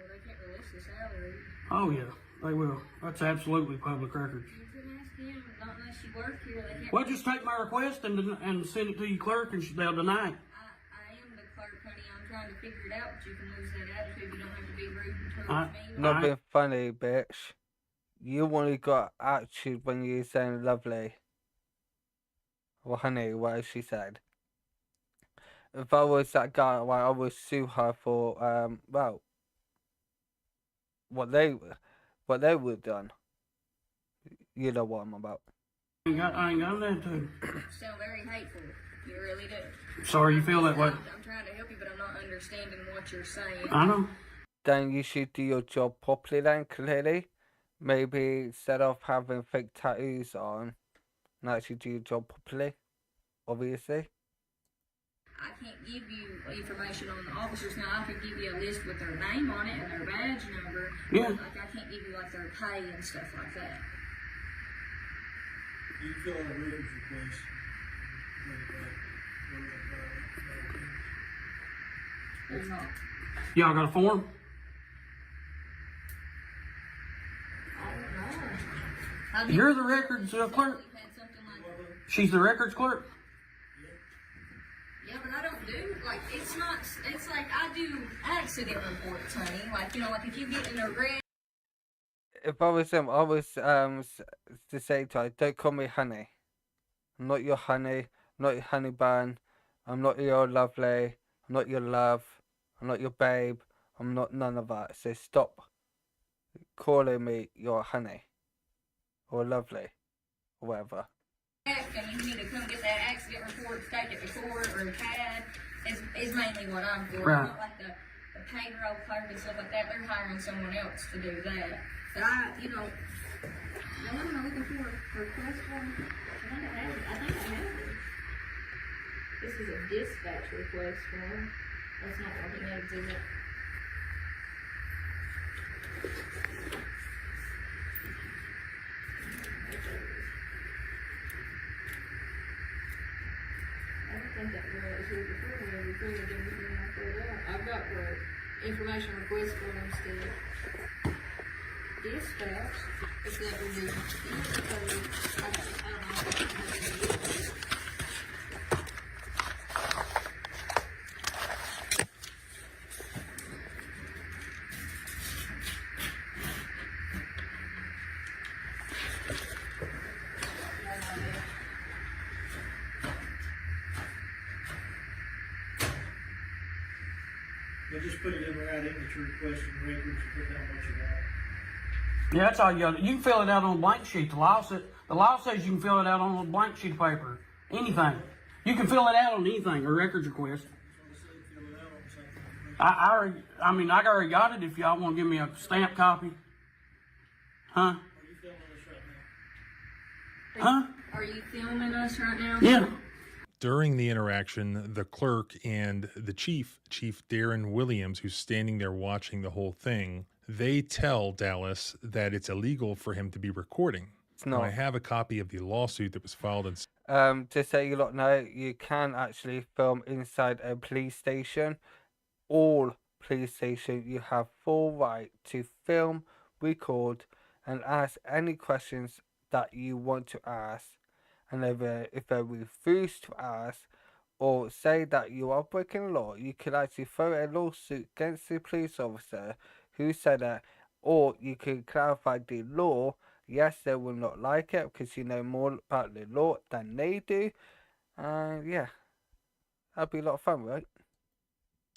they can't release the salary. Oh yeah, they will. That's absolutely public record. You can ask him, not unless you work here. They can't. Well, just take my request and send it to your clerk, and they'll deny it. I am the clerk, honey. I'm trying to figure it out, but you can lose that attitude. You don't have to be rude towards me. Not being funny, bitch. You only got attitude when you're saying lovely. Well, honey, what she said. If I was that guy, well, I would sue her for, well, what they would have done. You know what I'm about. I ain't got that too. You sound very hateful. You really do. Sorry you feel that way. I'm trying to help you, but I'm not understanding what you're saying. I know. Then you should do your job properly then, clearly. Maybe instead of having fake tattoos on, and actually do your job properly, obviously. I can't give you information on the officers. Now, I could give you a list with their name on it and their badge number. Yeah. Like, I can't give you, like, their pay and stuff like that. You fill out a records request. There's not. Y'all got a form? I don't know. You're the records clerk? She's the records clerk? Yeah, but I don't do, like, it's like I do accident reports, honey. Like, you know, like if you get in a wreck. If I was him, I was to say to her, don't call me honey. I'm not your honey, I'm not your honey bun, I'm not your lovely, I'm not your love, I'm not your babe, I'm not none of that. So stop calling me your honey or lovely or whatever. And you need to come get that accident report, take it to court or CAD is mainly what I'm for. Right. Not like the payroll clerk and stuff like that. They're hiring someone else to do that. But I, you know, what am I looking for? Request form? I think I have it. This is a dispatch request form. That's not what he needs, is it? I don't think that girl was here before we ever figured everything like that out. I've got the information request form still. Dispatch, if that would be, I don't know. They just put it in writing that you're requesting records and put down what you got. Yeah, that's all you got. You can fill it out on a blank sheet. The law says you can fill it out on a blank sheet of paper. Anything. You can fill it out on anything, a records request. I already got it if y'all want to give me a stamp copy. Huh? Huh? Are you filming us right now? Yeah. During the interaction, the clerk and the chief, Chief Darren Williams, who's standing there watching the whole thing, they tell Dallas that it's illegal for him to be recording. It's not. I have a copy of the lawsuit that was filed in... Just so you lot know, you can actually film inside a police station. All police stations, you have full right to film, record, and ask any questions that you want to ask. And if they refuse to ask or say that you are breaking the law, you could actually throw a lawsuit against the police officer who said that, or you could clarify the law Yes, they will not like it because you know more about the law than they do. And yeah, that'd be a lot of fun, right?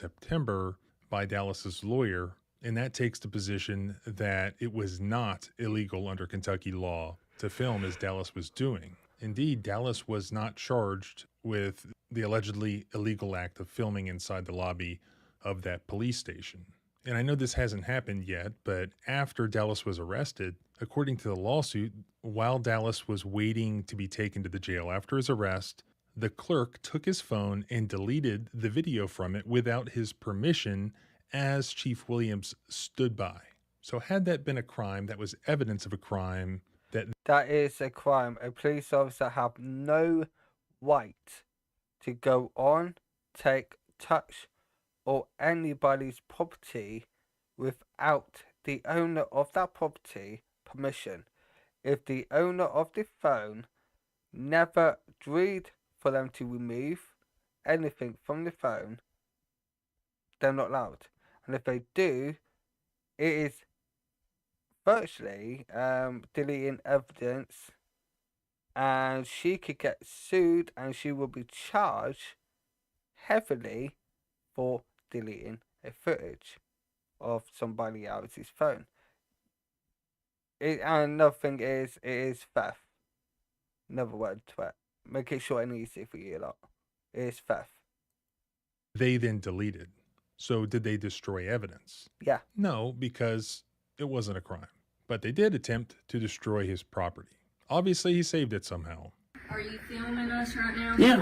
September by Dallas's lawyer, and that takes the position that it was not illegal under Kentucky law to film as Dallas was doing. Indeed, Dallas was not charged with the allegedly illegal act of filming inside the lobby of that police station. And I know this hasn't happened yet, but after Dallas was arrested, according to the lawsuit, while Dallas was waiting to be taken to the jail after his arrest, the clerk took his phone and deleted the video from it without his permission as Chief Williams stood by. So had that been a crime, that was evidence of a crime, that is a crime. A police officer have no right to go on, take, touch, or anybody's property without the owner of that property permission. If the owner of the phone never agreed for them to remove anything from the phone, they're not allowed. And if they do, it is virtually deleting evidence, and she could get sued and she will be charged heavily for deleting a footage of somebody else's phone. And another thing is, it is theft. Another word to it. Make it short and easy for you lot. It is theft. they then deleted. So did they destroy evidence? Yeah. No, because it wasn't a crime. But they did attempt to destroy his property. Obviously, he saved it somehow. Are you filming us right now? Yeah.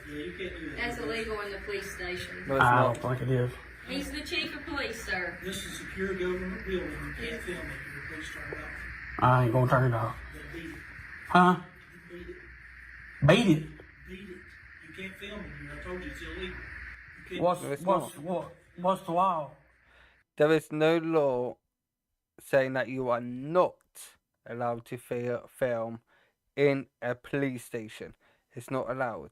Okay, that's illegal in the police station. No, I don't think it is. He's the chief of police, sir. This is a secure government building. You can't film it. Please turn it off. I ain't gonna turn it off. Beat it. Huh? Beat it. Beat it? Beat it. You can't film it here. I told you it's illegal. You can't. What's the law? There is no law saying that you are not allowed to film in a police station. It's not allowed.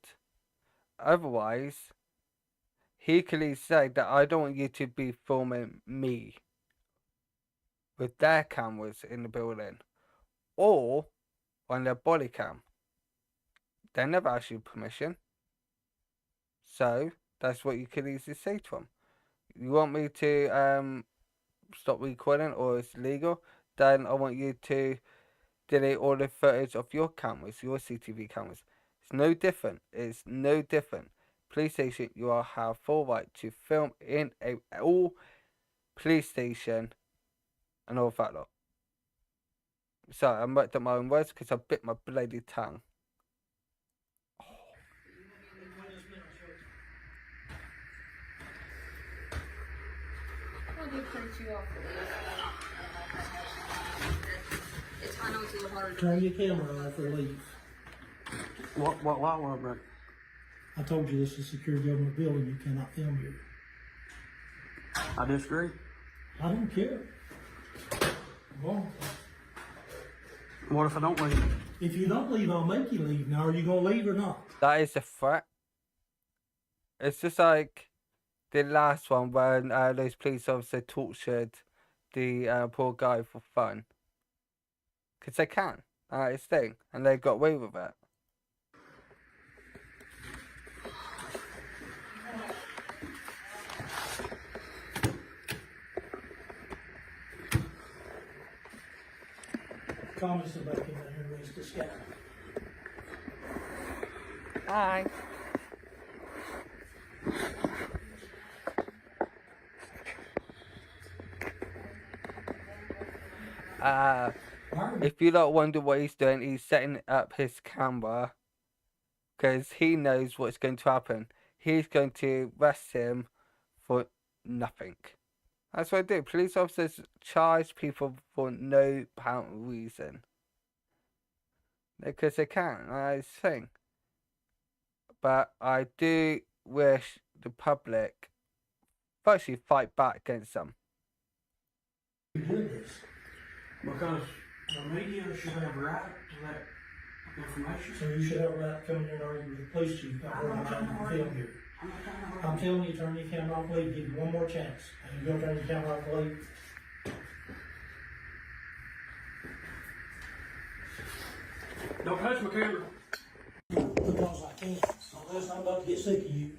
Otherwise, he could easily say that I don't want you to be filming me with their cameras in the building or on their body cam. They never ask you permission. So that's what you could easily say to them. You want me to stop recording or it's illegal, then I want you to delete all the footage of your cameras, your CCTV cameras. It's no different. It's no different. Police station, you all have full right to film in all police station and all of that lot. Sorry, I mucked up my own words because I bit my bloody tongue. What did print you off the list? I know it's a little hard to Turn your camera off or leave. What law was that? I told you this is a secure government building. You cannot film here. I disagree. I don't care. Well, what if I don't leave? If you don't leave, I'll make you leave. Now, are you going to leave or not? That is a threat. It's just like the last one when those police officers tortured the poor guy for fun. Because they can. It's a thing. And they got away with it. Thomas is back in there and raised the sky. Hi. If you don't wonder what he's doing, he's setting up his camera because he knows what's going to happen. He's going to arrest him for nothing. That's what I do. Police officers charge people for no apparent reason. Because they can, that's the thing. But I do wish the public actually fight back against them. Because the media should have right to that information. So you should have a right to come here and argue with the police chief about whether or not you can film here. I'm telling you, turn your camera off, leave. Give you one more chance. And you're going to turn your camera off, leave. Don't touch my camera. Because I can't. Unless I'm about to get sick of you.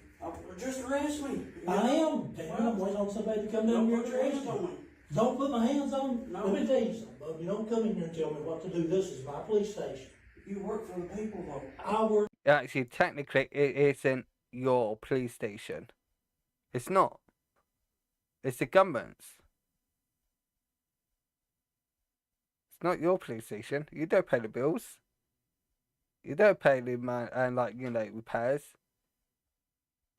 Just arrest me. I am. Damn, I'm waiting on somebody to come down here and arrest me. Don't put my hands on me. No. Let me tell you something, bub. You don't come in here and tell me what to do. This is my police station. You work for the people, though. I work. Actually, technically, it isn't your police station. It's not. It's the government's. It's not your police station. You don't pay the bills. You don't pay the man and repairs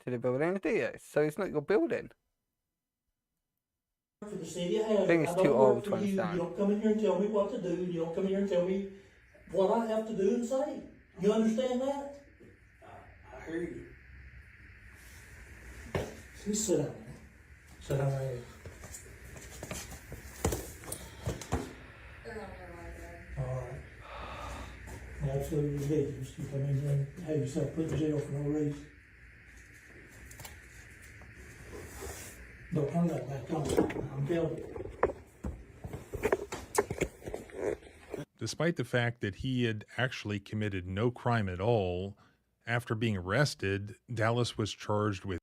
to the building, do you? So it's not your building. For the city of Hazard. I think it's I too don't old work to for you. understand. You don't come in here and tell me what to do. You don't come in here and tell me what I have to do and say. You understand that? I hear you. Just sit down. Sit down right here. Alright. Absolutely ridiculous. You come in here and have yourself put in jail for no reason. Don't turn that back on. I'm telling you. Despite the fact that he had actually committed no crime at all, after being arrested, Dallas was charged with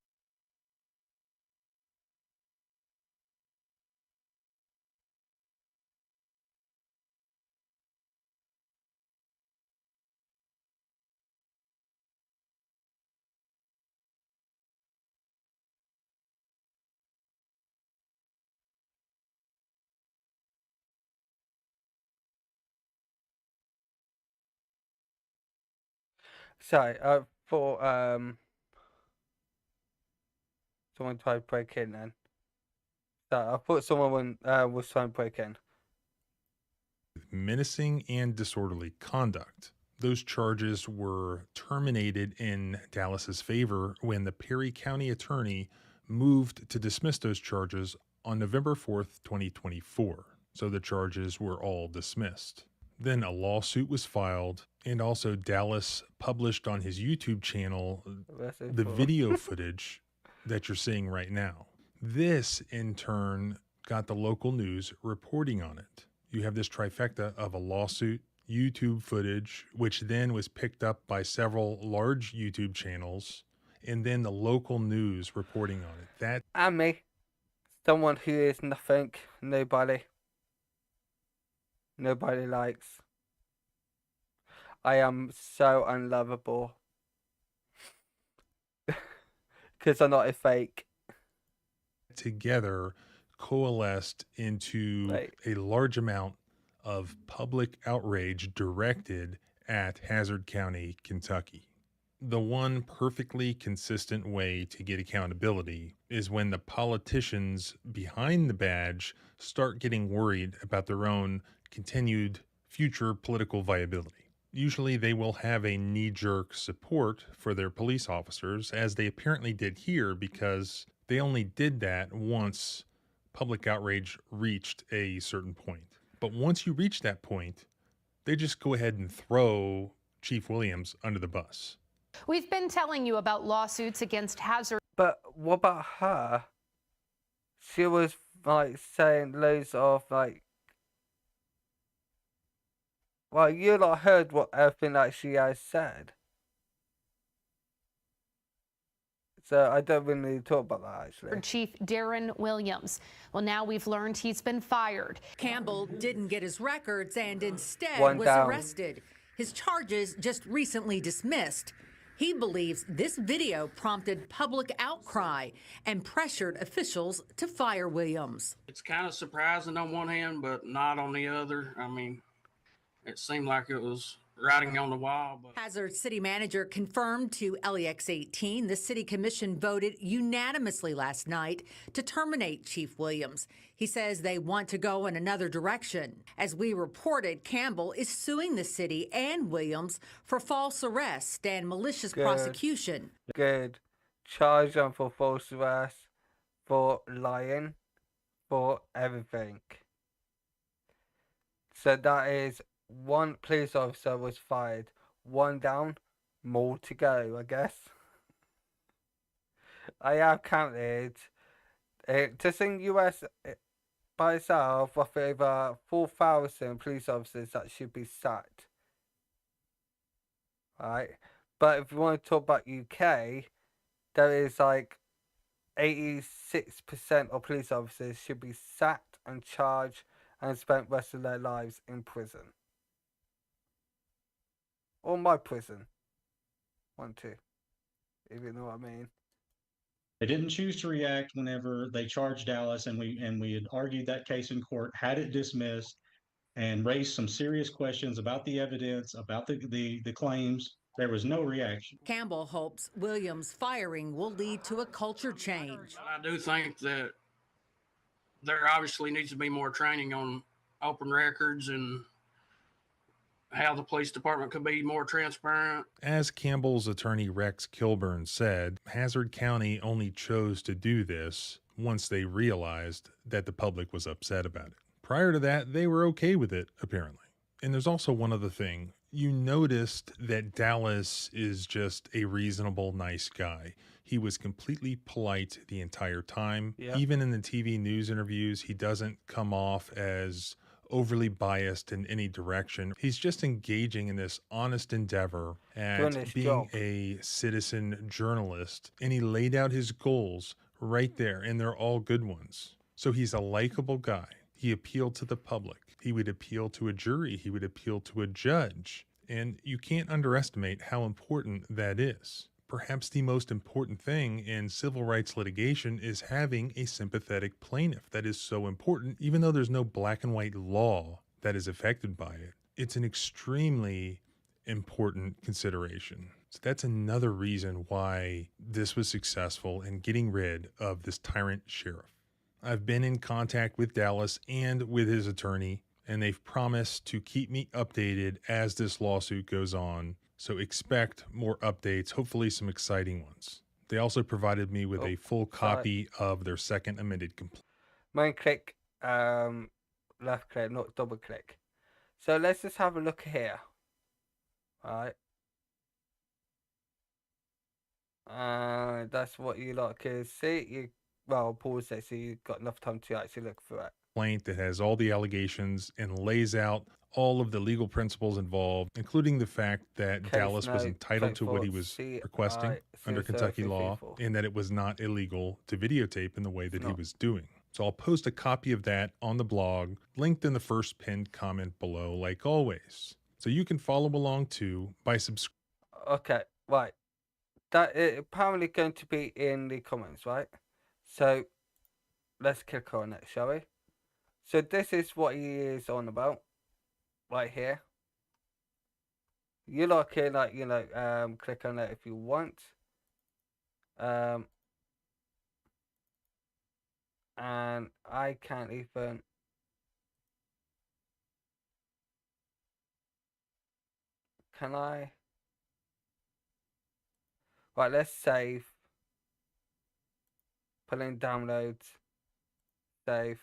Sorry, I thought someone tried to break in then. Sorry, I thought someone was trying to break in. menacing and disorderly conduct. Those charges were terminated in Dallas's favor when the Perry County attorney moved to dismiss those charges on November 4th, 2024. So the charges were all dismissed. Then a lawsuit was filed, and also Dallas published on his YouTube channel the video footage that you're seeing right now. This, in turn, got the local news reporting on it. You have this trifecta of a lawsuit, YouTube footage, which then was picked up by several large YouTube channels, and then the local news reporting on it. That And me. Someone who is nothing, nobody likes. I am so unlovable. Because I'm not a fake. together coalesced into a large amount of public outrage directed at Hazard County, Kentucky. The one perfectly consistent way to get accountability is when the politicians behind the badge start getting worried about their own continued future political viability. Usually they will have a knee-jerk support for their police officers, as they apparently did here, because they only did that once public outrage reached a certain point. But once you reach that point, they just go ahead and throw Chief Williams under the bus. We've been telling you about lawsuits against Hazard. But what about her? She was saying loads of well, you lot heard everything that she has said. So I don't really need to talk about that, actually. Chief Darren Williams. Well, now we've learned he's been fired. Campbell didn't get his records and instead One was down. arrested. His charges just recently dismissed. He believes this video prompted public outcry and pressured officials to fire Williams. It's kind of surprising on one hand, but not on the other. I mean, it seemed like it was writing on the wall. But Hazard City Manager confirmed to LEX 18 the City Commission voted unanimously last night to terminate Chief Williams. He says they want to go in another direction. As we reported, Campbell is suing the city and Williams for false arrest and malicious prosecution. Good. Charge them for false arrest, for lying, for everything. So that is one police officer was fired, one down, more to go, I guess. I have counted. Just in US by itself, roughly over 4,000 police officers that should be sacked. Alright. But if you want to talk about UK, there is like 86% of police officers should be sacked and charged and spent the rest of their lives in prison. Or my prison. 1, 2. If you know what I mean. They didn't choose to react whenever they charged Dallas, and we had argued that case in court, had it dismissed, and raised some serious questions about the evidence, about the claims. There was no reaction. Campbell hopes Williams' firing will lead to a culture change. I do think that there obviously needs to be more training on open records and how the police department could be more transparent. As Campbell's attorney Rex Kilburn said, Hazard County only chose to do this once they realized that the public was upset about it. Prior to that, they were okay with it, apparently. And there's also one other thing. You noticed that Dallas is just a reasonable, nice guy. He was completely polite the entire time. Yeah. Even in the TV news interviews, he doesn't come off as overly biased in any direction. He's just engaging in this honest endeavor at being a citizen journalist, and he laid out his goals right there, and they're all good ones. So he's a likable guy. He appealed to the public. He would appeal to a jury. He would appeal to a judge. And you can't underestimate how important that is. Perhaps the most important thing in civil rights litigation is having a sympathetic plaintiff. That is so important, even though there's no black and white law that is affected by it. It's an extremely important consideration. So that's another reason why this was successful in getting rid of this tyrant sheriff. I've been in contact with Dallas and with his attorney, and they've promised to keep me updated as this lawsuit goes on. So expect more updates, hopefully some exciting ones. They also provided me with a full copy of their second amended complaint. Main click, left click, not double click. So let's just have a look here. Alright. That's what you lot can see. Well, pause it so you've got enough time to actually look through it. Complaint that has all the allegations and lays out all of the legal principles involved, including the fact that Dallas was entitled to what he was requesting under Kentucky law, and that it was not illegal to videotape in the way that he was doing. So I'll post a copy of that on the blog, linked in the first pinned comment below, like always. So you can follow along too by subscribing. Okay, right. That is apparently going to be in the comments, right? So let's click on it, shall we? So this is what he is on about. Right here. You lot can, like, you know, click on it if you want. And I can't even. Can I? Right, let's save. Put in downloads. Save.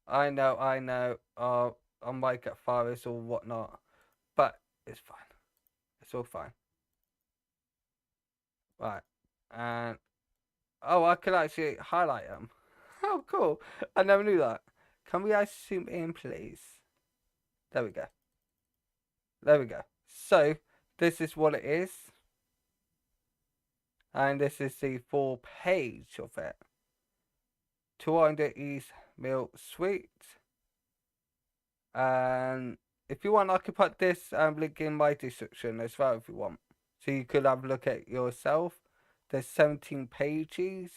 I know. I might get virus or whatnot, but it's fine. It's all fine. Right, and I can actually highlight them. Oh, cool! I never knew that. Can we actually zoom in, please? There we go. There we go. So this is what it is, and this is the full page of it. 200 East Mill Suite. And if you want, I could put this link in my description as well if you want. So you could have a look at it yourself. There's 17 pages.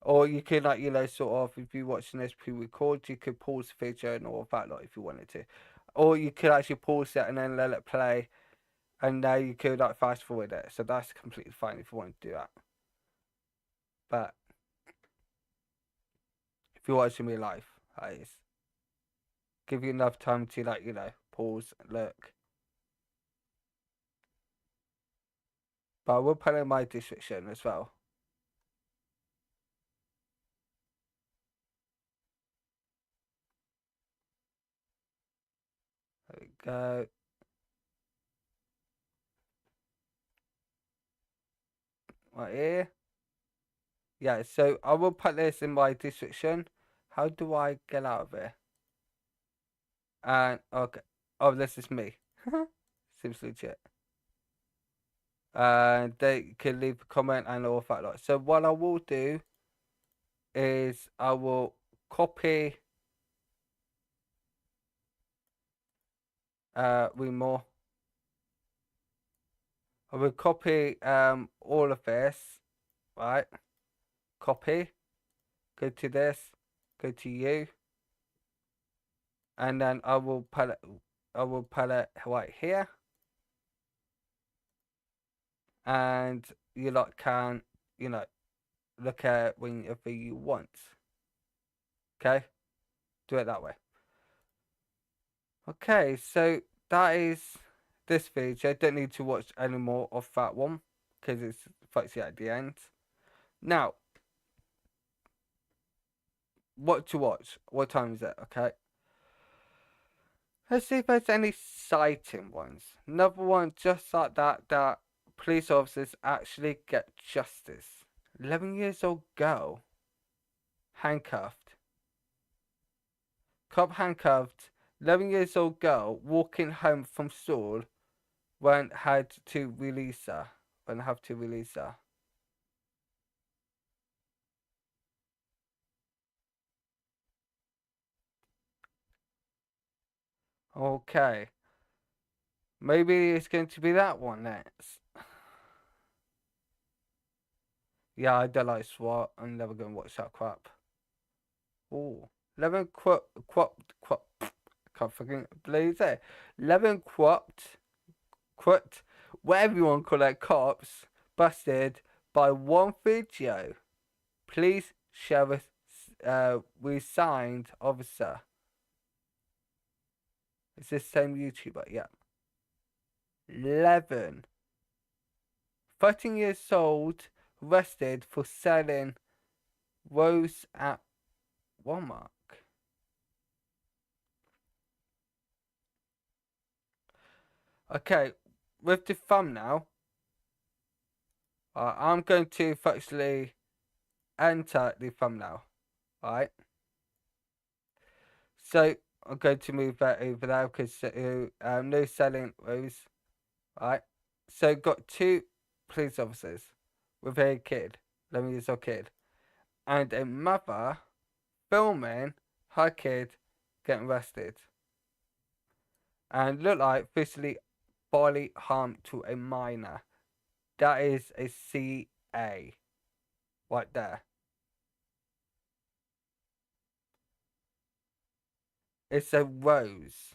Or you could, like, you know, sort of, if you're watching this pre-record, you could pause the video and all of that, like, if you wanted to. Or you could actually pause it and then let it play. And now you could, like, fast forward it. So that's completely fine if you want to do that. But if you're watching me live, guys, give you enough time to, like, you know, pause and look. But I will put in my description as well. There we go. Right here. Yeah, so I will put this in my description. How do I get out of here? And okay. Oh, this is me. Seems legit. They can leave a comment and all that lot. So what I will do is I will copy more. I will copy all of this, right? Copy, go to this, go to you, and then I will put it right here, and you lot can, you know, look at it whenever you want. Okay, do it that way. Okay, so that is this video. Don't need to watch any more of that one because it's foxy at the end. Now, what to watch? What time is it? Okay. Let's see if there's any exciting ones. Another one just like that police officers actually get justice. 11 years old girl handcuffed. Cop handcuffed 11 years old girl walking home from school when have to release her. Okay. Maybe it's going to be that one next. Yeah, I don't like SWAT. I'm never going to watch that crap. Oh, 11 can't fucking believe it. 11 whatever you want to call it, cops busted by one video. Please share with resigned officer. It's the same YouTuber, yeah. 11. 13 years old, arrested for selling rose at Walmart. Okay, with the thumbnail, I'm going to actually enter the thumbnail, right? So I'm going to move that over there because no selling rose, right? So got two police officers with a kid, 11 years old kid, and a mother filming her kid getting arrested. And look like physically bodily harm to a minor. That is a CA right there. It's a rose.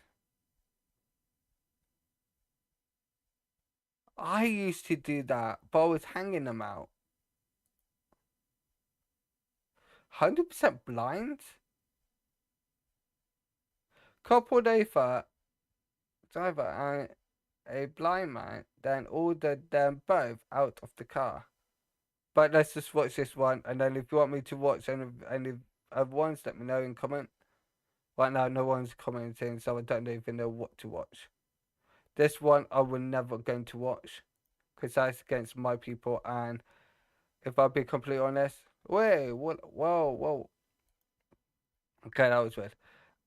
I used to do that, but I was hanging them out. 100% blind? Coupled over driver and a blind man, then ordered them both out of the car. But let's just watch this one, and then if you want me to watch any other ones, let me know in comment. Right now, no one's commenting, so I don't even know what to watch. This one I will never going to watch, because that's against my people, and if I'll be completely honest, whoa. Okay, that was weird.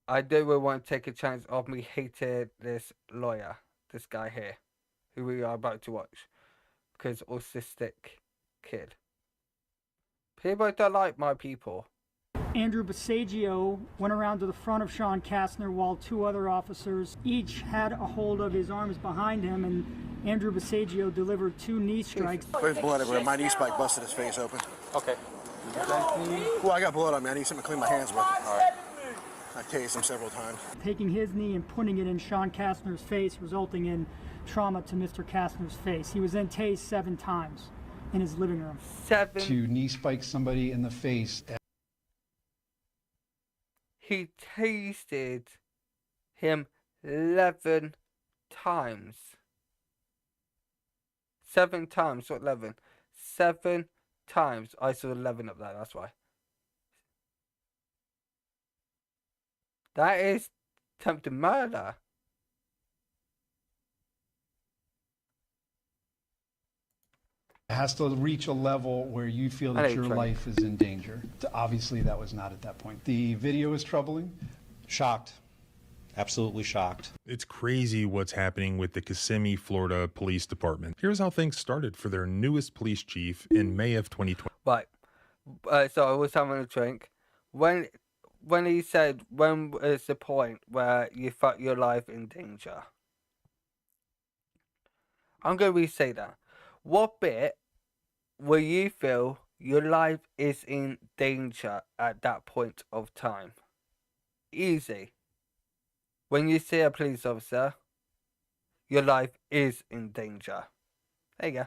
I do want to take a chance of me hating this lawyer, this guy here, who we are about to watch, because autistic kid. People don't like my people. Andrew Basagio went around to the front of Sean Kastner while two other officers each had a hold of his arms behind him, and Andrew Basagio delivered two knee strikes. There's blood everywhere. My knee spike busted his face open. Okay. Well, I got blood on me. I need something to clean my hands with. All right. I tased him several times. Taking his knee and putting it in Sean Kastner's face, resulting in trauma to Mr. Kastner's face. He was then tased 7 times in his living room. 7. To knee spike somebody in the face. He tasted him 11 times. 7 times, not 11. 7 times. I saw 11 up there, that's why. That is attempted murder. It has to reach a level where you feel that your life is in danger. Obviously, that was not at that point. The video is troubling. Shocked. absolutely shocked. It's crazy what's happening with the Kissimmee, Florida Police Department. Here's how things started for their newest police chief in May of 2020. Right. So I was having a drink. When he said, when is the point where you put your life in danger? I'm going to re-say that. What bit will you feel your life is in danger at that point of time? Easy. When you see a police officer, your life is in danger. There you go.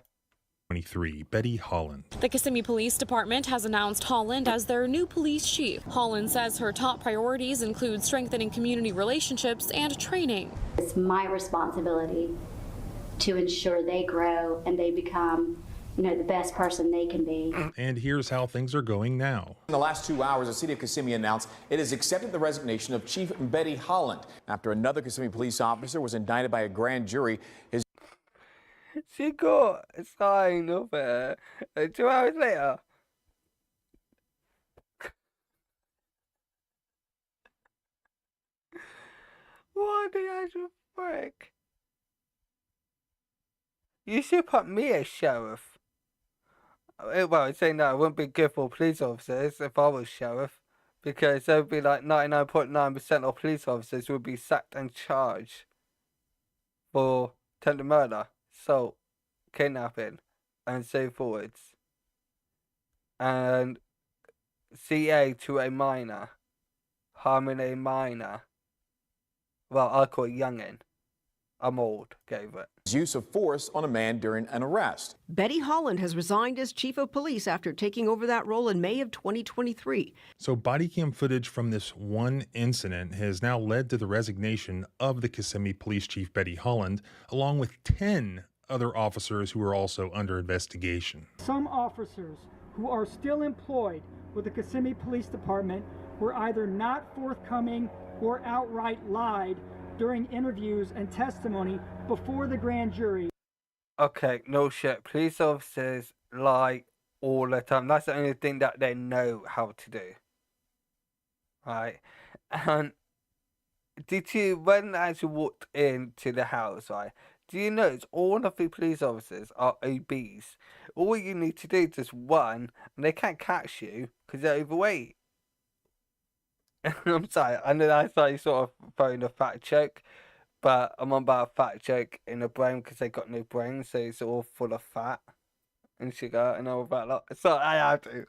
23, Betty Holland. The Kissimmee Police Department has announced Holland as their new police chief. Holland says her top priorities include strengthening community relationships and training. It's my responsibility to ensure they grow and they become, the best person they can be. And here's how things are going now. In the last 2 hours, the city of Kissimmee announced it has accepted the resignation of Chief Betty Holland after another Kissimmee police officer was indicted by a grand jury. She got signed of it 2 hours later. What the actual frick? You should put me as sheriff. Well, I'd say no, it wouldn't be good for police officers if I was sheriff, because there would be like 99.9% of police officers would be sacked and charged for attempted murder, assault, kidnapping, and so forwards. And CA to a minor, harming a minor. Well, I call it youngin'. I'm old, gave it. Use of force on a man during an arrest. Betty Holland has resigned as chief of police after taking over that role in May of 2023. So body cam footage from this one incident has now led to the resignation of the Kissimmee Police Chief Betty Holland, along with 10 other officers who are also under investigation. Some officers who are still employed with the Kissimmee Police Department were either not forthcoming or outright lied during interviews and testimony before the grand jury. Okay, no shit. Police officers lie all the time. That's the only thing that they know how to do. Right? And did you, when as you walked into the house, right, do you notice all of the police officers are obese? All you need to do is just run, and they can't catch you because they're overweight. I'm sorry, I know that's like sort of throwing a fat joke, but I'm on about a fat joke in the brain because they got no brain, so it's all full of fat and sugar and all that lot. So I have to.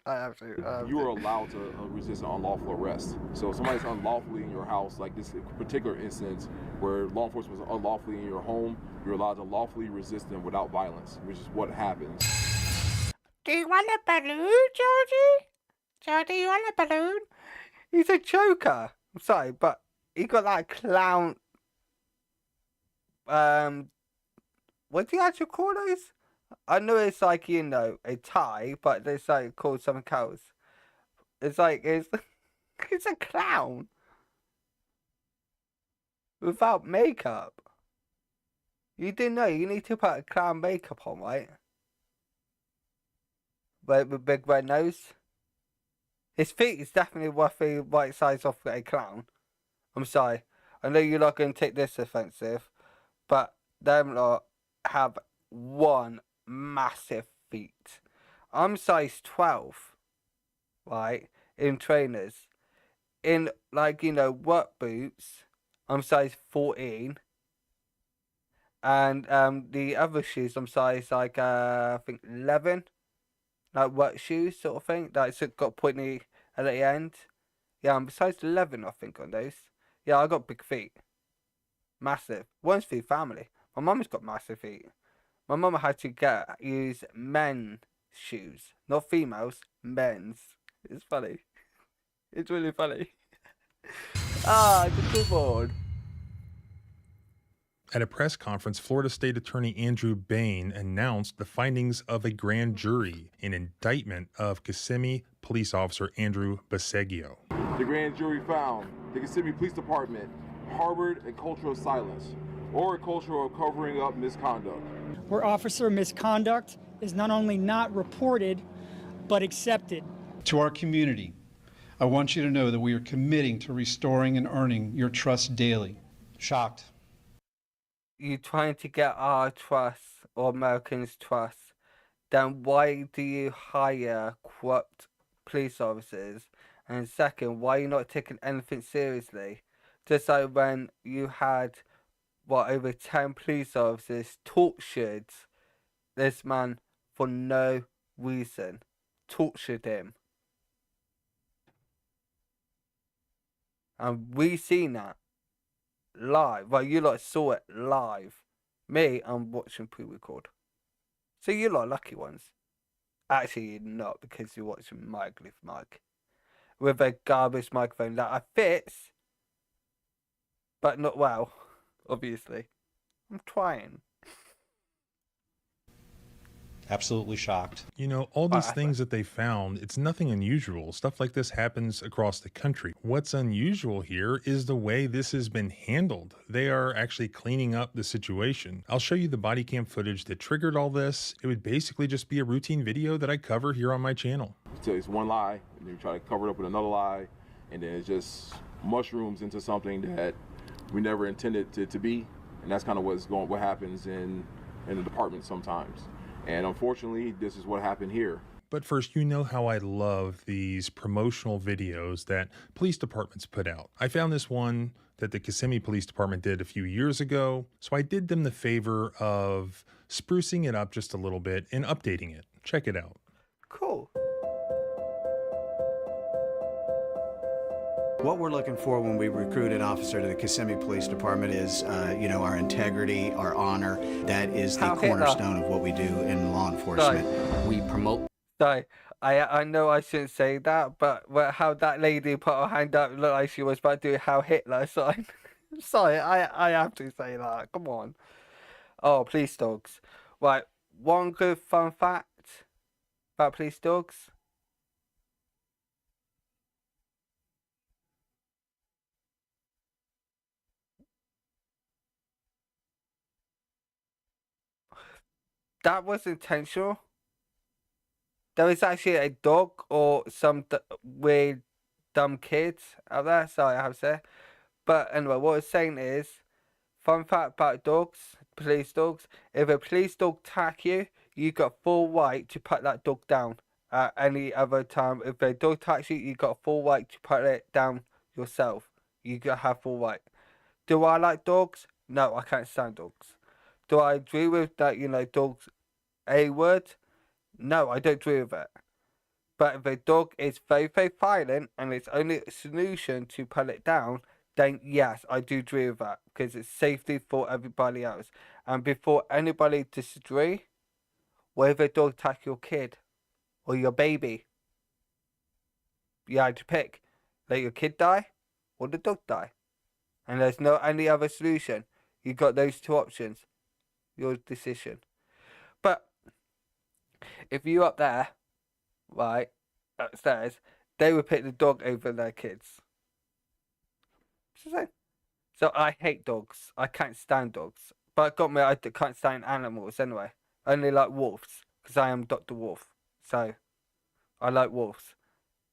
You are allowed to resist an unlawful arrest. So if somebody's unlawfully in your house, like this particular instance where law enforcement was unlawfully in your home, you're allowed to lawfully resist them without violence, which is what happens. Do you want a balloon, Georgie? Georgie, you want a balloon? He's a joker. I'm sorry, but he got that clown. What do you actually call those? I know it's like, a tie, but it's like called something else. It's like, it's a clown. Without makeup. You didn't know, you need to put a clown makeup on, right? With a big red nose. His feet is definitely worth the right size of a clown. I'm sorry. I know you're not going to take this offensive, but them lot have one massive feet. I'm size 12, right, in trainers. In, work boots, I'm size 14. And the other shoes, I'm size, I think 11. Like work shoes sort of thing. That's got pointy at the end. Yeah, I'm size 11, I think, on those. Yeah, I got big feet. Massive. One's for family. My mum's got massive feet. My mum had to use men's shoes. Not females, men's. It's funny. It's really funny. It's a good board. At a press conference, Florida State Attorney Andrew Bain announced the findings of a grand jury in indictment of Kissimmee police officer Andrew Baseggio. The grand jury found the Kissimmee Police Department harbored a culture of silence or a culture of covering up misconduct. Where officer misconduct is not only not reported, but accepted. To our community, I want you to know that we are committing to restoring and earning your trust daily. Shocked. You're trying to get our trust or Americans' trust, then why do you hire corrupt police officers? And second, why are you not taking anything seriously? Just like when you had, over 10 police officers tortured this man for no reason. Tortured him. And we seen that live. Well, you lot saw it live. Me, I'm watching pre-record. So you lot lucky ones. Actually, you're not, because you're watching mic with mic. With a garbage microphone that fits, but not well, obviously. I'm trying. Absolutely shocked. You know, all these things that they found, it's nothing unusual. Stuff like this happens across the country. What's unusual here is the way this has been handled. They are actually cleaning up the situation. I'll show you the body cam footage that triggered all this. It would basically just be a routine video that I cover here on my channel. So it's one lie, and then you try to cover it up with another lie, and then it just mushrooms into something that we never intended it to be. And that's kind of what happens in the department sometimes. And unfortunately, this is what happened here. But first, you know how I love these promotional videos that police departments put out. I found this one that the Kissimmee Police Department did a few years ago, so I did them the favor of sprucing it up just a little bit and updating it. Check it out. Cool. What we're looking for when we recruit an officer to the Kissimmee Police Department is, our integrity, our honor. That is the cornerstone of what we do in law enforcement. We promote. Sorry, I know I shouldn't say that, but how that lady put her hand up, looked like she was about to do How Hitler sign. Sorry, I have to say that. Come on. Oh, police dogs. Right, one good fun fact about police dogs. That was intentional. There is actually a dog or some weird dumb kids out there. Sorry, I have to say. But anyway, what I was saying is, fun fact about dogs, police dogs. If a police dog attack you, you got full right to put that dog down. At any other time, if a dog attacks you, you got full right to put it down yourself. You got have full right. Do I like dogs? No, I can't stand dogs. Do I agree with that, dogs a word? No, I don't agree with it. But if a dog is very, very violent and its only solution to put it down, then yes, I do agree with that, because it's safety for everybody else. And before anybody disagree, what if a dog attack your kid or your baby? You had to pick. Let your kid die or the dog die. And there's no any other solution. You got those two options. Your decision. But if you up there, right, upstairs, they would pick the dog over their kids. So I hate dogs. I can't stand dogs. But got me, I can't stand animals anyway. Only like wolves, because I am Dr. Wolf. So I like wolves.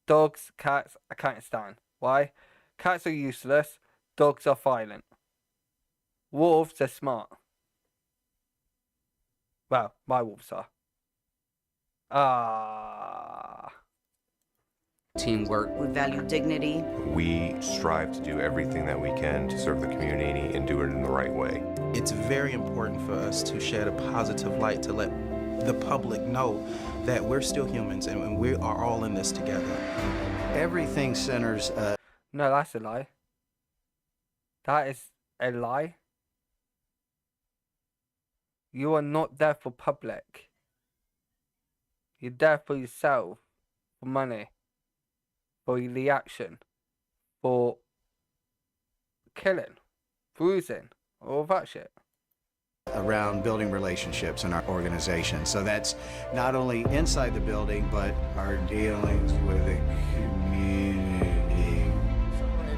Dogs, cats, I can't stand. Why? Cats are useless. Dogs are violent. Wolves are smart. Well, my wolves are. Teamwork. We value dignity. We strive to do everything that we can to serve the community and do it in the right way. It's very important for us to shed a positive light to let the public know that we're still humans and we are all in this together. Everything centers... No, that's a lie. That is a lie. You are not there for public. You're there for yourself, for money, for the action, for killing, bruising, all that shit. Around building relationships in our organization. So that's not only inside the building, but our dealings with the community.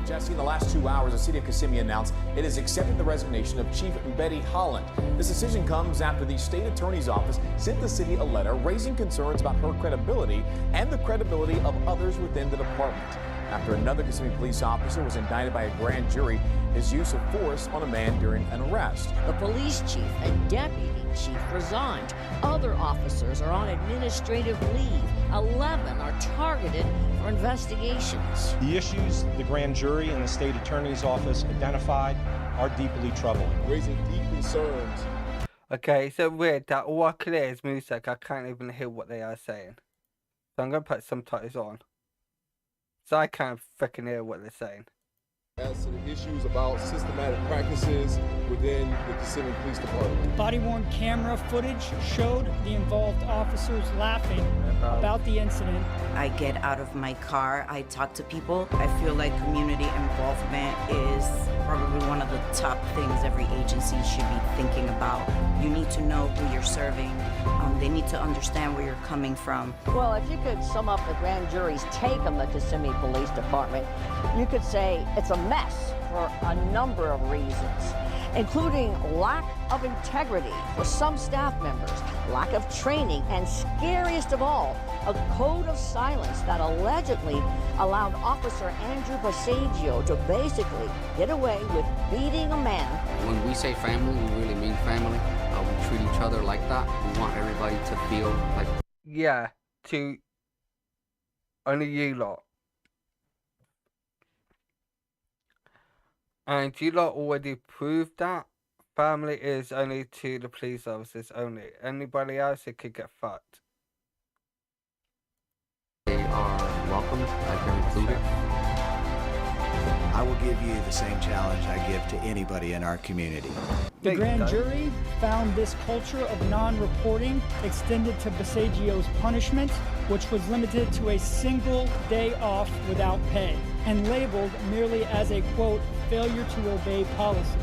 Jesse, in the last 2 hours, the city of Kissimmee announced it has accepted the resignation of Chief Betty Holland. This decision comes after the state attorney's office sent the city a letter raising concerns about her credibility and the credibility of others within the department. after another Kissimmee police officer was indicted by a grand jury his use of force on a man during an arrest. The police chief and deputy chief resigned. Other officers are on administrative leave. 11 are targeted for investigations. The issues the grand jury and the state attorney's office identified are deeply troubling, raising deep concerns. Okay, it's so weird that all I can hear is music. I can't even hear what they are saying. So I'm going to put subtitles on, so I can't freaking hear what they're saying. As to the issues about systematic practices within the Kissimmee Police Department. Body-worn camera footage showed the involved officers laughing about the incident. I get out of my car, I talk to people. I feel like community involvement is probably one of the top things every agency should be thinking about. You need to know who you're serving. They need to understand where you're coming from. Well, if you could sum up the grand jury's take on the Kissimmee Police Department, you could say it's a mess for a number of reasons, including lack of integrity for some staff members, lack of training, and scariest of all, a code of silence that allegedly allowed Officer Andrew Passaggio to basically get away with beating a man. When we say family, we really mean family. We treat each other like that. We want everybody to feel like... Yeah, to only you lot. And you lot already proved that family is only to the police officers only. Anybody else, it could get fucked. They are welcome. I've been included. I will give you the same challenge I give to anybody in our community. The grand jury found this culture of non-reporting extended to Passaggio's punishment, which was limited to a single day off without pay, and labeled merely as a, quote, failure to obey policies,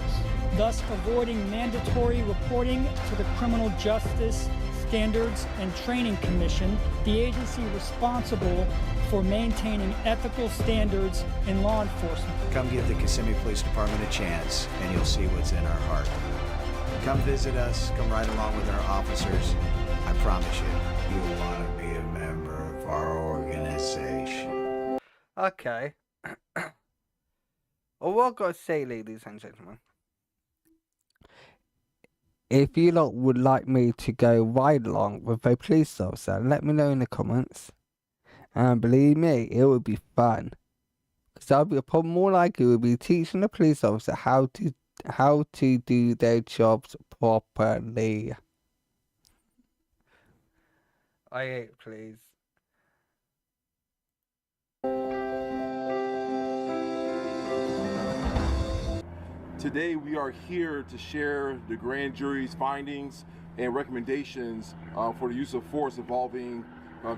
thus avoiding mandatory reporting to the Criminal Justice Standards and Training Commission, the agency responsible for maintaining ethical standards in law enforcement. Come give the Kissimmee Police Department a chance, and you'll see what's in our heart. Come visit us, come ride along with our officers. I promise you, you'll want to be a member of our organization. Okay. Well, what I've got to say, ladies and gentlemen, if you lot would like me to go ride along with a police officer, let me know in the comments. And believe me, it would be fun. Because that would be a problem. More likely, it would be teaching the police officer how to do their jobs properly. I hate please. Today we are here to share the grand jury's findings and recommendations for the use of force involving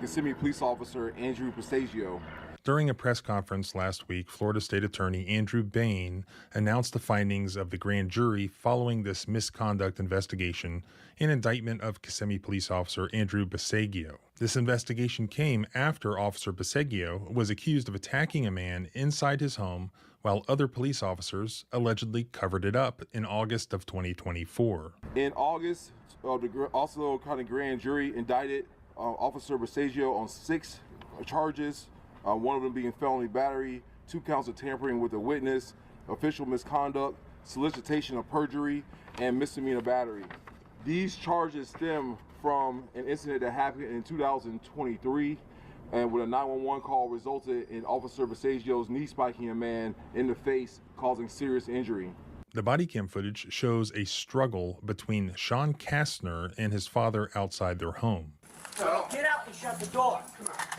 Kissimmee police officer Andrew Passaggio. During a press conference last week, Florida State Attorney Andrew Bain announced the findings of the grand jury following this misconduct investigation and indictment of Kissimmee police officer Andrew Passaggio. This investigation came after Officer Passaggio was accused of attacking a man inside his home while other police officers allegedly covered it up in August of 2024. In August, the Osceola County grand jury indicted Officer Passaggio on 6 charges, one of them being felony battery, 2 counts of tampering with a witness, official misconduct, solicitation of perjury, and misdemeanor battery. These charges stem from an incident that happened in 2023, and when a 911 call resulted in Officer Passaggio's knee spiking a man in the face, causing serious injury. The body cam footage shows a struggle between Sean Kastner and his father outside their home. No, get out and shut the door.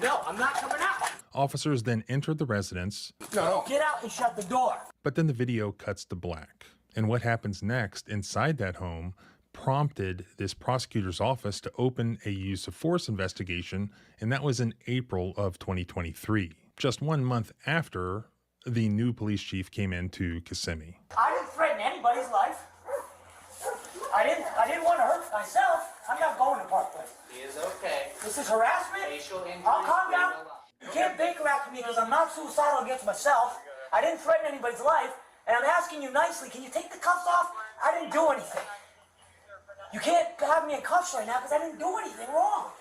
No, I'm not coming out. Officers then entered the residence. No, get out and shut the door. But then the video cuts to black. And what happens next inside that home prompted this prosecutor's office to open a use of force investigation, and that was in April of 2023, just 1 month after the new police chief came into Kissimmee. I didn't threaten anybody's life. I didn't want to hurt myself. I'm not going to Park Place. He is okay. This is harassment. I'll calm down. You can't baker act me because I'm not suicidal against myself. I didn't threaten anybody's life, and I'm asking you nicely, can you take the cuffs off? I didn't do anything. You can't have me in cuffs right now because I didn't do anything wrong.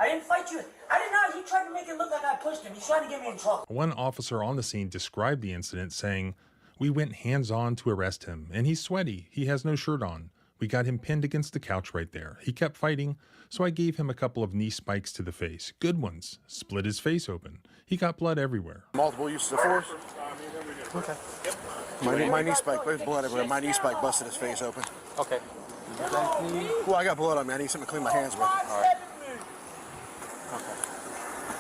I didn't fight you. I did not. He tried to make it look like I pushed him. He's trying to get me in trouble. One officer on the scene described the incident saying, "We went hands-on to arrest him, and he's sweaty. He has no shirt on. We got him pinned against the couch right there. He kept fighting, so I gave him a couple of knee spikes to the face. Good ones. Split his face open. He got blood everywhere." Multiple uses of force? Okay. My knee spike, there's blood everywhere. My knee spike busted his face open. Okay. Well, I got blood on me. I need something to clean my hands with. All right. Okay.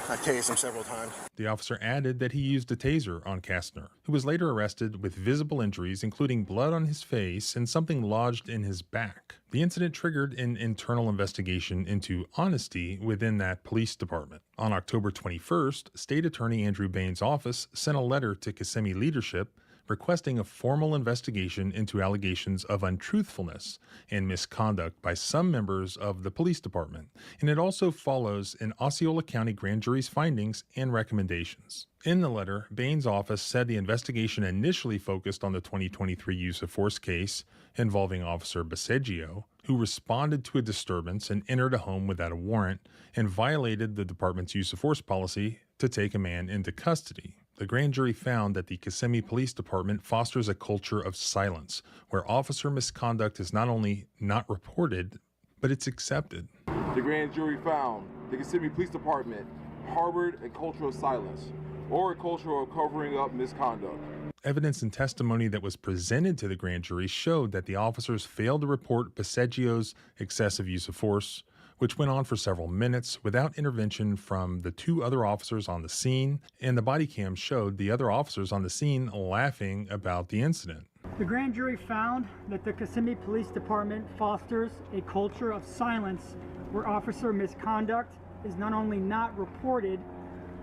I tased him several times. The officer added that he used a taser on Kastner, who was later arrested with visible injuries, including blood on his face and something lodged in his back. The incident triggered an internal investigation into honesty within that police department. On October 21st, State Attorney Andrew Bain's office sent a letter to Kissimmee leadership requesting a formal investigation into allegations of untruthfulness and misconduct by some members of the police department, and it also follows an Osceola County grand jury's findings and recommendations. In the letter, Bain's office said the investigation initially focused on the 2023 use of force case involving Officer Baseggio, who responded to a disturbance and entered a home without a warrant and violated the department's use of force policy to take a man into custody. The grand jury found that the Kissimmee Police Department fosters a culture of silence, where officer misconduct is not only not reported, but it's accepted. The grand jury found the Kissimmee Police Department harbored a culture of silence, or a culture of covering up misconduct. Evidence and testimony that was presented to the grand jury showed that the officers failed to report Baseggio's excessive use of force, which went on for several minutes without intervention from the two other officers on the scene, and the body cam showed the other officers on the scene laughing about the incident. The grand jury found that the Kissimmee Police Department fosters a culture of silence where officer misconduct is not only not reported,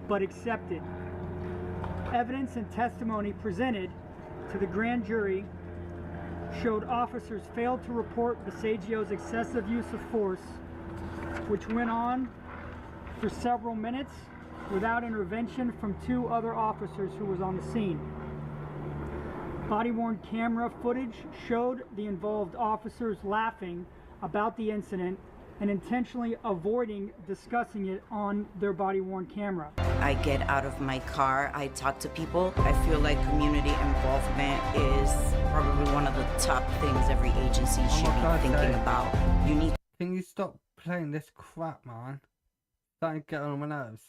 but accepted. Evidence and testimony presented to the grand jury showed officers failed to report Baseggio's excessive use of force, which went on for several minutes without intervention from two other officers who was on the scene. Body-worn camera footage showed the involved officers laughing about the incident and intentionally avoiding discussing it on their body-worn camera. I get out of my car, I talk to people. I feel like community involvement is probably one of the top things every agency should be thinking about. You need. Can you stop playing this crap, man? Starting to get on my nerves.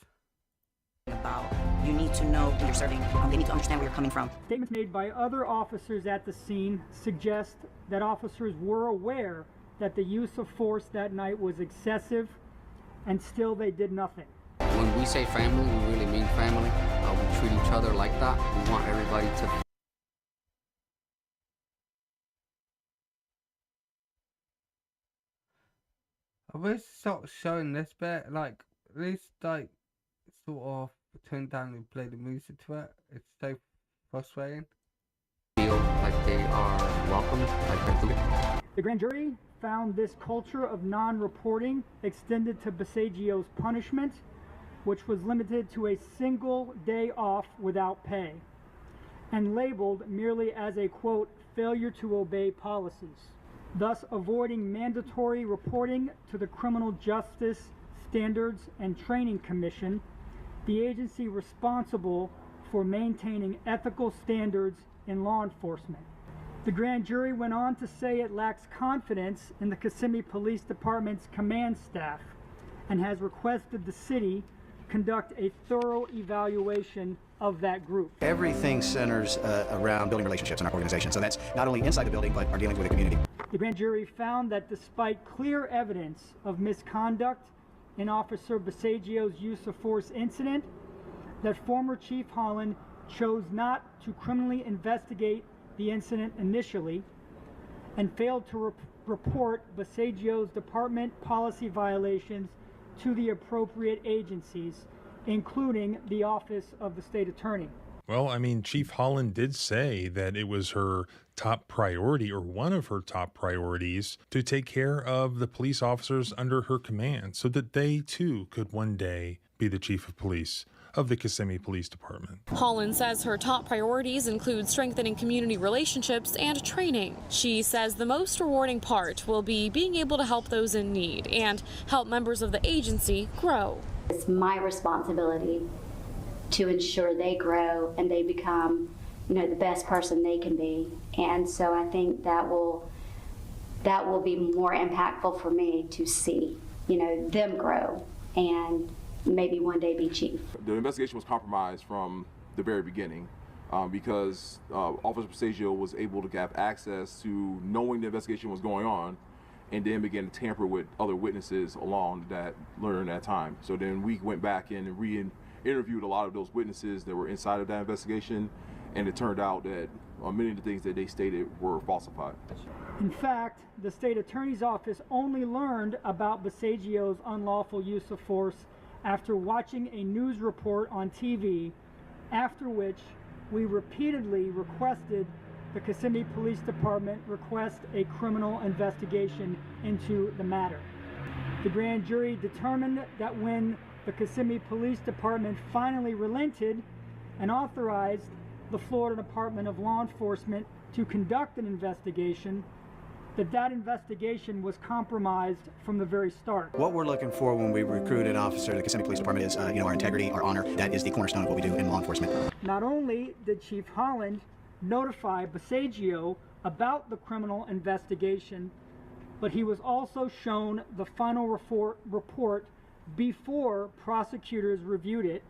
You need to know who you're serving. They need to understand where you're coming from. Statements made by other officers at the scene suggest that officers were aware that the use of force that night was excessive, and still they did nothing. When we say family, we really mean family. We treat each other like that. We want everybody to. I wish stop showing this bit, like, at least, like, sort of turn down and play the music to it. It's so frustrating. Feel like they are welcome, like they're included. The grand jury found this culture of non-reporting extended to Baseggio's punishment, which was limited to a single day off without pay, and labeled merely as a, quote, failure to obey policies, thus avoiding mandatory reporting to the Criminal Justice Standards and Training Commission, the agency responsible for maintaining ethical standards in law enforcement. The grand jury went on to say it lacks confidence in the Kissimmee Police Department's command staff and has requested the city conduct a thorough evaluation of that group. Everything centers around building relationships in our organization. So that's not only inside the building, but our dealings with the community. The grand jury found that despite clear evidence of misconduct in Officer Baseggio's use of force incident, that former Chief Holland chose not to criminally investigate the incident initially and failed to report Baseggio's department policy violations to the appropriate agencies, including the Office of the State Attorney. Well, I mean, Chief Holland did say that it was her top priority, or one of her top priorities, to take care of the police officers under her command so that they too could one day be the chief of police. of the Kissimmee Police Department. Holland says her top priorities include strengthening community relationships and training. She says the most rewarding part will be being able to help those in need and help members of the agency grow. It's my responsibility to ensure they grow and they become, the best person they can be. And so I think that will be more impactful for me to see, them grow and maybe one day be chief. The investigation was compromised from the very beginning because Officer Passaggio was able to have access to knowing the investigation was going on and then began to tamper with other witnesses along that during that time. So then we went back in and re-interviewed a lot of those witnesses that were inside of that investigation, and it turned out that many of the things that they stated were falsified. In fact, the state attorney's office only learned about Passaggio's unlawful use of force after watching a news report on TV, after which we repeatedly requested the Kissimmee Police Department request a criminal investigation into the matter. The grand jury determined that when the Kissimmee Police Department finally relented and authorized the Florida Department of Law Enforcement to conduct an investigation, that investigation was compromised from the very start. What we're looking for when we recruit an officer to the Kissimmee Police Department is, our integrity, our honor. That is the cornerstone of what we do in law enforcement. Not only did Chief Holland notify Passaggio about the criminal investigation, but he was also shown the final report before prosecutors reviewed it,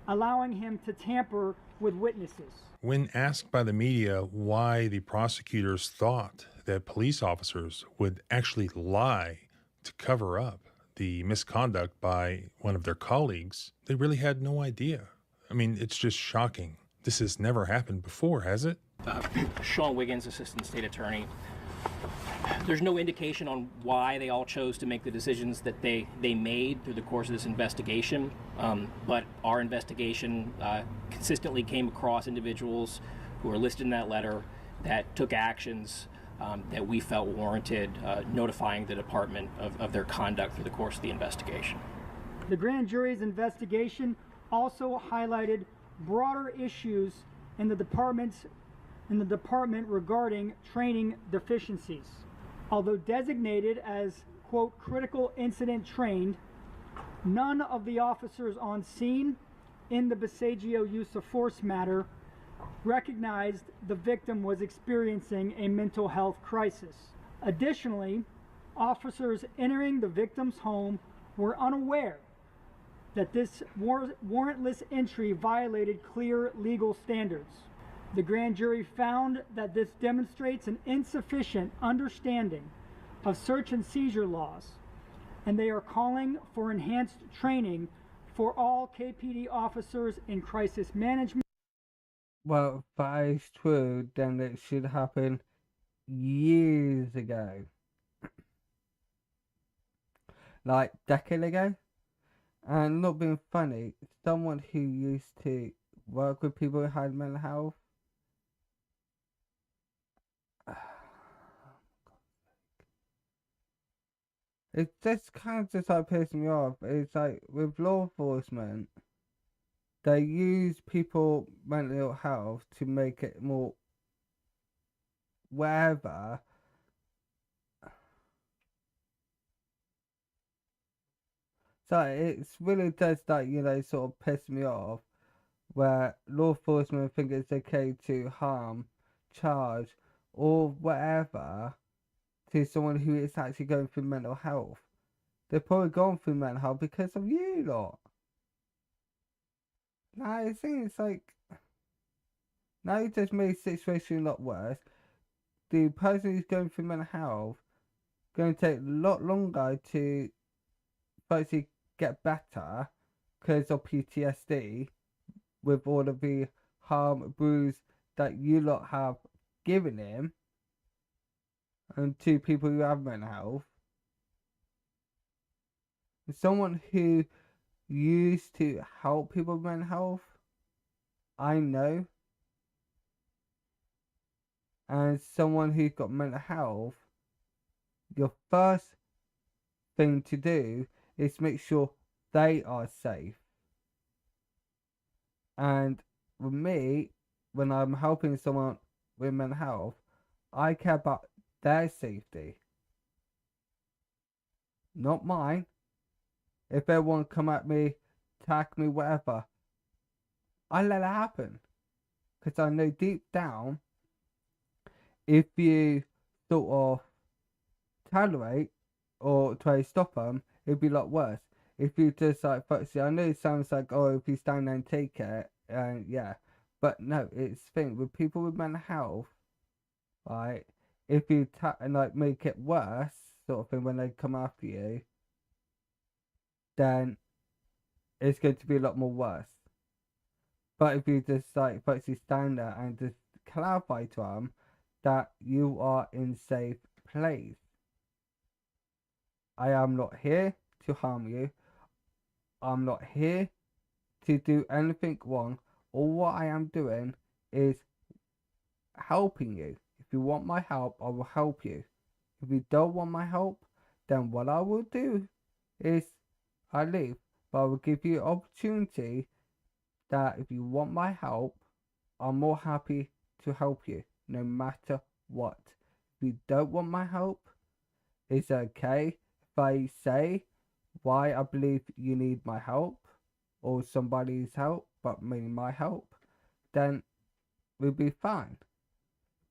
allowing him to tamper with witnesses. When asked by the media why the prosecutors thought that police officers would actually lie to cover up the misconduct by one of their colleagues, they really had no idea. I mean, it's just shocking. This has never happened before, has it? Sean Wiggins, Assistant State Attorney. There's no indication on why they all chose to make the decisions that they made through the course of this investigation, but our investigation consistently came across individuals who are listed in that letter that took actions that we felt warranted notifying the department of their conduct through the course of the investigation. The grand jury's investigation also highlighted broader issues in the department regarding training deficiencies. Although designated as, quote, critical incident trained, none of the officers on scene in the Passaggio use of force matter recognized the victim was experiencing a mental health crisis. Additionally, officers entering the victim's home were unaware that this warrantless entry violated clear legal standards. The grand jury found that this demonstrates an insufficient understanding of search and seizure laws, and they are calling for enhanced training for all KPD officers in crisis management. Well, if that is true, then it should happen years ago. Like, decade ago. And not being funny, someone who used to work with people who had mental health, it just kind of just like pissing me off. It's like with law enforcement, they use people mental health to make it more wherever. So it's really does that, sort of piss me off, where law enforcement think it's okay to harm, charge, or whatever to someone who is actually going through mental health. They're probably going through mental health because of you lot. Now I think it's like, now you just made the situation a lot worse. The person who's going through mental health going to take a lot longer to firstly get better because of PTSD with all of the harm, bruise that you lot have given him, and to people who have mental health. Someone who used to help people with mental health, I know, and someone who's got mental health, your first thing to do is make sure they are safe. And with me, when I'm helping someone with mental health, I care about their safety, not mine. If everyone come at me, attack me, whatever, I let it happen. Because I know deep down, if you sort of tolerate or try to stop them, it'd be a lot worse. If you just like, see, I know it sounds like, oh, if you stand there and take it, and yeah, but no, it's the thing with people with mental health, right? If you and like make it worse, sort of thing, when they come after you, then it's going to be a lot more worse. But if you just like actually stand there and just clarify to them that you are in safe place. I am not here to harm you. I'm not here to do anything wrong. All what I am doing is helping you. If you want my help, I will help you. If you don't want my help, then what I will do is I leave. But I will give you opportunity that if you want my help, I'm more happy to help you, no matter what. If you don't want my help, it's okay if I say why I believe you need my help or somebody's help, but mainly my help, then we'll be fine.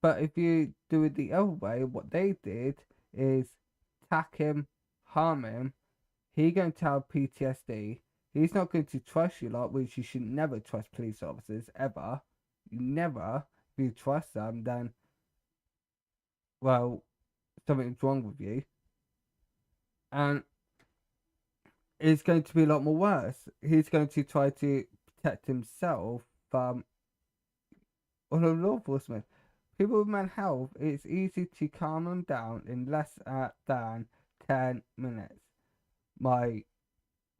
But if you do it the other way, what they did is attack him, harm him. He's going to have PTSD. He's not going to trust you, like, which you should never trust police officers, ever. You never. If you trust them, then, well, something's wrong with you. And it's going to be a lot more worse. He's going to try to protect himself from all of law enforcement. People with mental health, it's easy to calm them down in less than 10 minutes. My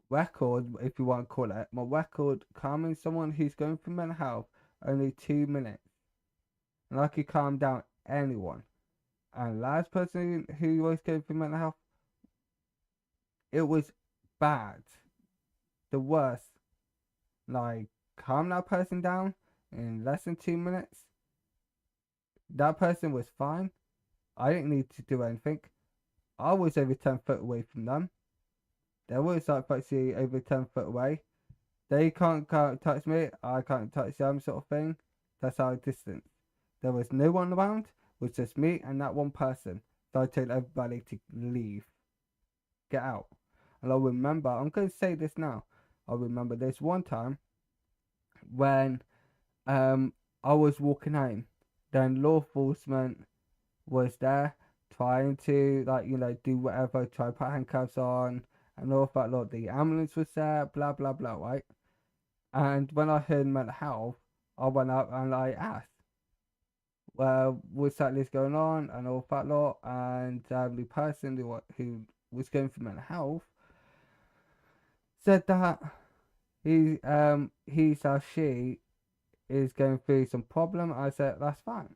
record, if you want to call it, my record calming someone who's going through mental health, only 2 minutes. And I could calm down anyone. And last person who was going through mental health, it was bad. The worst. Like, calm that person down in less than 2 minutes. That person was fine. I didn't need to do anything. I was over 10 foot away from them. They was like actually over 10 foot away. They can't touch me. I can't touch them, sort of thing. That's our distance. There was no one around. It was just me and that one person. So I told everybody to leave. Get out. And I remember, I'm going to say this now. I remember this one time when I was walking home. Then law enforcement was there trying to, like, you know, do whatever, try to put handcuffs on and all that lot. The ambulance was there, blah, blah, blah, right? And when I heard mental health, I went up and I asked, well, what's that list going on and all that lot? And the person who was going for mental health said that he or she is going through some problem. I said, that's fine.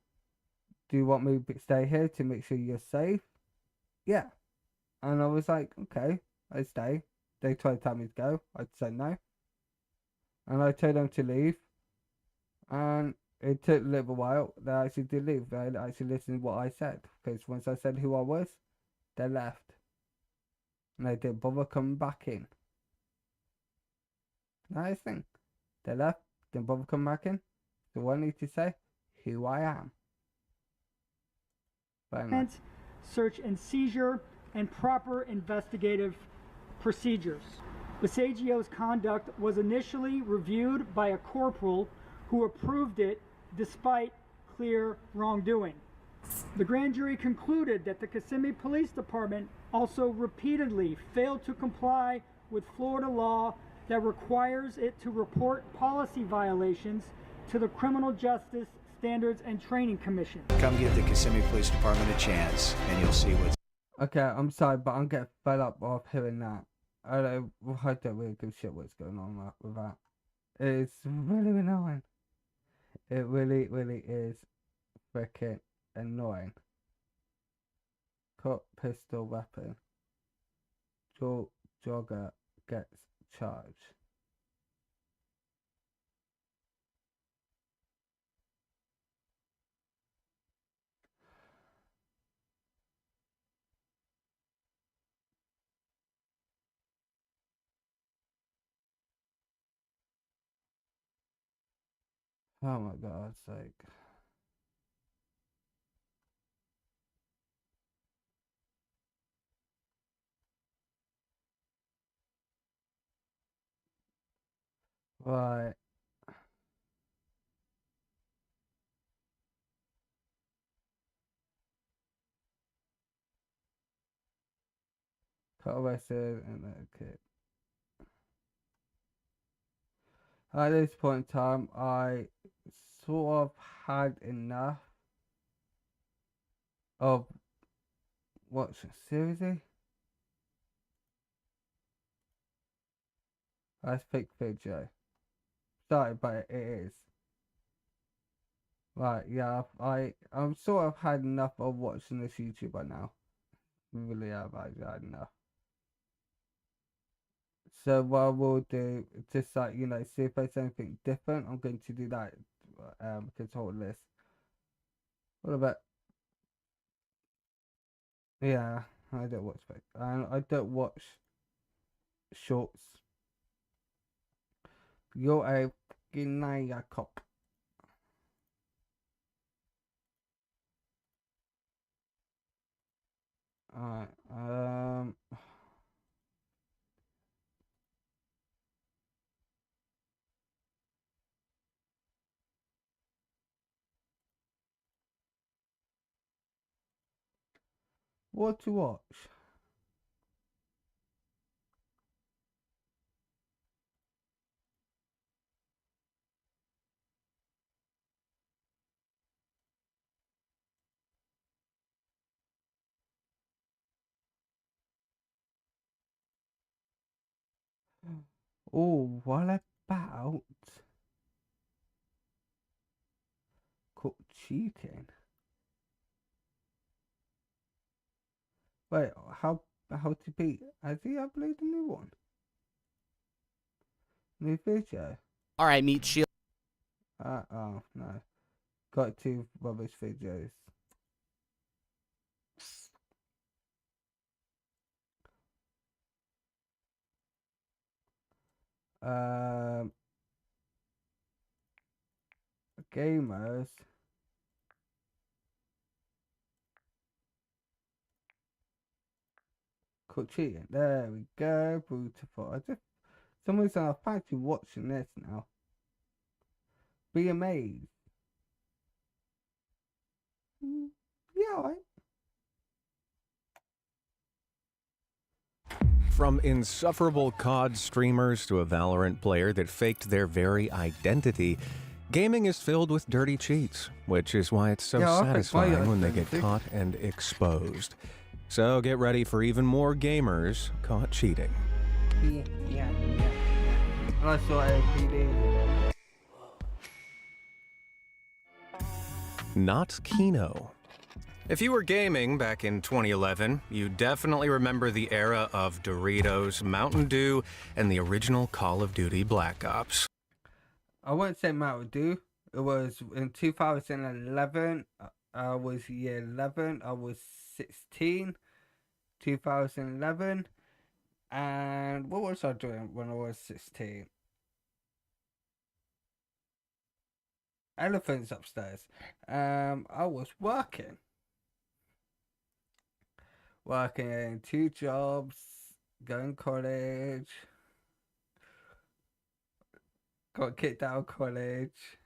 Do you want me to stay here to make sure you're safe? Yeah. And I was like, okay, I stay. They tried to tell me to go. I said no. And I told them to leave. And it took a little while. They actually did leave. They actually listened to what I said. Because once I said who I was, they left. And they didn't bother coming back in. Nice thing. They left, didn't bother coming back in. So I need to say who I am. Search and seizure, and proper investigative procedures. Bisagio's conduct was initially reviewed by a corporal who approved it despite clear wrongdoing. The grand jury concluded that the Kissimmee Police Department also repeatedly failed to comply with Florida law that requires it to report policy violations to the Criminal Justice Standards and Training Commission. Come give the Kissimmee Police Department a chance, and you'll see what's... Okay, I'm sorry, but I'm getting fed up of hearing that. I don't really give a shit what's going on with that. It's really annoying. It really, really is freaking annoying. Caught pistol weapon. Jogger gets charged. Oh my God's sake. Right. Got arrested and then okay. At this point in time, I sort of had enough of watching. Seriously? That's fake video. Sorry, but it is. Right, yeah, I'm sort of had enough of watching this YouTuber now. Really have had enough. So what we'll do, just like, you know, see if there's anything different. I'm going to do that. Control list. What about? Yeah, I don't watch fake. I don't watch shorts. You're a fucking cop. Alright, what to watch? Oh, what about caught cheating? Wait, how to beat? Has he uploaded a new one? New video? All right, meet Sheila. Oh no, got two rubbish videos. Gamers. Caught cheating. There we go. Beautiful. Some reason I fancy watching this now. Be amazed. Yeah, alright. From insufferable COD streamers to a Valorant player that faked their very identity, gaming is filled with dirty cheats, which is why it's so satisfying when they get caught and exposed. So get ready for even more gamers caught cheating. Yeah. I saw APD. Not Kino. If you were gaming back in 2011, you definitely remember the era of Doritos, Mountain Dew, and the original Call of Duty Black Ops. I won't say Mountain Dew. It was in 2011. I was year 11. I was 16. 2011. And what was I doing when I was 16? Elephants upstairs. I was working in 2 jobs, going to college, got kicked out of college,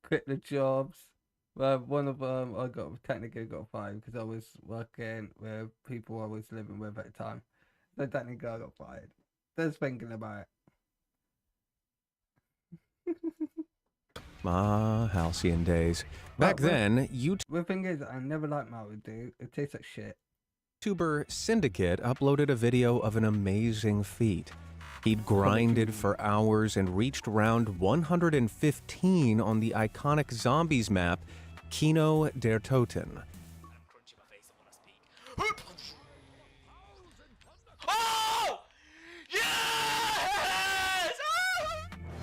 quit the jobs. Well, one of them I technically got fired because I was working with people I was living with at the time. So technically I got fired. Just thinking about it. Halcyon days. Back then, The thing is, I never liked Mountain Dew. It tastes like shit. YouTuber Syndicate uploaded a video of an amazing feat. He'd grinded for hours and reached round 115 on the iconic zombies map, Kino der Toten.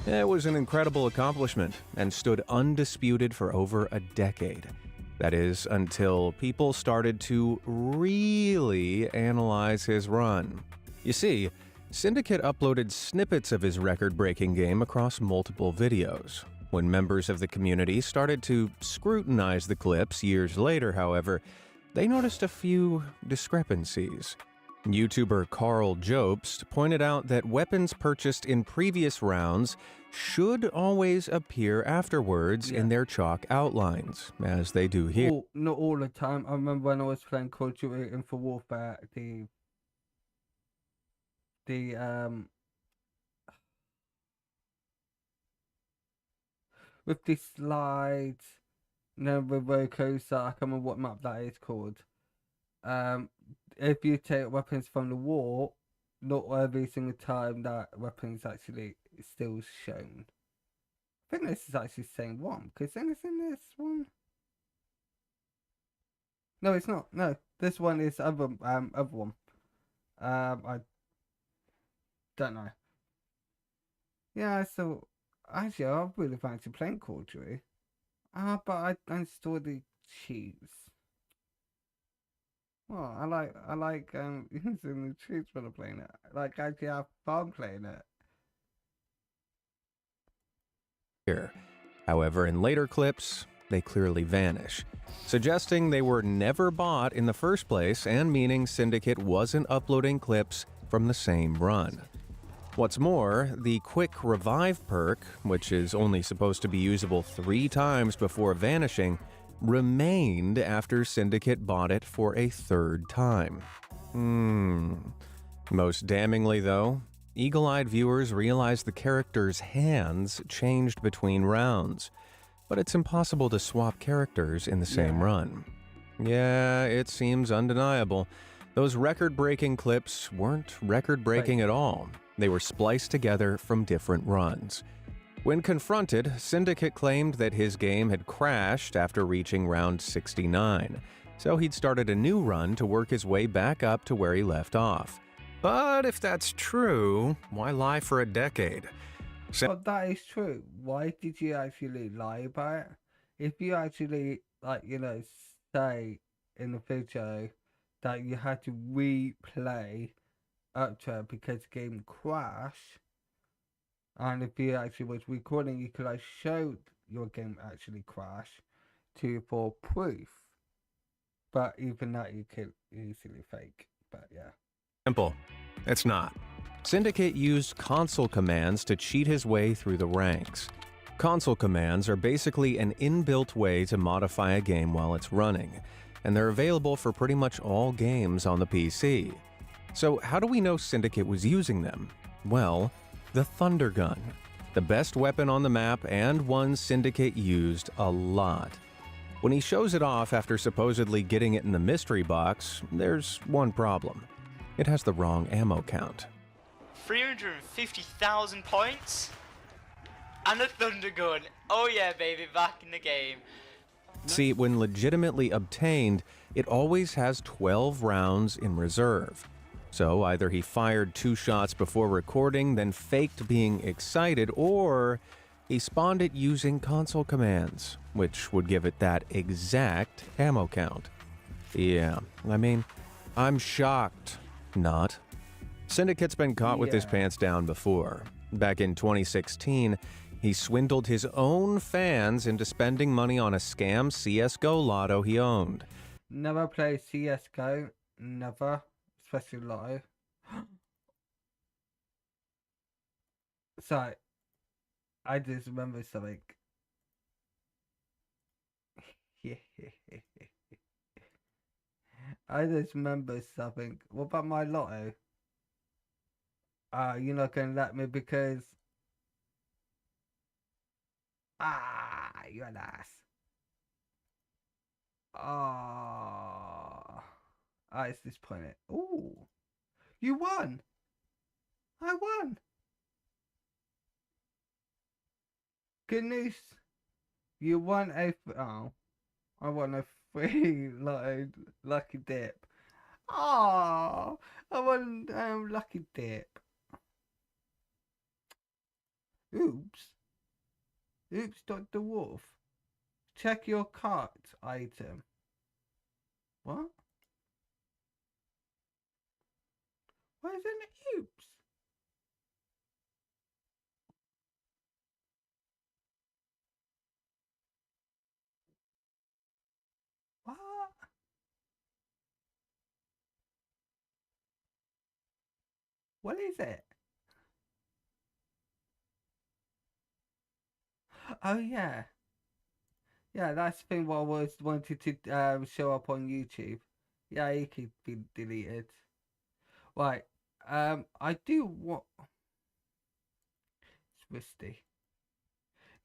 It was an incredible accomplishment and stood undisputed for over a decade. That is, until people started to really analyze his run. You see, Syndicate uploaded snippets of his record-breaking game across multiple videos. When members of the community started to scrutinize the clips years later, however, they noticed a few discrepancies. YouTuber Carl Jobst pointed out that weapons purchased in previous rounds should always appear afterwards in their chalk outlines, as they do here. Oh, not all the time. I remember when I was playing Call of Duty and for Warfare, with the slides, no, with Rokosa, I can't remember what map that is called. If you take weapons from the war, not every single time that weapons actually still shown. I think this is actually the same one, because then it's in this one. No, it's not. No, this one is other one. I don't know. Yeah, so actually, I really fancy playing Call of Duty. But I installed the cheats. Well, I like using the cheats when I'm playing it. Like, actually have fun playing it. Here. However, in later clips, they clearly vanish, suggesting they were never bought in the first place and meaning Syndicate wasn't uploading clips from the same run. What's more, the quick revive perk, which is only supposed to be usable 3 times before vanishing, remained after Syndicate bought it for a 3rd time. Most damningly, though, eagle-eyed viewers realize the character's hands changed between rounds, but it's impossible to swap characters in the same run. Yeah, it seems undeniable. Those record-breaking clips weren't record-breaking at all. They were spliced together from different runs. When confronted, Syndicate claimed that his game had crashed after reaching round 69, so he'd started a new run to work his way back up to where he left off. But if that's true, why lie for a decade? But that is true. Why did you actually lie about it? If you actually, like, say in the video that you had to replay up to it because the game crashed, and if you actually was recording, you could have showed your game actually crashed for proof. But even that you could easily fake. But yeah. Simple. It's not. Syndicate used console commands to cheat his way through the ranks. Console commands are basically an inbuilt way to modify a game while it's running, and they're available for pretty much all games on the PC. So how do we know Syndicate was using them? Well, the Thunder Gun, the best weapon on the map and one Syndicate used a lot. When he shows it off after supposedly getting it in the mystery box, there's one problem. It has the wrong ammo count. 350,000 points? And a Thunder Gun. Oh yeah, baby, back in the game. See, when legitimately obtained, it always has 12 rounds in reserve. So either he fired 2 shots before recording, then faked being excited, or he spawned it using console commands, which would give it that exact ammo count. Yeah, I mean, I'm shocked. Not. Syndicate's been caught with his pants down before. Back in 2016, he swindled his own fans into spending money on a scam CSGO lotto he owned. Never play CSGO. Never. Especially lotto. So, I just remember something. I just remember something. What about my lotto? You're not gonna let me because you're an ass. It's disappointing. Ooh, you won. I won. Good news. You won a I won a free lotto lucky dip. I won lucky dip. Oops, Dr. Wolf. Check your cart item. What? Why is it an oops? What is it? Oh yeah. Yeah, that's the thing what I was wanted to show up on YouTube. Yeah, it could be deleted. Right. I do want Twisty.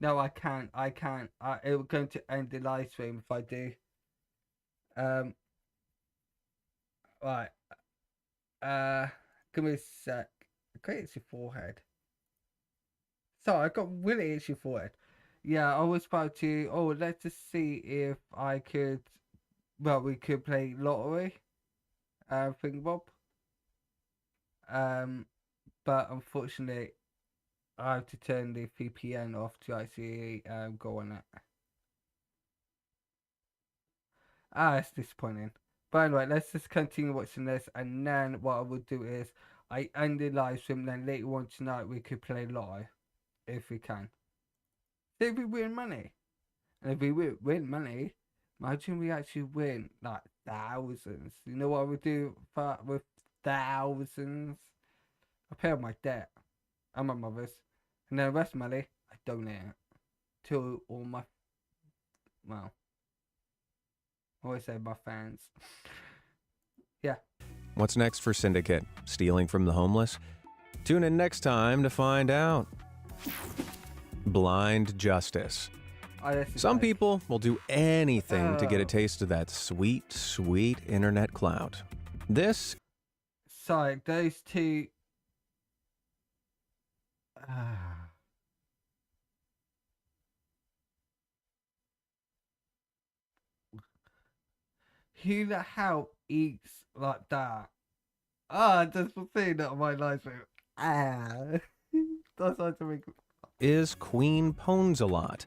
No, I can't. I can't. It's going to end the live stream if I do. Right. Give me a sec. Okay, it's your forehead. Sorry, I got really itchy forehead. Yeah, I was about to. Oh, let's just see if I could. Well, we could play lottery. Thingbob. But unfortunately, I have to turn the VPN off to actually go on it. It's disappointing. But anyway, let's just continue watching this, and then what I would do is I end the live stream. Then later on tonight we could play live if we can. See if we win money, and if we win money, imagine we actually win like thousands. You know what I would do with thousands? I pay off my debt and my mother's, and then the rest of the money I donate it to all my, well, I always say my fans. Yeah. What's next for Syndicate? Stealing from the homeless? Tune in next time to find out. Blind justice. Some people will do anything to get a taste of that sweet, sweet internet clout. This. Sorry, those two. Who the hell eats like that? Just for seeing that on my live stream. That's hard to make. Is Queen Pones a lot,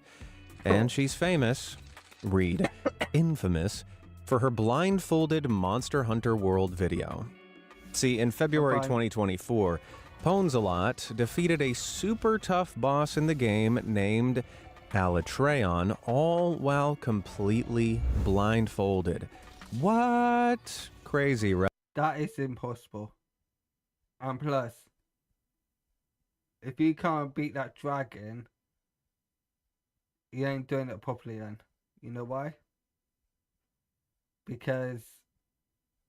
and she's famous, read, infamous, for her blindfolded Monster Hunter World video. See, in February 2024, Pones a lot defeated a super tough boss in the game named Alatreon, all while completely blindfolded. What? Crazy, right? That is impossible. And plus, if you can't beat that dragon, you ain't doing it properly then. You know why? Because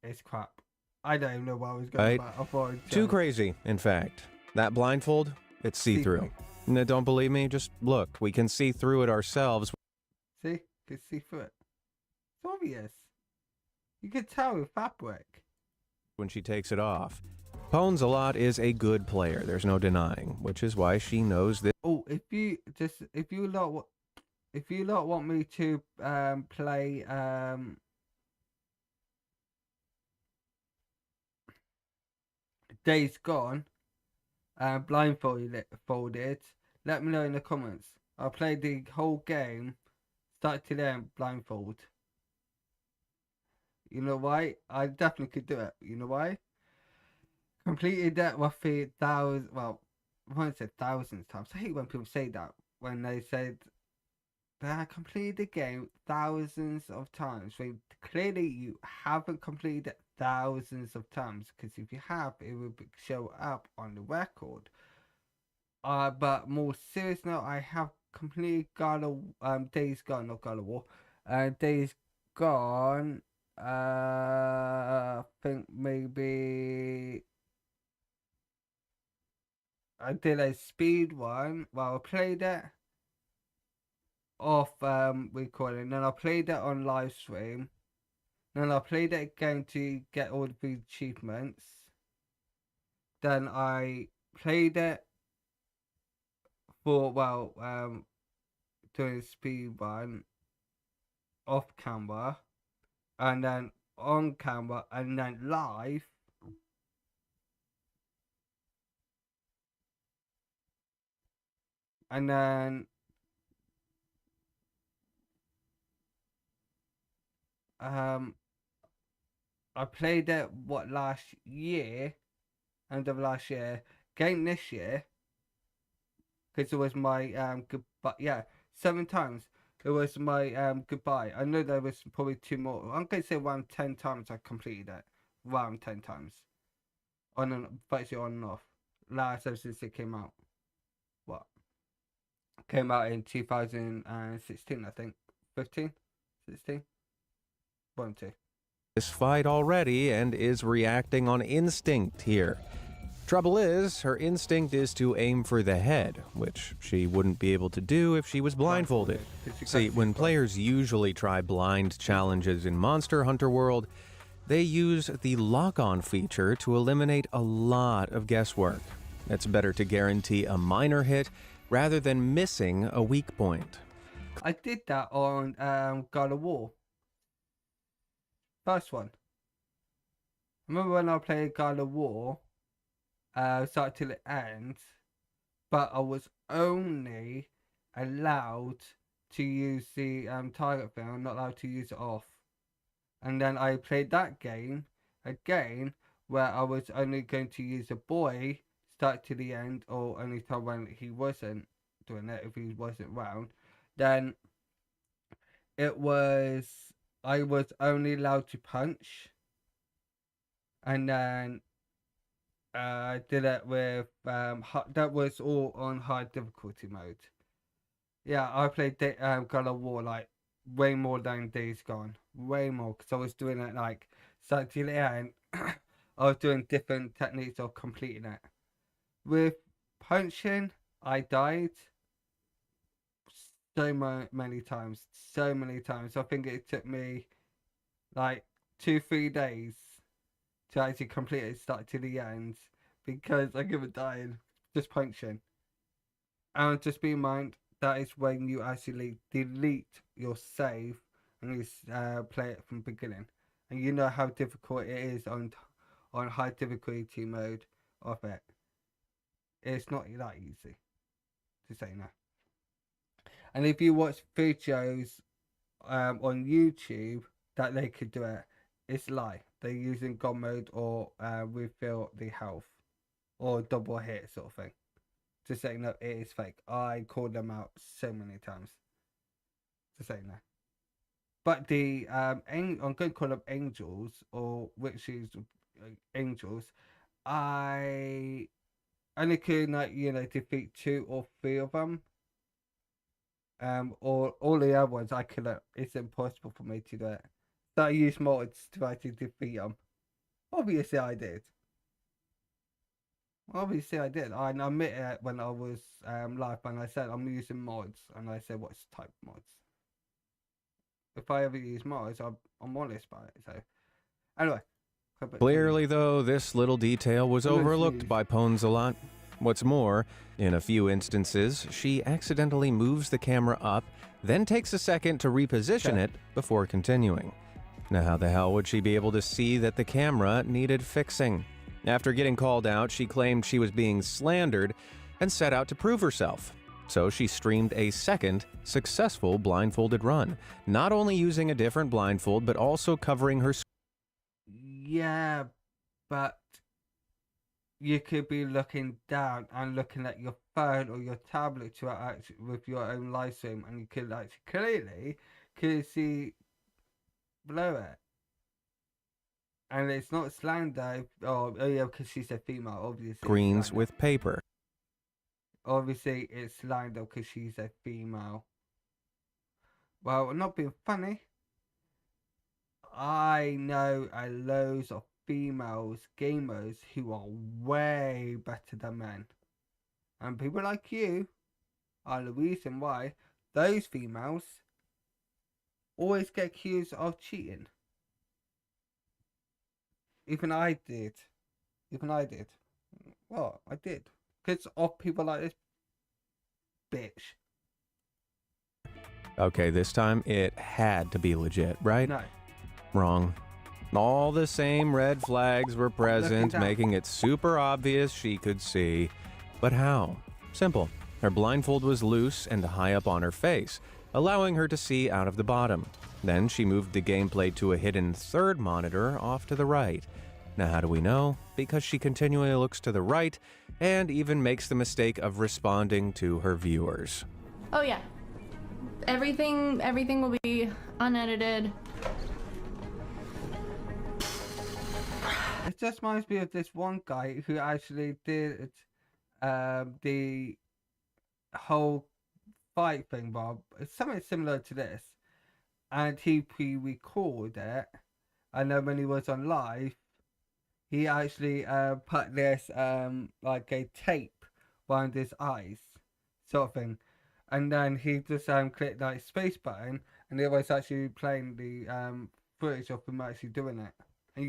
it's crap. I don't even know what I was going about. Too crazy, in fact. That blindfold, it's see-through. No, don't believe me? Just look. We can see through it ourselves. See? You can see through it. It's obvious. You can tell with fabric. When she takes it off. Pones a lot is a good player, there's no denying, which is why she knows this. Oh, if you lot want me to play Days Gone blindfolded, let me know in the comments. I'll play the whole game start to end blindfold. You know why? I definitely could do it. You know why? Completed that roughly thousands. Well, I won't say thousands times. I hate when people say that. When they said that I completed the game thousands of times. Well, clearly you haven't completed it thousands of times. Because if you have, it will show up on the record. But more serious now, I have completed Days Gone, not God of War. Days Gone. I think maybe I did a speed one. Well, I played it off recording, then I played it on live stream, then I played it again to get all the achievements. Then I played it for doing a speed one off camera. And then on camera, and then live. And then I played it last year, end of last year, game this year, because it was my goodbye. Yeah, 7 times. It was my goodbye. I know there was probably 2 more. I'm going to say around 10 times I completed it. Around 10 times. on and virtually on and off. Last ever since it came out. What? Came out in 2016, I think. 15? 16? 1, 2. This fight already and is reacting on instinct here. Trouble is, her instinct is to aim for the head, which she wouldn't be able to do if she was blindfolded. See, when players usually try blind challenges in Monster Hunter World, they use the lock-on feature to eliminate a lot of guesswork. It's better to guarantee a minor hit rather than missing a weak point. I did that on God of War. First one. Remember when I played God of War? Start till it ends, but I was only allowed to use the target thing. I'm not allowed to use it off. And then I played that game again, where I was only going to use a boy start to the end, or only time when he wasn't doing it, if he wasn't round. Then I was only allowed to punch, and then I did it with that was all on hard difficulty mode. Yeah, I played God of War like way more than Days Gone, way more, because I was doing it like start to the end. I was doing different techniques of completing it. With punching, I died so many times. I think it took me like 2-3 days to actually complete it start to the end, because I kept dying just punching. And just be in mind, that is when you actually delete your save and you play it from the beginning. And you know how difficult it is on high difficulty mode of it. It's not that easy to say no. And if you watch videos on YouTube that they could do it, it's lie. They're using God mode or refill the health or double hit sort of thing. Just saying no, it is fake. I called them out so many times. Just saying no. But the I'm going to call them angels or witches, angels. I only could defeat 2 or 3 of them. Or all the other ones I couldn't. It's impossible for me to do it. So I used mods to actually defeat them. Obviously I did. I admit it when I was live, and I said I'm using mods, and I said what's type mods. If I ever use mods, I'm honest about it. So anyway. Clearly though, this little detail was overlooked by Pones a lot. What's more, in a few instances, she accidentally moves the camera up, then takes a second to reposition it before continuing. Now how the hell would she be able to see that the camera needed fixing? After getting called out, she claimed she was being slandered and set out to prove herself. So she streamed a second successful blindfolded run, not only using a different blindfold, but also covering her. Yeah, but you could be looking down and looking at your phone or your tablet to actually with your own live stream, and you could actually clearly see below it. And it's not slander. Oh yeah, because she's a female, obviously. Screens with paper. Obviously, it's slander because she's a female. Well, not being funny. I know a loads of females gamers who are way better than men, and people like you are the reason why those females always get accused of cheating. Even I did. Well, I did. Because of people like this bitch. Okay, this time it had to be legit, right? No. Wrong. All the same red flags were present, making it super obvious she could see. But how? Simple. Her blindfold was loose and high up on her face, allowing her to see out of the bottom. Then she moved the gameplay to a hidden third monitor off to the right. Now how do we know? Because she continually looks to the right and even makes the mistake of responding to her viewers. Oh yeah. Everything will be unedited. It just reminds me of this one guy who actually did the whole fight thing, Bob. It's something similar to this. And he pre-recorded it. And then when he was on live, he actually put this like a tape around his eyes, sort of thing. And then he just clicked that space button, and it was actually playing the footage of him actually doing it.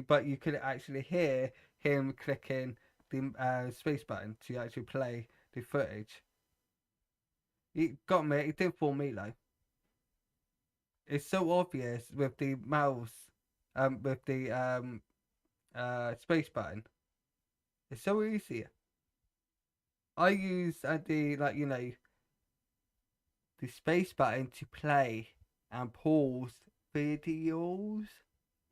But you could actually hear him clicking the space button to actually play the footage. He got me. It didn't fool me though. It's so obvious with the mouse, with the space button. It's so easy. I use the space button to play and pause videos.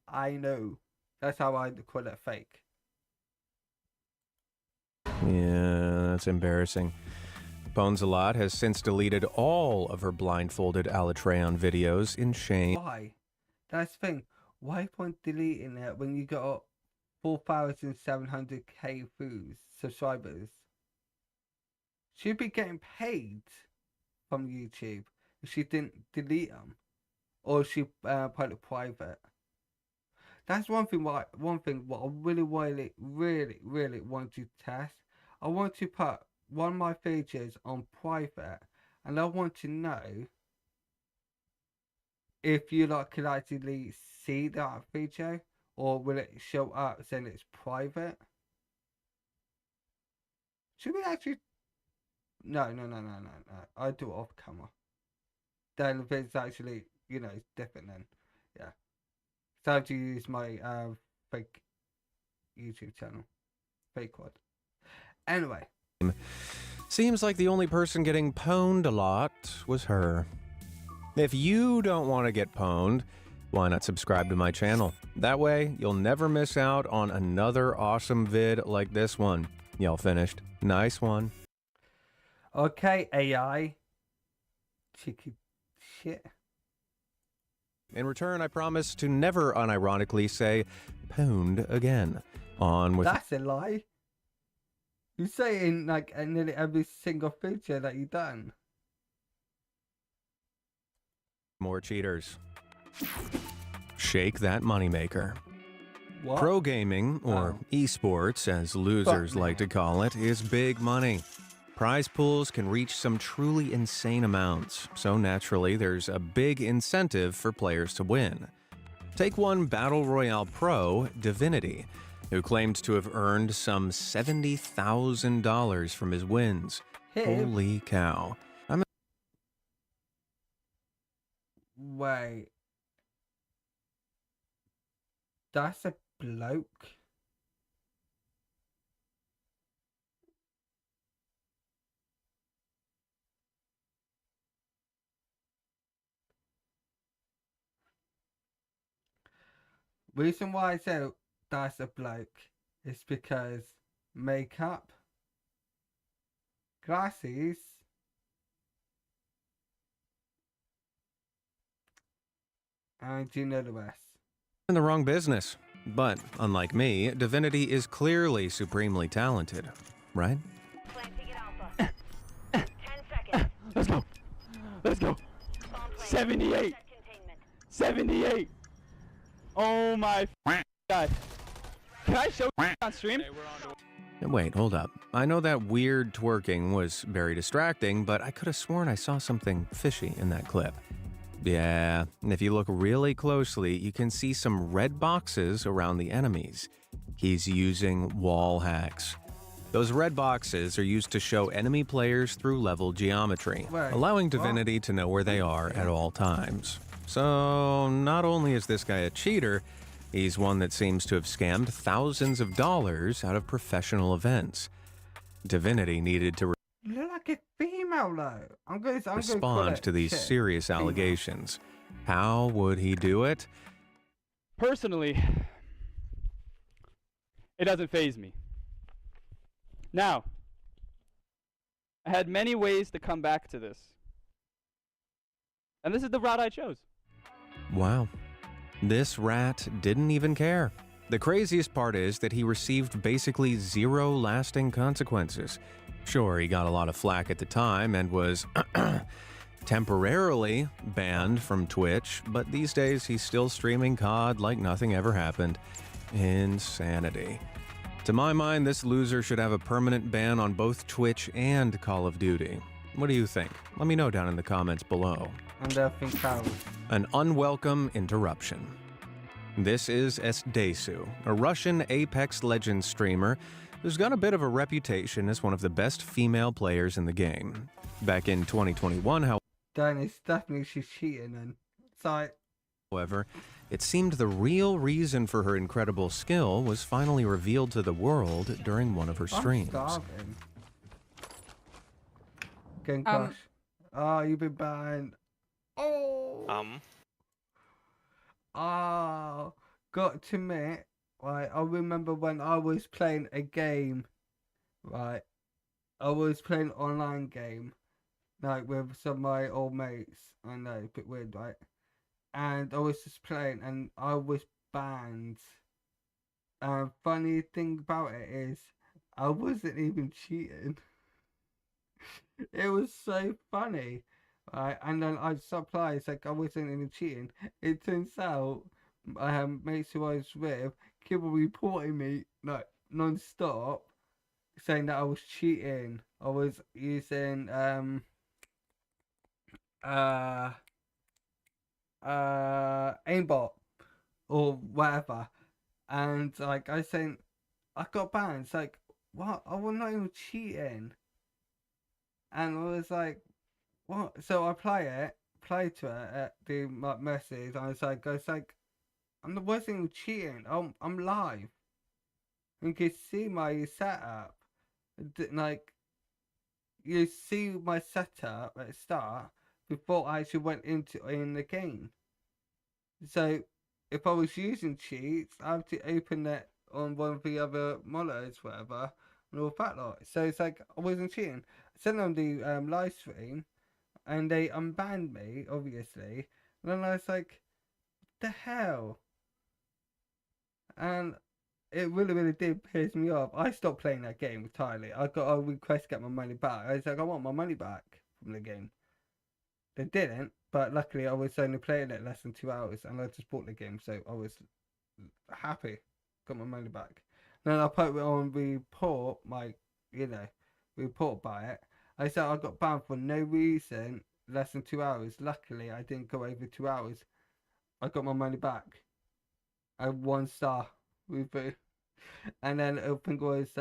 I know. That's how I call it fake. Yeah, that's embarrassing. Bones-a-Lot has since deleted all of her blindfolded Alatreon videos in shame. Why? That's the thing. Why point deleting it when you got 4,700k views, subscribers? She'd be getting paid from YouTube if she didn't delete them, or she put it private. That's one thing. What I really want to test. I want to put one of my pages on private, and I want to know if you could actually see that feature, or will it show up saying it's private? Should we actually? No. I do it off camera. Then if it's actually, it's different then. Yeah. So I have to use my fake YouTube channel. Fake one. Anyway. Seems like the only person getting pwned a lot was her. If you don't want to get pwned, why not subscribe to my channel? That way, you'll never miss out on another awesome vid like this one. Y'all finished? Nice one. Okay, AI. Cheeky shit. In return, I promise to never unironically say pwned again. On with... That's a lie. You say it in nearly every single feature that you've done. More cheaters. Shake that moneymaker. What? Pro gaming, or esports as losers like to call it, is big money. Prize pools can reach some truly insane amounts, so naturally there's a big incentive for players to win. Take one Battle Royale pro, Divinity, who claimed to have earned some $70,000 from his wins. Holy cow. Wait. That's a bloke? Reason why I said that's a bloke is because makeup, glasses, and you know the rest. In the wrong business. But, unlike me, Divinity is clearly supremely talented, right? Let's go. Let's go. 78. 78. Oh my God. Can I show on stream? Wait, hold up. I know that weird twerking was very distracting, but I could have sworn I saw something fishy in that clip. Yeah, and if you look really closely, you can see some red boxes around the enemies. He's using wall hacks. Those red boxes are used to show enemy players through level geometry, allowing Divinity to know where they are at all times. So, not only is this guy a cheater, he's one that seems to have scammed thousands of dollars out of professional events. Divinity needed to You look like a female though. I'm going to respond to these serious allegations. How would he do it? Personally, it doesn't faze me. Now, I had many ways to come back to this. And this is the route I chose. Wow. This rat didn't even care. The craziest part is that he received basically zero lasting consequences. Sure, he got a lot of flack at the time and was temporarily banned from Twitch, but these days he's still streaming COD like nothing ever happened. Insanity. To my mind, this loser should have a permanent ban on both Twitch and Call of Duty. What do you think? Let me know down in the comments below. And I think that was... An unwelcome interruption. This is Esdesu, a Russian Apex Legends streamer who's got a bit of a reputation as one of the best female players in the game. Back in 2021, Dan, it's definitely she's cheating and it's however, it seemed the real reason for her incredible skill was finally revealed to the world during one of her streams. I'm starving. Getting crushed. Oh, you've been banned. Oh. Oh. Got to admit, right, I remember when I was playing a game, right, I was playing an online game, like with some of my old mates. I know, a bit weird, right? And I was just playing and I was banned. And funny thing about it is, I wasn't even cheating. It was so funny, right? And then I stopped playing, it's like I wasn't even cheating. It turns out, mates who I was with kept reporting me like non-stop, saying that I was cheating. I was using aimbot or whatever, and like I was saying, I got banned. It's like, what? I was not even cheating. And I was like, what? So I play to it, the message, and it's like, I wasn't even cheating. I'm live. You can see my setup. Like, you see my setup at the start before I actually went in the game. So if I was using cheats, I have to open it on one of the other monitors, whatever, and all that lot. So it's like I wasn't cheating. I sent on the live stream, and they unbanned me, obviously. And then I was like, what the hell? And it really did piss me off. I stopped playing that game entirely. I got a request to get my money back. I was like, I want my money back from the game. They didn't, but luckily I was only playing it less than 2 hours, and I just bought the game, so I was happy. Got my money back. Then I put it on report, report by it. I said I got banned for no reason, less than 2 hours. Luckily, I didn't go over 2 hours. I got my money back. I had 1 star review. And then I think it was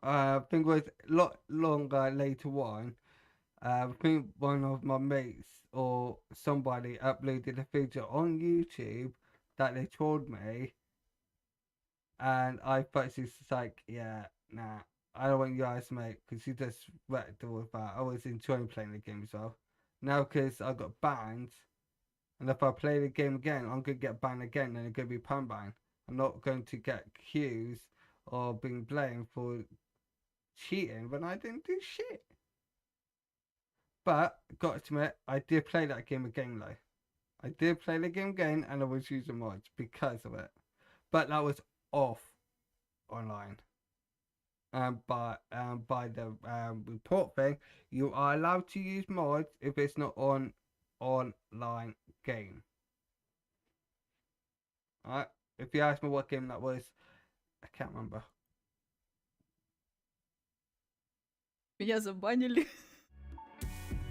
I think it was a lot longer later on. I think one of my mates or somebody uploaded a video on YouTube that they told me, and I thought it's just like, yeah, nah, I don't want you guys, mate, because you just wrecked all of that. I was enjoying playing the game as well. Now, because I got banned, and if I play the game again, I'm going to get banned again, and it's going to be perm ban. I'm not going to get accused or being blamed for cheating when I didn't do shit. But, got to admit, I did play that game again though. I did play the game again, and I was using mods because of it. But that was off online. By the report thing, you are allowed to use mods if it's not on online game. Alright, if you ask me what game that was, I can't remember. Меня забанили.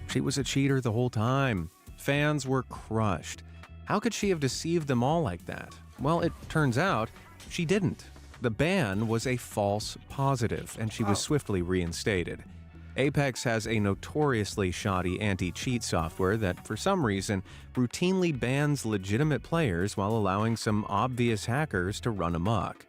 She was a cheater the whole time. Fans were crushed. How could she have deceived them all like that? Well, it turns out she didn't. The ban was a false positive, and she was swiftly reinstated. Apex has a notoriously shoddy anti-cheat software that, for some reason, routinely bans legitimate players while allowing some obvious hackers to run amok.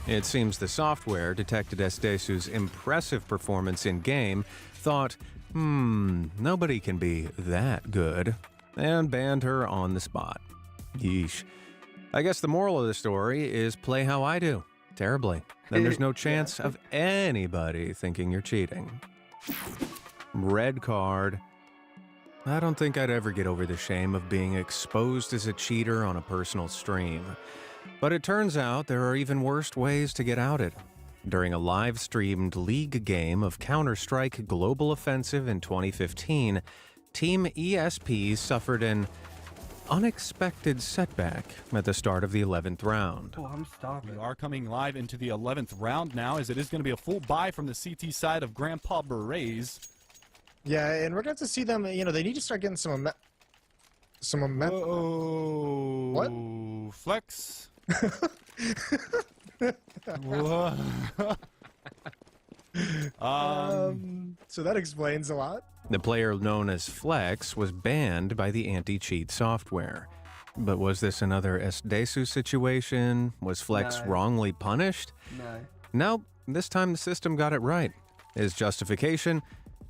It seems the software detected Esdesu's impressive performance in-game, thought, nobody can be that good, and banned her on the spot. Yeesh. I guess the moral of the story is play how I do, terribly. Then there's no chance of anybody thinking you're cheating. Red card. I don't think I'd ever get over the shame of being exposed as a cheater on a personal stream. But it turns out there are even worse ways to get outed. During a live-streamed league game of Counter-Strike Global Offensive in 2015, Team ESP suffered an unexpected setback at the start of the 11th round. Oh, I'm starving. We are coming live into the 11th round now, as it is going to be a full buy from the CT side of Grandpa Berets. Yeah, and we're going to see them, you know, they need to start getting some momentum. Oh, what? Flex. So that explains a lot. The player known as Flex was banned by the anti-cheat software. But was this another Esdesu situation? Was Flex No. wrongly punished? No. Nope, this time the system got it right. His justification?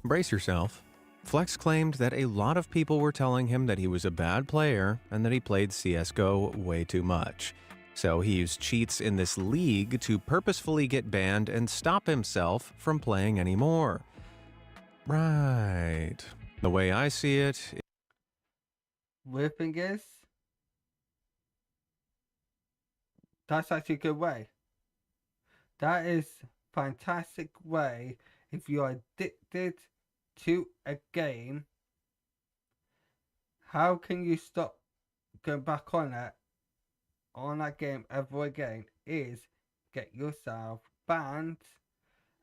Brace yourself. Flex claimed that a lot of people were telling him that he was a bad player and that he played CSGO way too much. So he used cheats in this league to purposefully get banned and stop himself from playing anymore. Right. The way I see it... Weird thing is, that's actually a good way. That is fantastic way if you are addicted to a game. How can you stop going back on that game ever again? Is get yourself banned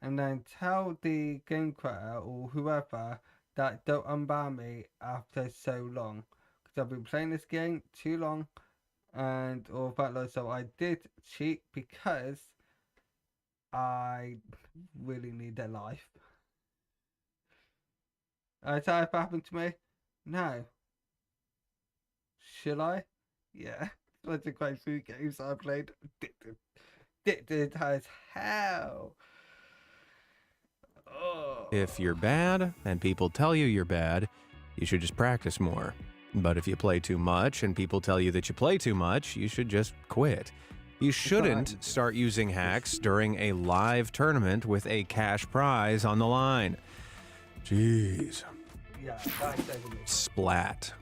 and then tell the game creator or whoever that don't unban me after so long, because I've been playing this game too long and all that lot. So I did cheat because I really need their life. Is that ever happened to me? No. Should I? Yeah. That's a quite few games I played. Addicted as hell. Oh. If you're bad and people tell you you're bad, you should just practice more. But if you play too much and people tell you that you play too much, you should just quit. You shouldn't start using hacks during a live tournament with a cash prize on the line. Jeez. Yeah, that's definitely. Splat.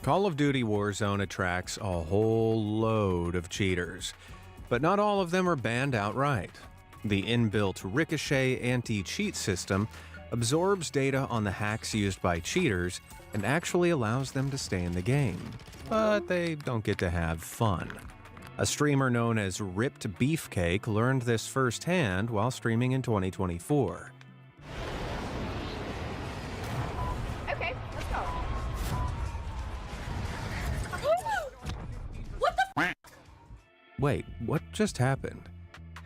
Call of Duty Warzone attracts a whole load of cheaters, but not all of them are banned outright. The inbuilt Ricochet anti-cheat system absorbs data on the hacks used by cheaters and actually allows them to stay in the game, but they don't get to have fun. A streamer known as Ripped Beefcake learned this firsthand while streaming in 2024. Okay, let's go. Wait, what just happened?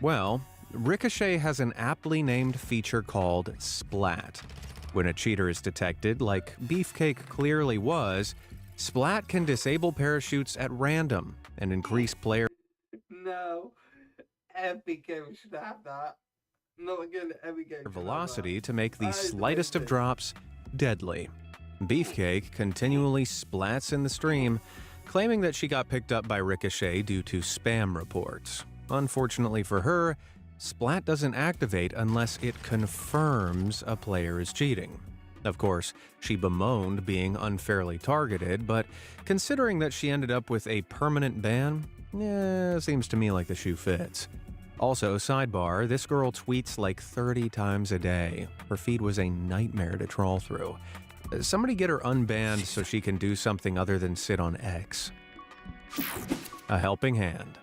Well, Ricochet has an aptly named feature called Splat. When a cheater is detected, like Beefcake clearly was, Splat can disable parachutes at random and increase player No. Every game should have that. Not again, every game. velocity to make the slightest of drops deadly. Beefcake continually splats in the stream, claiming that she got picked up by Ricochet due to spam reports. Unfortunately for her, Splat doesn't activate unless it confirms a player is cheating. Of course, she bemoaned being unfairly targeted, but considering that she ended up with a permanent ban, seems to me like the shoe fits. Also, sidebar, this girl tweets like 30 times a day. Her feed was a nightmare to trawl through. Somebody get her unbanned so she can do something other than sit on X. A helping hand.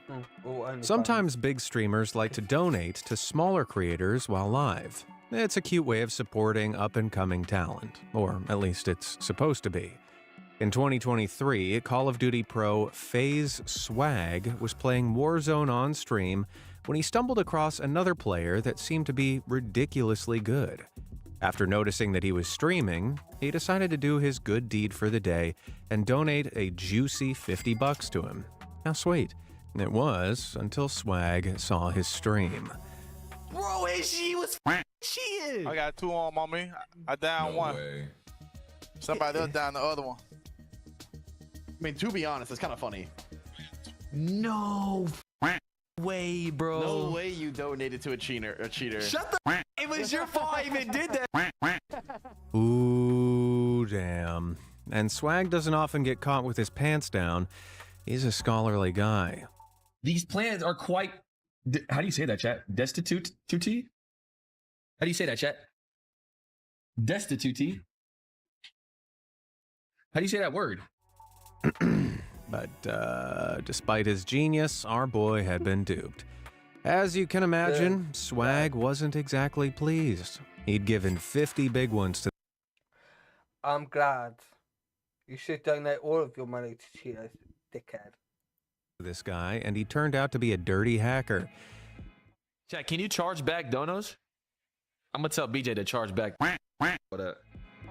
Sometimes big streamers like to donate to smaller creators while live. It's a cute way of supporting up-and-coming talent, or at least it's supposed to be. In 2023, Call of Duty pro FaZe Swag was playing Warzone on stream when he stumbled across another player that seemed to be ridiculously good. After noticing that he was streaming, he decided to do his good deed for the day and donate a juicy $50 to him. How sweet. It was until Swag saw his stream. Bro, and she was cheating. I got two on me. I down one. Way. Somebody else down the other one. I mean, to be honest, it's kind of funny. No way, bro. No way you donated to a cheater. Shut the. It was your fault I even did that. Ooh, damn. And Swag doesn't often get caught with his pants down. He's a scholarly guy. These plans are quite... How do you say that, chat? Destitute? How do you say that, chat? Destitute? How do you say that word? But despite his genius, our boy had been duped. As you can imagine, Swag wasn't exactly pleased. He'd given 50 big ones to... I'm glad. You should donate all of your money to Cheetos, dickhead. This guy, and he turned out to be a dirty hacker. Chat, can you charge back donos? I'm gonna tell BJ to charge back. What up?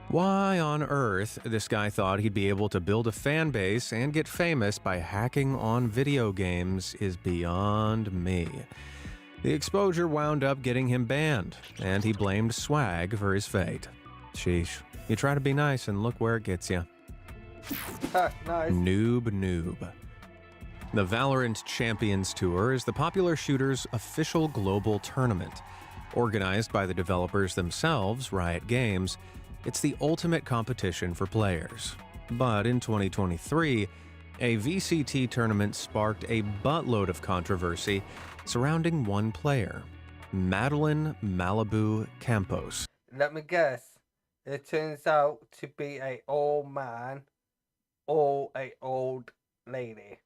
Why on earth this guy thought he'd be able to build a fan base and get famous by hacking on video games is beyond me. The exposure wound up getting him banned, and he blamed Swag for his fate. Sheesh. You try to be nice and look where it gets you. Nice. Noob. The Valorant Champions Tour is the popular shooter's official global tournament. Organized by the developers themselves, Riot Games, it's the ultimate competition for players. But in 2023, a VCT tournament sparked a buttload of controversy surrounding one player, Madeline Malibu Campos. Let me guess. It turns out to be an old man or an old lady.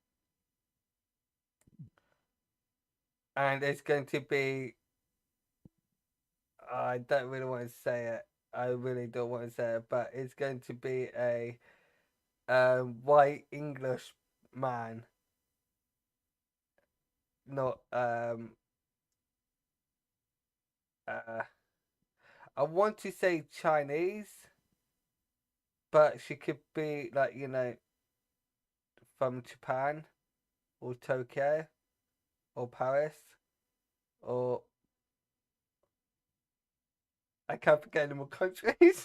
And it's going to be... I don't really want to say it. I really don't want to say it, but it's going to be a white English man. Not I want to say Chinese, but she could be like, you know, from Japan or Tokyo or Paris or I can't forget any more countries.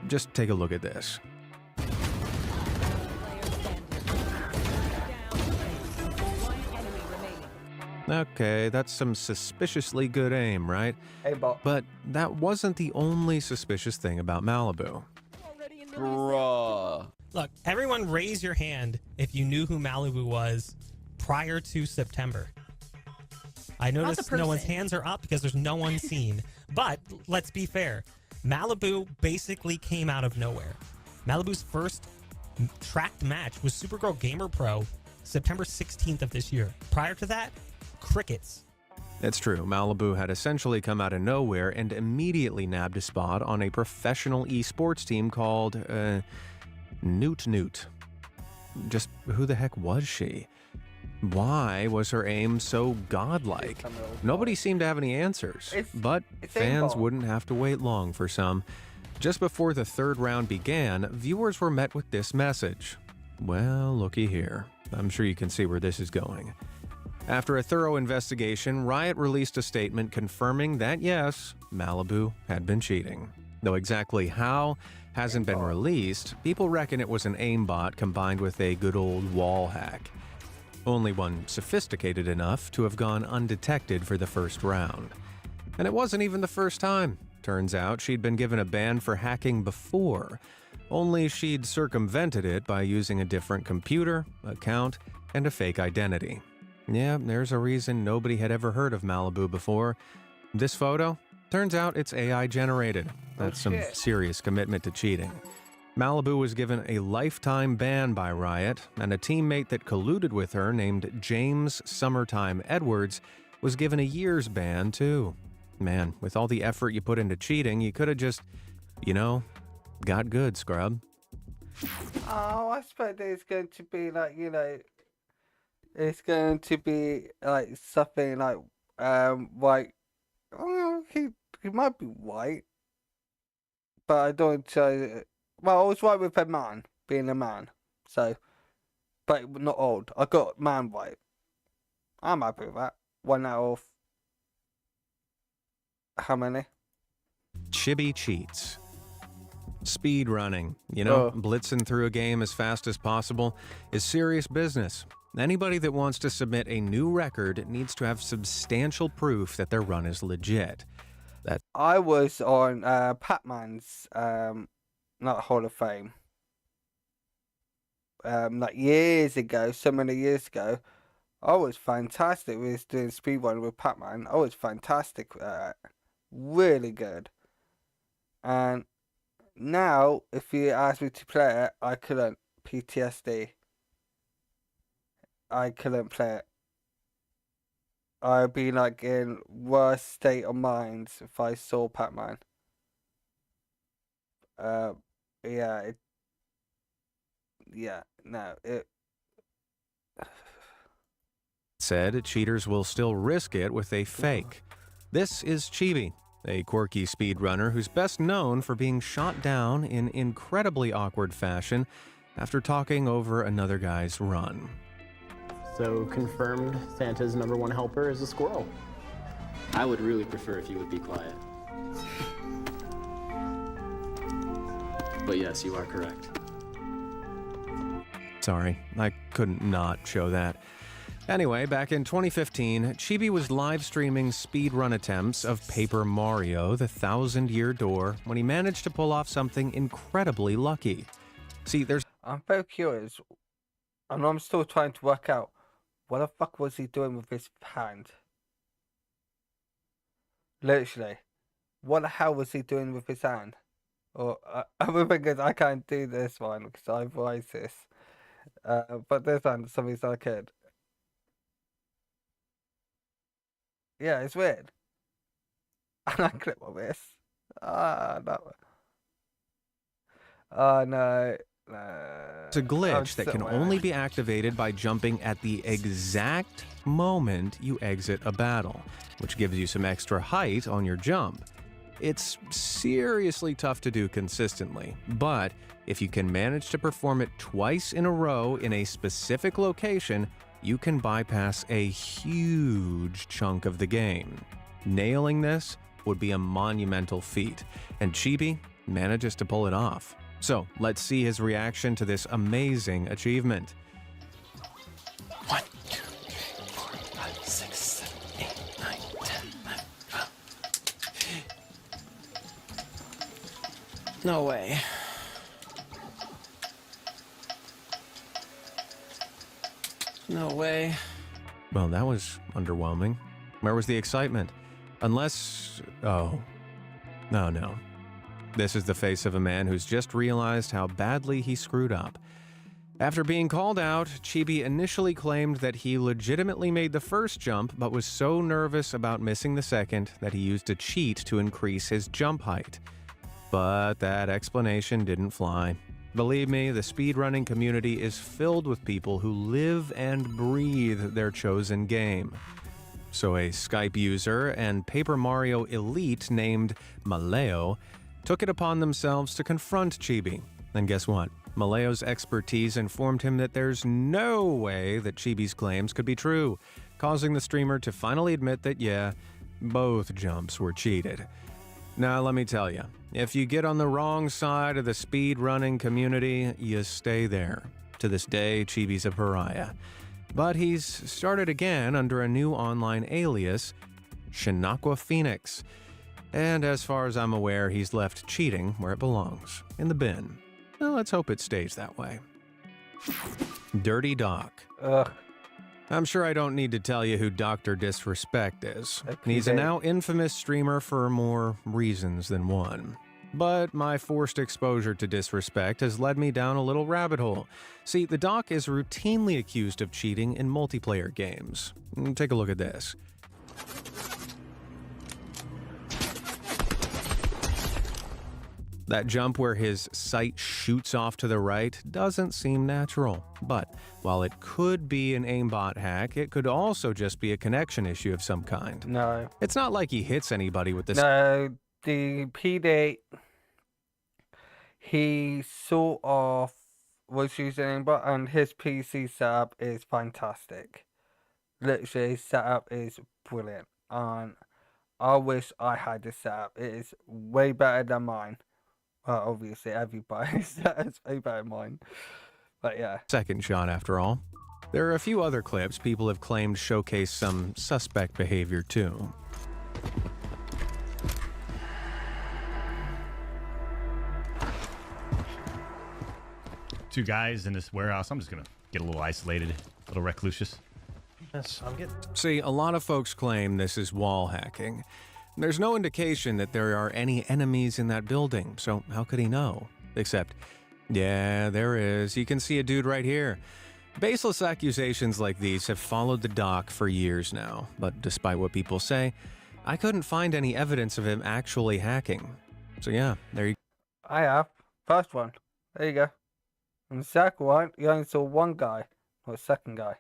Just take a look at this. Okay, that's some suspiciously good aim, right? Aimbot. But that wasn't the only suspicious thing about Malibu. Bruh. Look, everyone raise your hand if you knew who Malibu was prior to September. I noticed no one's hands are up because there's no one seen. But let's be fair. Malibu basically came out of nowhere. Malibu's first tracked match was Supergirl Gamer Pro September 16th of this year. Prior to that, crickets. It's true, Malibu had essentially come out of nowhere and immediately nabbed a spot on a professional esports team called, Newt. Just who the heck was she? Why was her aim so godlike? Nobody seemed to have any answers, but fans wouldn't have to wait long for some. Just before the third round began, viewers were met with this message. Well, looky here. I'm sure you can see where this is going. After a thorough investigation, Riot released a statement confirming that yes, Malibu had been cheating. Though exactly how hasn't been released, people reckon it was an aimbot combined with a good old wall hack. Only one sophisticated enough to have gone undetected for the first round. And it wasn't even the first time. Turns out she'd been given a ban for hacking before, only she'd circumvented it by using a different computer, account, and a fake identity. Yeah, there's a reason nobody had ever heard of Malibu before. This photo? Turns out it's AI generated. That's some serious commitment to cheating. Malibu was given a lifetime ban by Riot, and a teammate that colluded with her named James Summertime Edwards was given a year's ban too. Man, with all the effort you put into cheating, you could have just, you know, got good, scrub. Oh, I expect it's going to be like, you know, it's going to be like something like white. Oh, he might be white, but I don't say. Well, I was right with a man, being a man. So, but not old. I got man white. I'm happy with that. 1 out of how many? Chibi cheats. Speed running, you know, blitzing through a game as fast as possible is serious business. Anybody that wants to submit a new record needs to have substantial proof that their run is legit. I was on Pac-Man's not Hall of Fame. Like years ago, so many years ago. I was fantastic. We was doing speedrun with Pac-Man. I was fantastic. Really good. And now, if you ask me to play it, I couldn't. PTSD. I couldn't play it. I'd be like in worse state of mind if I saw Pac-Man. Yeah, no, said cheaters will still risk it with a fake. This is Chibi, a quirky speedrunner who's best known for being shot down in incredibly awkward fashion after talking over another guy's run. So confirmed Santa's #1 helper is a squirrel. I would really prefer if you would be quiet. But yes, you are correct. Sorry, I couldn't not show that. Anyway, back in 2015, Chibi was live streaming speedrun attempts of Paper Mario: The Thousand Year Door when he managed to pull off something incredibly lucky. See, I'm very curious, and I'm still trying to work out what the fuck was he doing with his hand. Literally, what the hell was he doing with his hand? Or other thing is, I can't do this one because I voice this. But this one, some reason I could. Yeah, it's weird. And I click on this. No. Oh, no. It's a glitch that can only be activated by jumping at the exact moment you exit a battle, which gives you some extra height on your jump. It's seriously tough to do consistently, but if you can manage to perform it twice in a row in a specific location, you can bypass a huge chunk of the game. Nailing this would be a monumental feat, and Chibi manages to pull it off. So let's see his reaction to this amazing achievement. 1, 2, 3, 4, 5, 6, 7, 8, 9, 10, 11, 12. No way. No way. Well, that was underwhelming. Where was the excitement? Unless... oh. No. This is the face of a man who's just realized how badly he screwed up. After being called out, Chibi initially claimed that he legitimately made the first jump, but was so nervous about missing the second that he used a cheat to increase his jump height. But that explanation didn't fly. Believe me, the speedrunning community is filled with people who live and breathe their chosen game. So a Skype user and Paper Mario elite named Maleo took it upon themselves to confront Chibi. And guess what? Maleo's expertise informed him that there's no way that Chibi's claims could be true, causing the streamer to finally admit that, yeah, both jumps were cheated. Now, let me tell you, if you get on the wrong side of the speedrunning community, you stay there. To this day, Chibi's a pariah. But he's started again under a new online alias, Shinakwa Phoenix. And as far as I'm aware, he's left cheating where it belongs, in the bin. Well, let's hope it stays that way. Dirty Doc. Ugh. I'm sure I don't need to tell you who Dr. Disrespect is. He's a now infamous streamer for more reasons than one. But my forced exposure to Disrespect has led me down a little rabbit hole. See, the Doc is routinely accused of cheating in multiplayer games. Take a look at this. That jump where his sight shoots off to the right doesn't seem natural, but while it could be an aimbot hack, it could also just be a connection issue of some kind. No. It's not like he hits anybody with this. No, the PD, he sort of was using aimbot, and his PC setup is fantastic. Literally, his setup is brilliant, and I wish I had this setup. It is way better than mine. Well, obviously, everybody's that's way better than mine. But yeah. Second shot, after all. There are a few other clips people have claimed showcase some suspect behavior, too. 2 guys in this warehouse. I'm just gonna get a little isolated, a little reclusious. Yes, I'm getting. See, a lot of folks claim this is wall hacking. There's no indication that there are any enemies in that building, so how could he know? Except, yeah, there is. You can see a dude right here. Baseless accusations like these have followed the doc for years now, but despite what people say, I couldn't find any evidence of him actually hacking. So yeah, there you go. I have. First one. There you go. And the second one, you only saw one guy, or the second guy.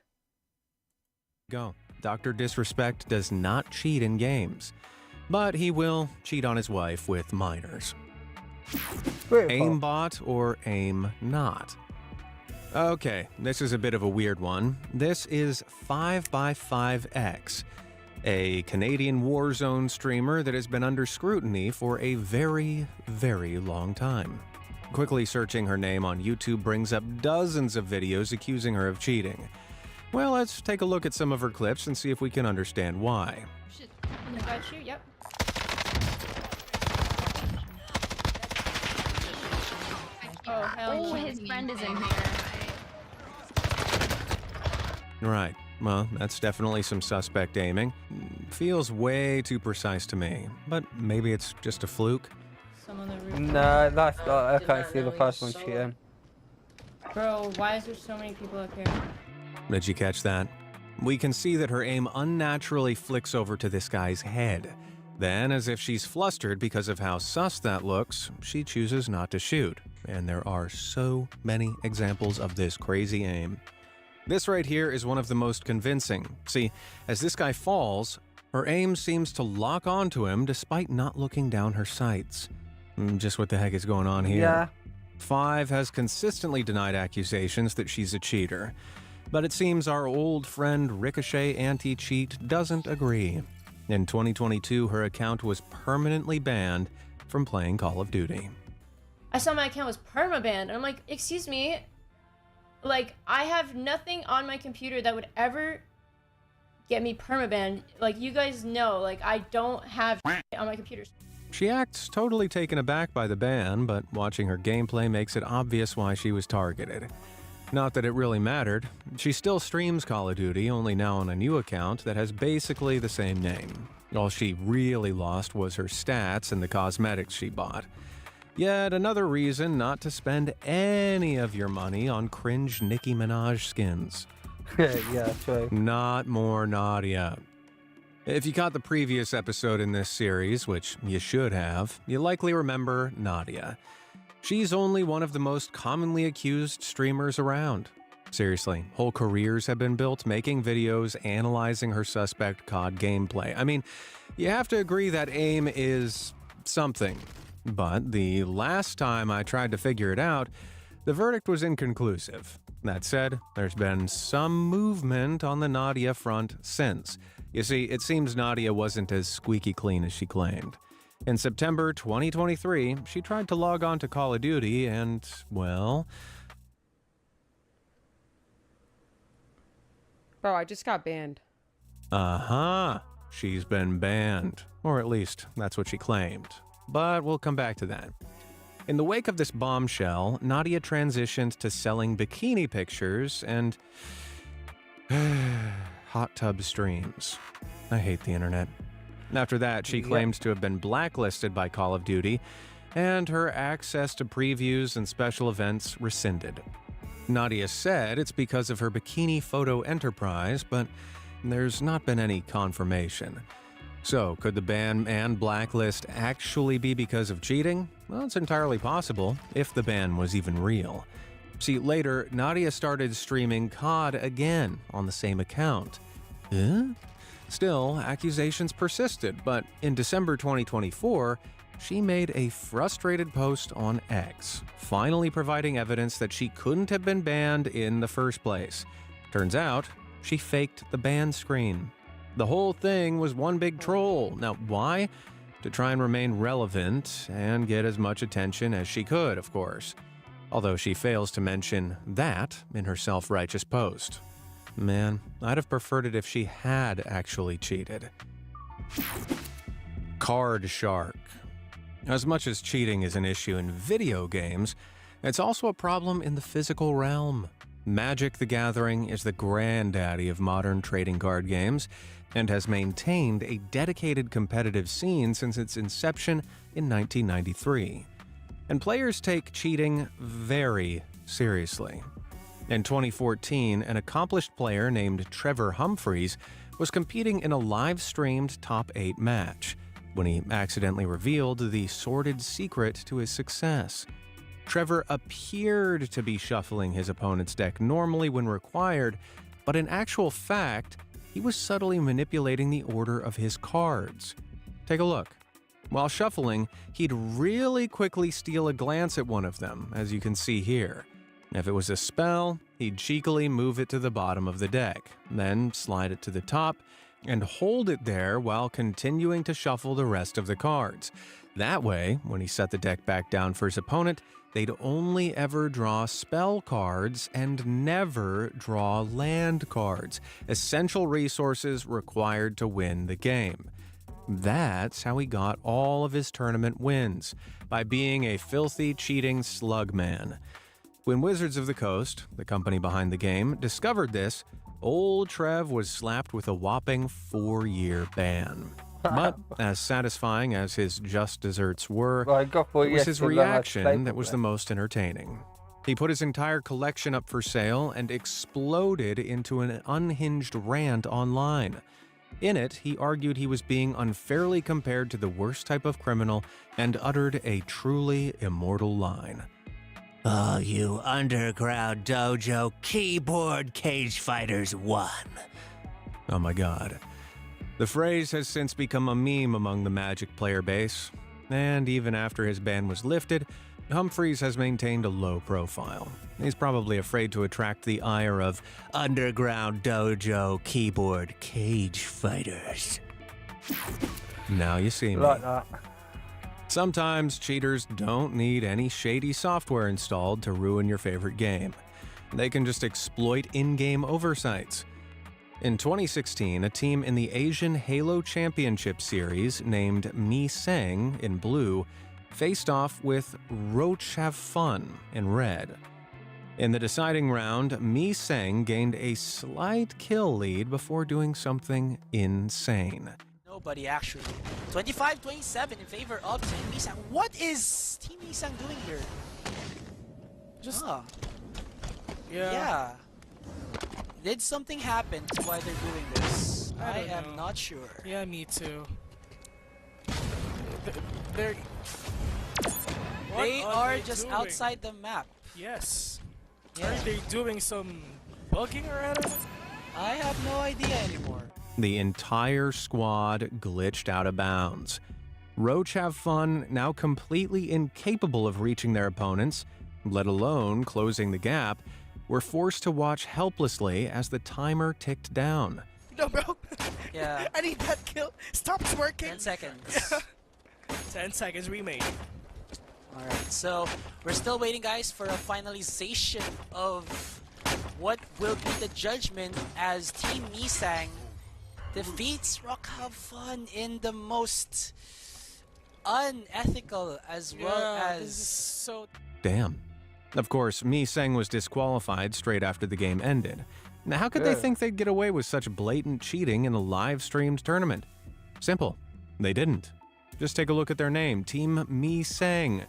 Go. Dr. Disrespect does not cheat in games, but he will cheat on his wife with minors. Aimbot or aim not? Okay, this is a bit of a weird one. This is 5x5X, a Canadian Warzone streamer that has been under scrutiny for a very, very long time. Quickly searching her name on YouTube brings up dozens of videos accusing her of cheating. Well, let's take a look at some of her clips and see if we can understand why. Shit, I got you, yep. Oh, hell, his friend is in here. Right. Well, that's definitely some suspect aiming. Feels way too precise to me, but maybe it's just a fluke. Nah, that's not. I can't see the first one cheating. Bro, why is there so many people up here? Did you catch that? We can see that her aim unnaturally flicks over to this guy's head. Then, as if she's flustered because of how sus that looks, she chooses not to shoot. And there are so many examples of this crazy aim. This right here is one of the most convincing. See, as this guy falls, her aim seems to lock onto him despite not looking down her sights. Just what the heck is going on here? Yeah. 5 has consistently denied accusations that she's a cheater. But it seems our old friend Ricochet Anti-Cheat doesn't agree. In 2022, her account was permanently banned from playing Call of Duty. I saw my account was permabanned, and I'm like, excuse me? Like, I have nothing on my computer that would ever get me permabanned. Like, you guys know, like, I don't have on my computer. She acts totally taken aback by the ban, but watching her gameplay makes it obvious why she was targeted. Not that it really mattered. She still streams Call of Duty, only now on a new account that has basically the same name. All she really lost was her stats and the cosmetics she bought. Yet another reason not to spend any of your money on cringe Nicki Minaj skins. Yeah, true. Not more Nadia. If you caught the previous episode in this series, which you should have, you likely remember Nadia. She's only one of the most commonly accused streamers around. Seriously, whole careers have been built making videos analyzing her suspect COD gameplay. I mean, you have to agree that aim is something. But the last time I tried to figure it out, the verdict was inconclusive. That said, there's been some movement on the Nadia front since. You see, it seems Nadia wasn't as squeaky clean as she claimed. In September 2023, she tried to log on to Call of Duty and, well... Bro, I just got banned. Uh-huh. She's been banned. Or at least, that's what she claimed. But we'll come back to that. In the wake of this bombshell, Nadia transitioned to selling bikini pictures and... hot tub streams. I hate the internet. After that, she claims to have been blacklisted by Call of Duty, and her access to previews and special events rescinded. Nadia said it's because of her bikini photo enterprise, but there's not been any confirmation. So, could the ban and blacklist actually be because of cheating? Well, it's entirely possible, if the ban was even real. See, later, Nadia started streaming COD again on the same account. Huh? Still, accusations persisted, but in December 2024, she made a frustrated post on X, finally providing evidence that she couldn't have been banned in the first place. Turns out, she faked the ban screen. The whole thing was one big troll. Now, why? To try and remain relevant and get as much attention as she could, of course. Although she fails to mention that in her self-righteous post. Man, I'd have preferred it if she had actually cheated. Card Shark. As much as cheating is an issue in video games, it's also a problem in the physical realm. Magic the Gathering is the granddaddy of modern trading card games and has maintained a dedicated competitive scene since its inception in 1993. And players take cheating very seriously. In 2014, an accomplished player named Trevor Humphreys was competing in a live-streamed top 8 match when he accidentally revealed the sordid secret to his success. Trevor appeared to be shuffling his opponent's deck normally when required, but in actual fact, he was subtly manipulating the order of his cards. Take a look. While shuffling, he'd really quickly steal a glance at one of them, as you can see here. If it was a spell, he'd cheekily move it to the bottom of the deck, then slide it to the top, and hold it there while continuing to shuffle the rest of the cards. That way, when he set the deck back down for his opponent, they'd only ever draw spell cards and never draw land cards, essential resources required to win the game. That's how he got all of his tournament wins, by being a filthy, cheating slug man. When Wizards of the Coast, the company behind the game, discovered this, old Trev was slapped with a whopping 4-year ban. But as satisfying as his just desserts were, it was his reaction that was the most entertaining. He put his entire collection up for sale and exploded into an unhinged rant online. In it, he argued he was being unfairly compared to the worst type of criminal and uttered a truly immortal line. Oh, you underground dojo keyboard cage fighters won. Oh my god. The phrase has since become a meme among the Magic player base, and even after his ban was lifted, Humphreys has maintained a low profile. He's probably afraid to attract the ire of underground dojo keyboard cage fighters. Now you see me. Like that. Sometimes cheaters don't need any shady software installed to ruin your favorite game. They can just exploit in-game oversights. In 2016, a team in the Asian Halo Championship Series named Mi Sang in blue faced off with Roach Have Fun in red. In the deciding round, Mi Sang gained a slight kill lead before doing something insane. Nobody actually. 25-27 in favor of Team Misang. What is Team Misang doing here? Just yeah. Did something happen to why they're doing this? I am not sure. Yeah, me too. They are just outside the map. Yes. Yeah. Are they doing some bugging or anything? I have no idea anymore. The entire squad glitched out of bounds. Roach Have Fun, now completely incapable of reaching their opponents, let alone closing the gap, were forced to watch helplessly as the timer ticked down. No, bro. Yeah. I need that kill. Stop twerking. 10 seconds. 10 seconds remaining. Alright, so we're still waiting, guys, for a finalization of what will be the judgment as Team Misang defeats Rock Have Fun in the most unethical as well as... This is so... Damn. Of course, Mi Sang was disqualified straight after the game ended. Now, how could they think they'd get away with such blatant cheating in a live-streamed tournament? Simple. They didn't. Just take a look at their name, Team Mi Sang.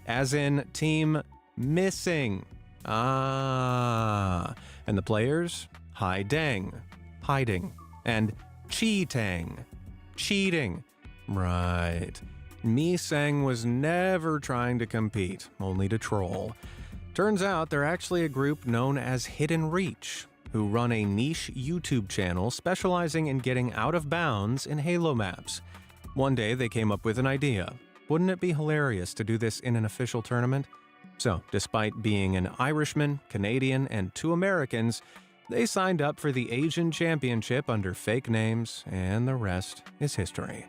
As in, Team Missing. Ah. And the players? Hai Deng. Hiding. And Chi Tang. Cheating. Right. Mi Sang was never trying to compete, only to troll. Turns out they're actually a group known as Hidden Reach, who run a niche YouTube channel specializing in getting out of bounds in Halo maps. One day they came up with an idea. Wouldn't it be hilarious to do this in an official tournament? So, despite being an Irishman, Canadian, and 2 Americans, they signed up for the Asian Championship under fake names, and the rest is history.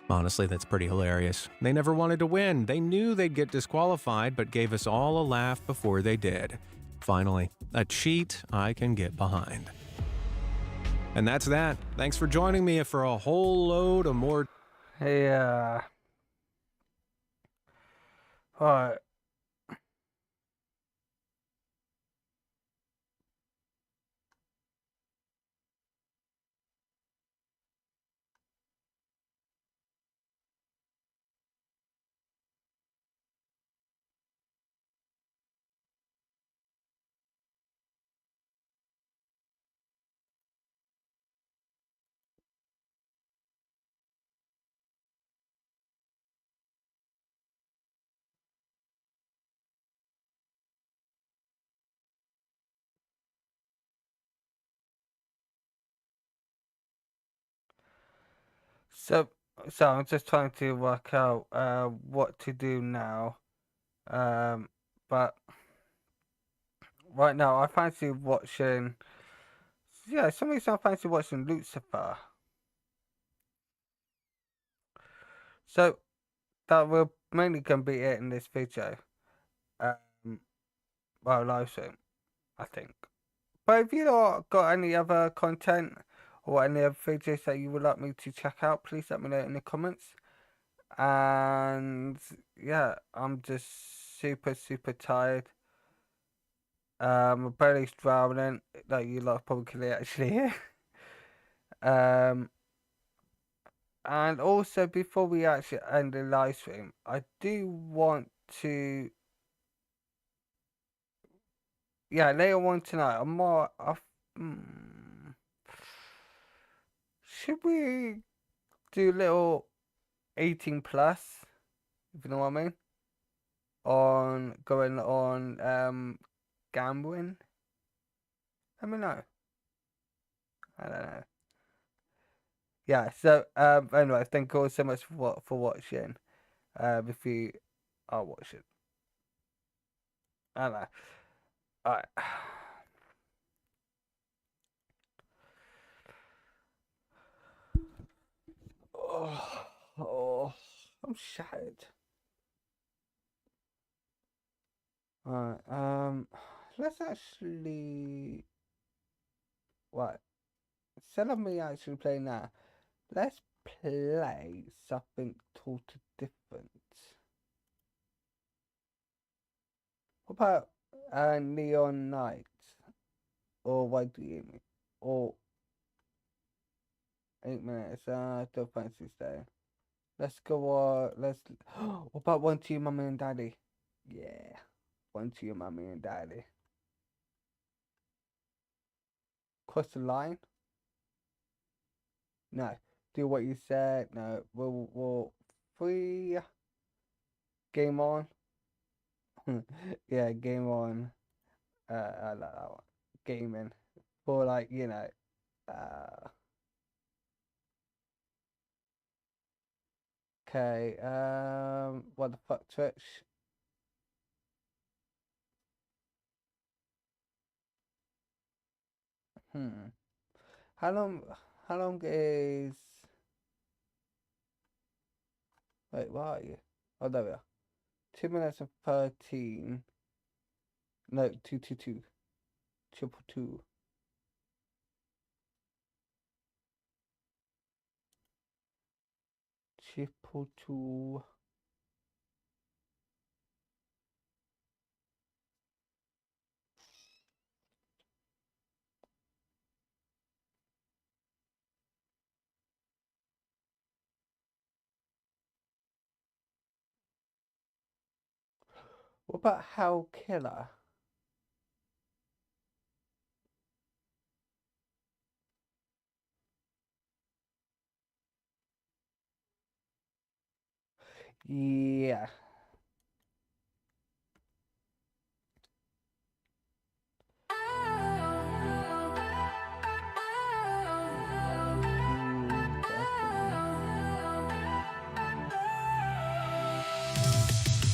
Honestly, that's pretty hilarious. They never wanted to win. They knew they'd get disqualified, but gave us all a laugh before they did. Finally, a cheat I can get behind. And that's that. Thanks for joining me for a whole load of more... Hey, alright. So I'm just trying to work out what to do now. But right now I fancy watching. Yeah, some reason I fancy watching Lucifer. So that will mainly gonna be it in this video. Well, live stream, I think. But if you not got any other content or any other videos that you would like me to check out, please let me know in the comments. And yeah, I'm just super tired. My belly's drowning, like you lot probably can actually hear. And also before we actually end the live stream, I do want to, yeah, later on tonight, I'm more. Should we do a little 18 plus, if you know what I mean, on going on gambling? Let me know. I don't know. Yeah, so anyway, thank you all so much for watching. If you are watching, I don't know. Alright. Oh, I'm shattered. Alright, let's actually, what? Instead of me actually playing that, let's play something totally different. What about Neon Night? Or White Dream? Or 8 minutes, don't fancy staying. Let's go on, what about One to Your Mummy and Daddy? Yeah, One to Your Mummy and Daddy. Cross the line? No. Do what you said. No. We'll free. Game on. Yeah, game on. I like that one. Gaming. For like, you know, okay, what the fuck, Twitch? How long is... Wait, where are you? Oh, there we are. 2 minutes and 13. No, 222. 222. Triple two. What about Hell Killer? Yeah.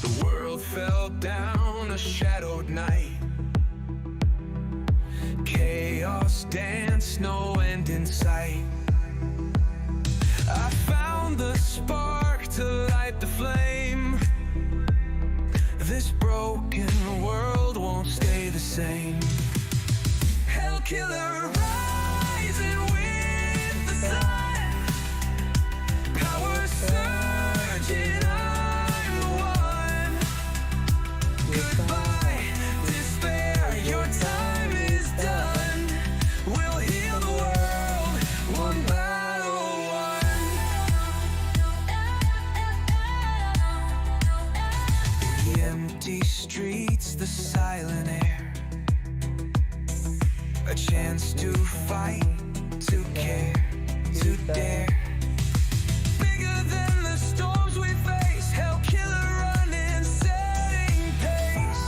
The world fell down a shadowed night. Chaos dance, no end in sight. I found the spark to light the flame. This broken world won't stay the same. Hell killer rising with the sun. Power surging, I'm the one. Goodbye, despair, your time is done. We'll heal the world, one battle won. The empty streets, the silent air. A chance to fight, to care, to dare. Bigger than the storms we face. Hell killer running, setting pace.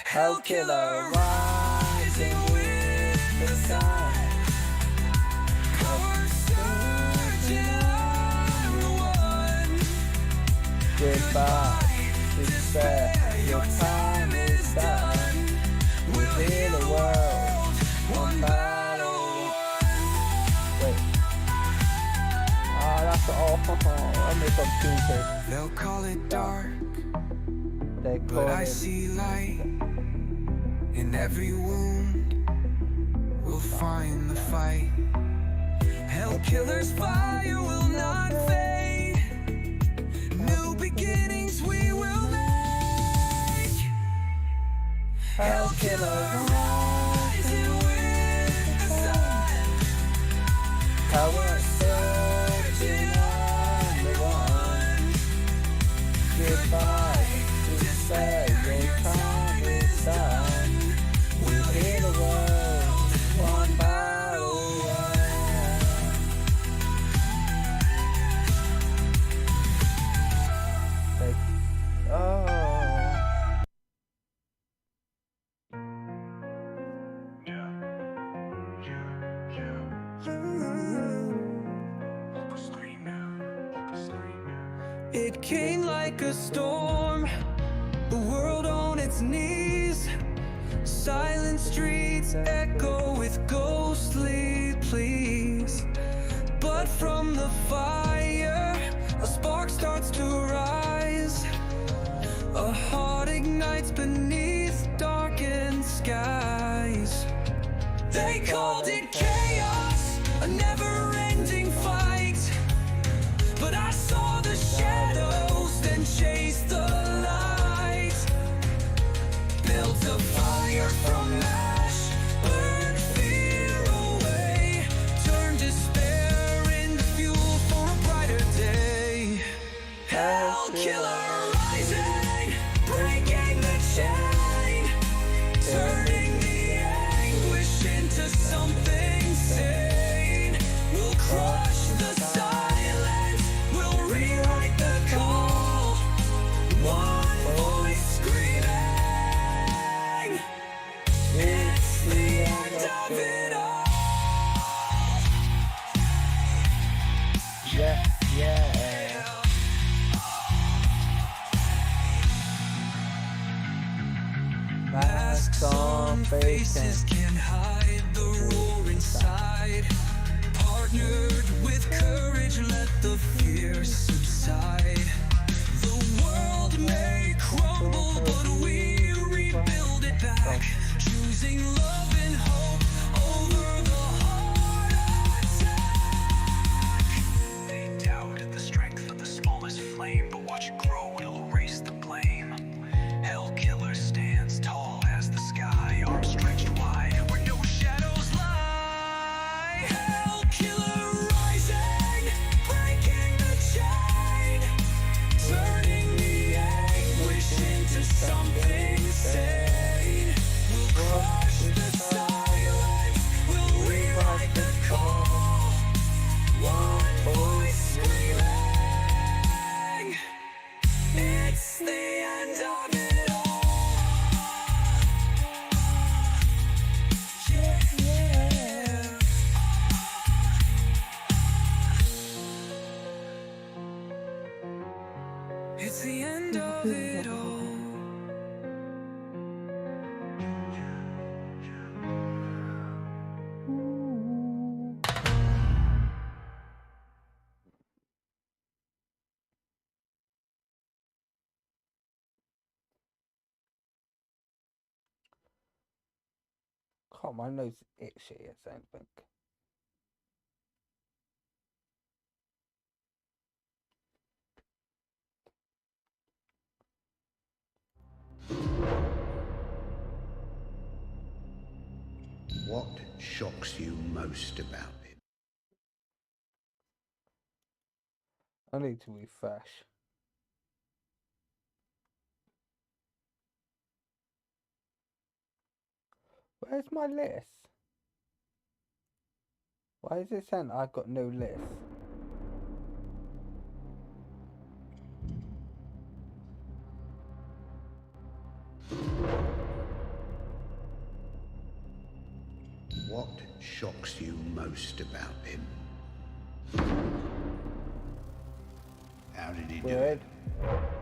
Hell killer rising with the sun. Goodbye, despair, your time is done. We heal the world, one battle. Wait. Ah, that's I missed opportunity. They'll call it dark, They call but I it see light in every wound. We'll find the fight. Hell killer's fire will not fade. New beginnings we will make. Hell killer rising with the sun. Power surging on the run. Goodbye, despair, your time is done. We'll heal the world, one battle. It came like a storm, the world on its knees. Silent streets echo with ghostly pleas. But from the fire, a spark starts to rise. A heart ignites beneath darkened skies. They called it chaos, a never-ending fight. But I saw the shadows, then chased the light. Built a fire from ash, burned fear away. Turned despair into fuel for a brighter day. Hell killer rising, breaking the chain. Turning the anguish into something sane. We'll crush the silence, we'll rewrite the call. One voice screaming, it's the end of it all. Yeah, yeah. Masks on faces can't hide the roar inside. Partnered with courage, let the fear subside. The world may crumble, but we rebuild it back. Choosing love and hope over the heart attack. They doubted the strength of the smallest flame, but watch it grow, it'll erase the blame. Hell killer stands tall as the sky, arms stretched wide where no shadows lie. Hell killer rising, breaking the chain. Turning the anguish into something sane. We'll crush the silence, we'll rewrite the call. One voice screaming, it's the end of it all. Yeah, yeah. It's the end of it all. God, my nose is itchy as anything. What shocks you most about him? I need to refresh. Where's my list? Why is it saying I've got no list? What shocks you most about him? How did he do it? Bye.